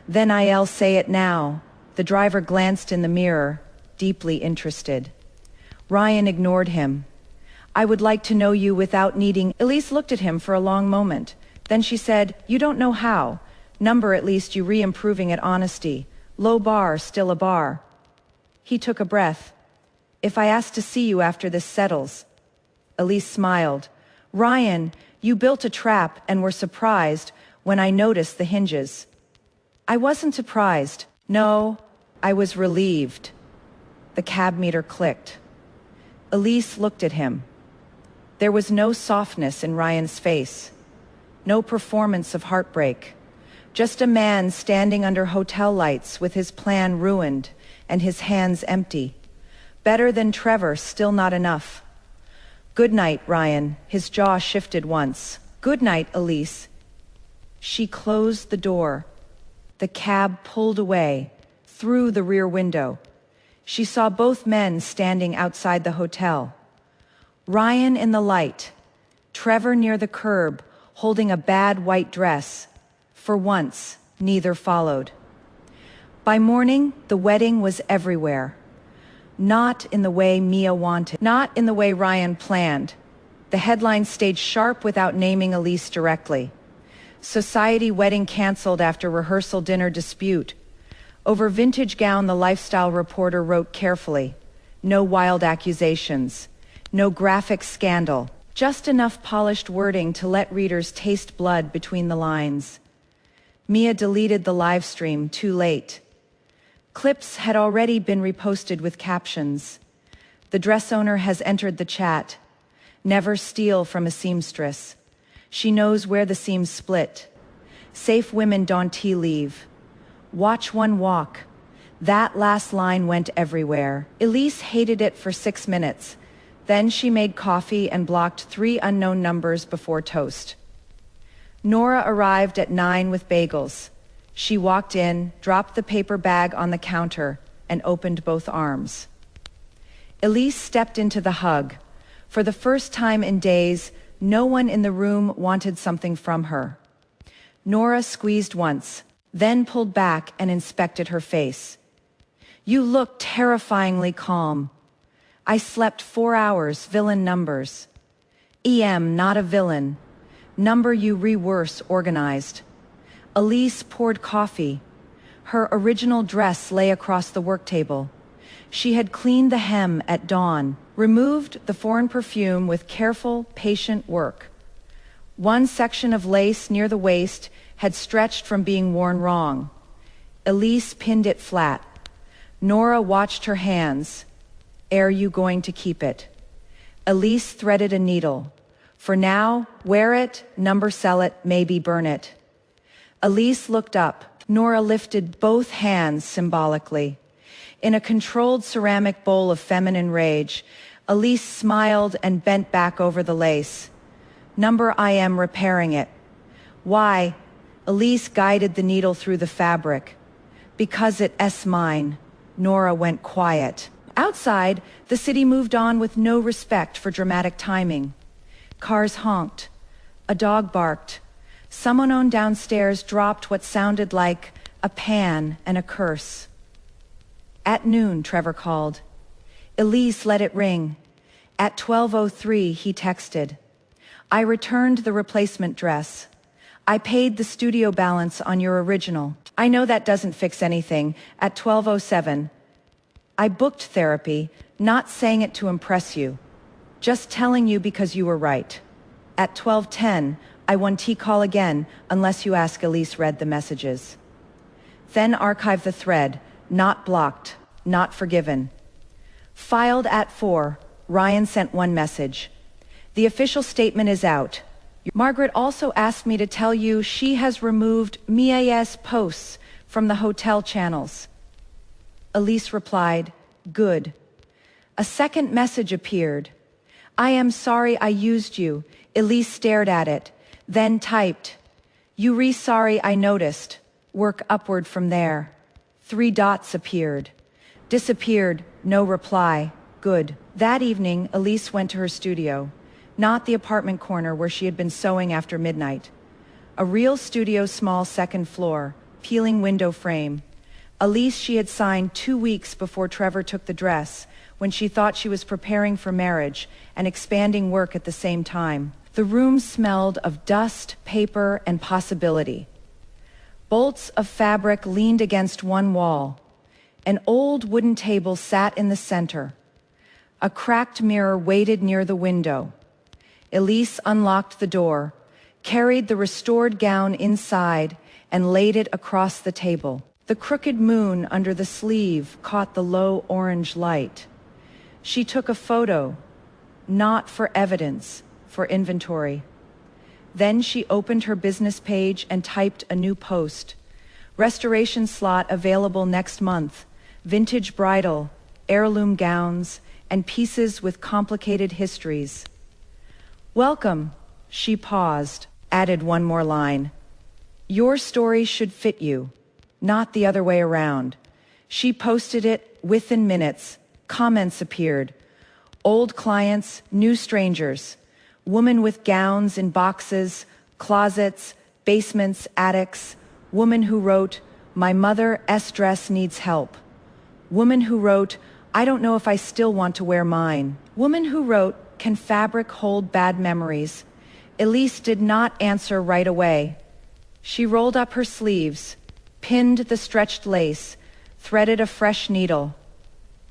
Then I'll say it now. The driver glanced in the mirror, deeply interested. Ryan ignored him. I would like to know you without needing. Elise looked at him for a long moment. Then she said, you don't know how. Number at least you re-improving at honesty. Low bar, still a bar. He took a breath. If I ask to see you after this settles. Elise smiled. Ryan, you built a trap and were surprised when I noticed the hinges. I wasn't surprised. No, I was relieved. The cab meter clicked. Elise looked at him. There was no softness in Ryan's face. No performance of heartbreak. Just a man standing under hotel lights with his plan ruined and his hands empty. Better than Trevor, still not enough. Good night, Ryan. His jaw shifted once. Good night, Elise. She closed the door. The cab pulled away, through the rear window. She saw both men standing outside the hotel. Ryan in the light, Trevor near the curb, holding a bad white dress. For once, neither followed. By morning, the wedding was everywhere. Not in the way Mia wanted, not in the way Ryan planned. The headline stayed sharp without naming Elise directly. Society wedding canceled after rehearsal dinner dispute. Over vintage gown, the lifestyle reporter wrote carefully. No wild accusations. No graphic scandal. Just enough polished wording to let readers taste blood between the lines. Mia deleted the live stream too late. Clips had already been reposted with captions. The dress owner has entered the chat. Never steal from a seamstress. She knows where the seams split. Safe women don't leave. Watch one walk. That last line went everywhere. Elise hated it for 6 minutes. Then she made coffee and blocked 3 unknown numbers before toast. Nora arrived at 9 with bagels. She walked in, dropped the paper bag on the counter, and opened both arms. Elise stepped into the hug. For the first time in days, no one in the room wanted something from her. Nora squeezed once, then pulled back and inspected her face. You look terrifyingly calm. I slept 4 hours, villain numbers. Not a villain. Number you re-worse organized. Elise poured coffee. Her original dress lay across the work table. She had cleaned the hem at dawn, removed the foreign perfume with careful, patient work. One section of lace near the waist had stretched from being worn wrong. Elise pinned it flat. Nora watched her hands. Are you going to keep it? Elise threaded a needle. For now, wear it, number sell it, maybe burn it. Elise looked up. Nora lifted both hands symbolically. In a controlled ceramic bowl of feminine rage, Elise smiled and bent back over the lace. Number I am repairing it. Why? Elise guided the needle through the fabric. Because it's mine. Nora went quiet. Outside, the city moved on with no respect for dramatic timing. Cars honked. A dog barked. Someone on downstairs dropped what sounded like a pan and a curse. At noon, Trevor called. Elise let it ring. At 12:03, he texted. I returned the replacement dress. I paid the studio balance on your original. I know that doesn't fix anything. At 12:07, I booked therapy, not saying it to impress you. Just telling you because you were right. At 12:10, I won't call again unless you ask. Elise read the messages. Then archive the thread. Not blocked. Not forgiven. Filed at 4, Ryan sent one message. The official statement is out. Margaret also asked me to tell you she has removed Mia's posts from the hotel channels. Elise replied, good. A second message appeared. I am sorry I used you. Elise stared at it, then typed. Sorry I noticed. Work upward from there. 3 dots appeared. Disappeared, no reply. Good. That evening, Elise went to her studio. Not the apartment corner where she had been sewing after midnight. A real studio, small second floor, peeling window frame. A lease she had signed 2 weeks before Trevor took the dress, when she thought she was preparing for marriage and expanding work at the same time. The room smelled of dust, paper, and possibility. Bolts of fabric leaned against one wall. An old wooden table sat in the center. A cracked mirror waited near the window. Elise unlocked the door, carried the restored gown inside, and laid it across the table. The crooked moon under the sleeve caught the low orange light. She took a photo, not for evidence, for inventory. Then she opened her business page and typed a new post. Restoration slot available next month. Vintage bridal, heirloom gowns, and pieces with complicated histories. Welcome, she paused, added one more line. Your story should fit you, not the other way around. She posted it within minutes. Comments appeared. Old clients, new strangers. Woman with gowns in boxes, closets, basements, attics. Woman who wrote, my mother's dress needs help. Woman who wrote, I don't know if I still want to wear mine. Woman who wrote, can fabric hold bad memories? Elise did not answer right away. She rolled up her sleeves, pinned the stretched lace, threaded a fresh needle.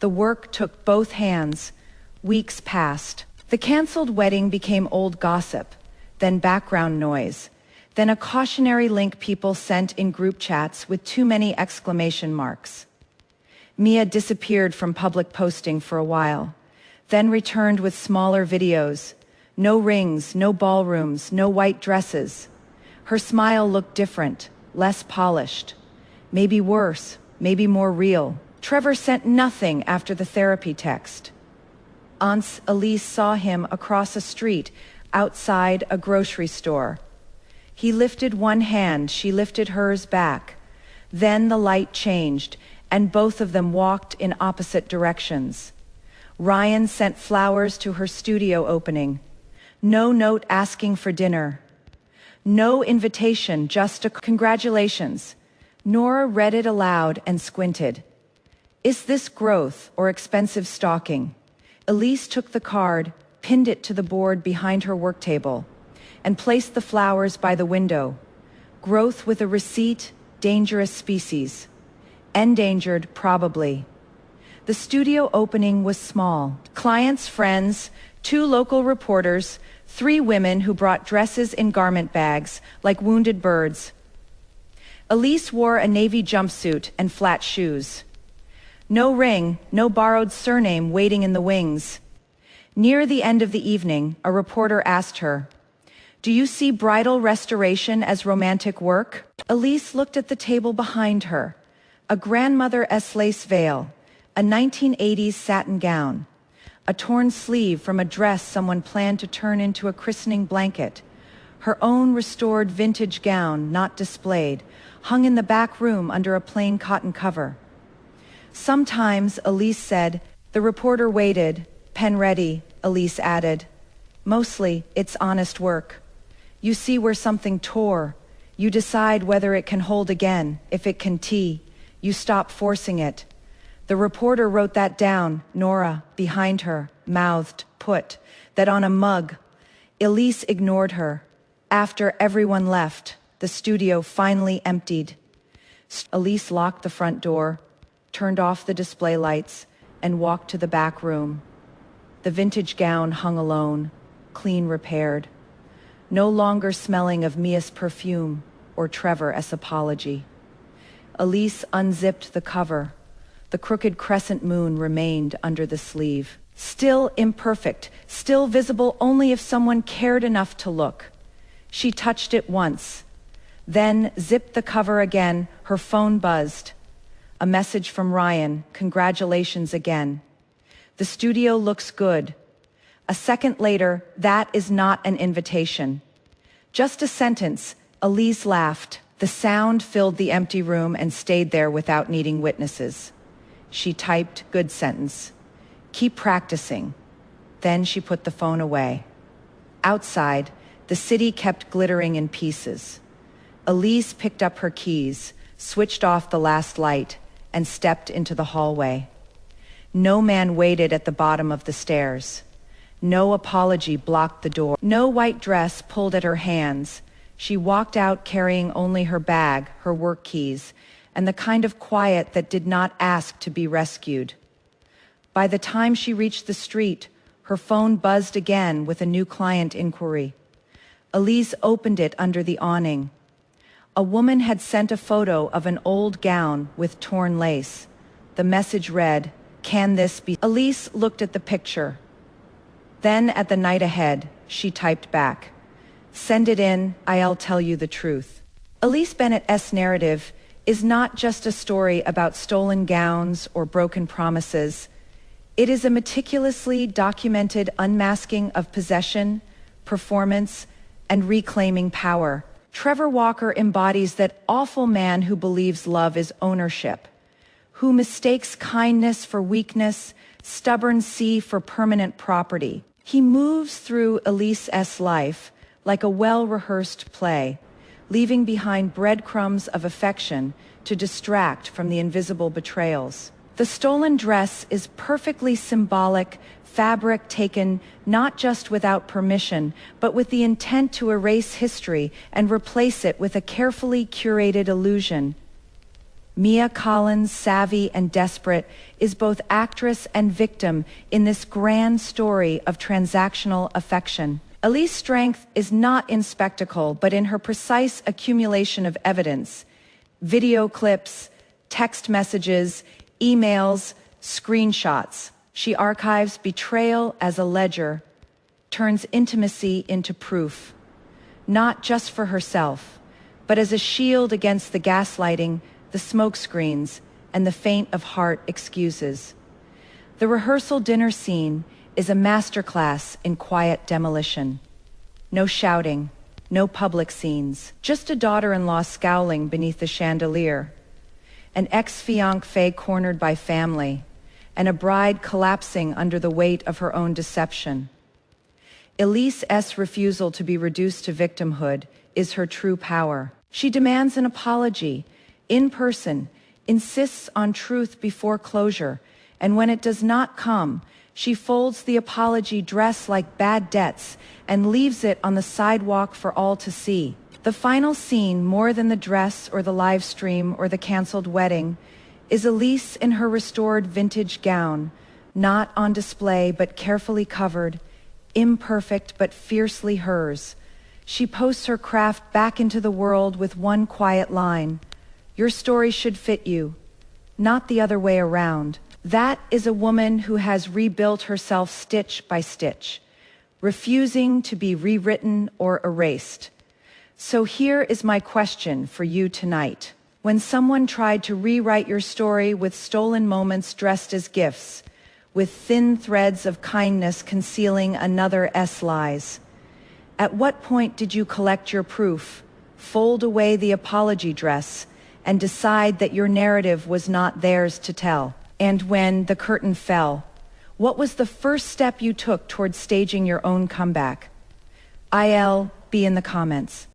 The work took both hands. Weeks passed. The canceled wedding became old gossip, then background noise, then a cautionary link people sent in group chats with too many exclamation marks. Mia disappeared from public posting for a while, then returned with smaller videos. No rings, no ballrooms, no white dresses. Her smile looked different, less polished. Maybe worse, maybe more real. Trevor sent nothing after the therapy text. Aunt Elise saw him across a street outside a grocery store. He lifted one hand, she lifted hers back. Then the light changed, and both of them walked in opposite directions. Ryan sent flowers to her studio opening. No note asking for dinner. No invitation, just a congratulations. Nora read it aloud and squinted. Is this growth or expensive stalking? Elise took the card, pinned it to the board behind her work table, and placed the flowers by the window. Growth with a receipt, dangerous species. Endangered, probably. The studio opening was small. Clients, friends, 2 local reporters, 3 women who brought dresses in garment bags, like wounded birds. Elise wore a navy jumpsuit and flat shoes. No ring, no borrowed surname waiting in the wings. Near the end of the evening, a reporter asked her, do you see bridal restoration as romantic work? Elise looked at the table behind her. A grandmother's lace veil, a 1980s satin gown, a torn sleeve from a dress someone planned to turn into a christening blanket, her own restored vintage gown, not displayed, hung in the back room under a plain cotton cover. Sometimes, Elise said. The reporter waited. Pen ready, Elise added. Mostly, it's honest work. You see where something tore. You decide whether it can hold again, if it can tee. You stop forcing it. The reporter wrote that down. Nora, behind her, mouthed, put that on a mug. Elise ignored her. After everyone left, the studio finally emptied. Elise locked the front door, turned off the display lights, and walked to the back room. The vintage gown hung alone, clean repaired, no longer smelling of Mia's perfume or Trevor's apology. Elise unzipped the cover. The crooked crescent moon remained under the sleeve. Still imperfect, still visible only if someone cared enough to look. She touched it once, then zipped the cover again. Her phone buzzed. A message from Ryan, congratulations again. The studio looks good. A second later, that is not an invitation. Just a sentence. Elise laughed. The sound filled the empty room and stayed there without needing witnesses. She typed, "Good sentence. Keep practicing." Then she put the phone away. Outside, the city kept glittering in pieces. Elise picked up her keys, switched off the last light, and stepped into the hallway. No man waited at the bottom of the stairs. No apology blocked the door. No white dress pulled at her hands. She walked out carrying only her bag, her work keys, and the kind of quiet that did not ask to be rescued. By the time she reached the street, her phone buzzed again with a new client inquiry. Elise opened it under the awning. A woman had sent a photo of an old gown with torn lace. The message read, "Can this be?" Elise looked at the picture. Then at the night ahead, she typed back, "Send it in, I'll tell you the truth." Elise Bennett's narrative is not just a story about stolen gowns or broken promises. It is a meticulously documented unmasking of possession, performance, and reclaiming power. Trevor Walker embodies that awful man who believes love is ownership, who mistakes kindness for weakness, stubborncy for permanent property. He moves through Elise's life like a well-rehearsed play, leaving behind breadcrumbs of affection to distract from the invisible betrayals. The stolen dress is perfectly symbolic, fabric taken not just without permission, but with the intent to erase history and replace it with a carefully curated illusion. Mia Collins, savvy and desperate, is both actress and victim in this grand story of transactional affection. Elise's strength is not in spectacle, but in her precise accumulation of evidence. Video clips, text messages, emails, screenshots. She archives betrayal as a ledger, turns intimacy into proof, not just for herself, but as a shield against the gaslighting, the smokescreens, and the faint of heart excuses. The rehearsal dinner scene is a masterclass in quiet demolition. No shouting, no public scenes, just a daughter-in-law scowling beneath the chandelier, an ex-fiancé cornered by family, and a bride collapsing under the weight of her own deception. Elise's refusal to be reduced to victimhood is her true power. She demands an apology, in person, insists on truth before closure, and when it does not come, she folds the apology dress like bad debts and leaves it on the sidewalk for all to see. The final scene, more than the dress or the live stream or the canceled wedding, is Elise in her restored vintage gown, not on display but carefully covered, imperfect but fiercely hers. She posts her craft back into the world with one quiet line, "Your story should fit you, not the other way around." That is a woman who has rebuilt herself stitch by stitch, refusing to be rewritten or erased. So here is my question for you tonight. When someone tried to rewrite your story with stolen moments dressed as gifts, with thin threads of kindness concealing another's lies, at what point did you collect your proof, fold away the apology dress, and decide that your narrative was not theirs to tell? And when the curtain fell, what was the first step you took towards staging your own comeback? I'll be in the comments.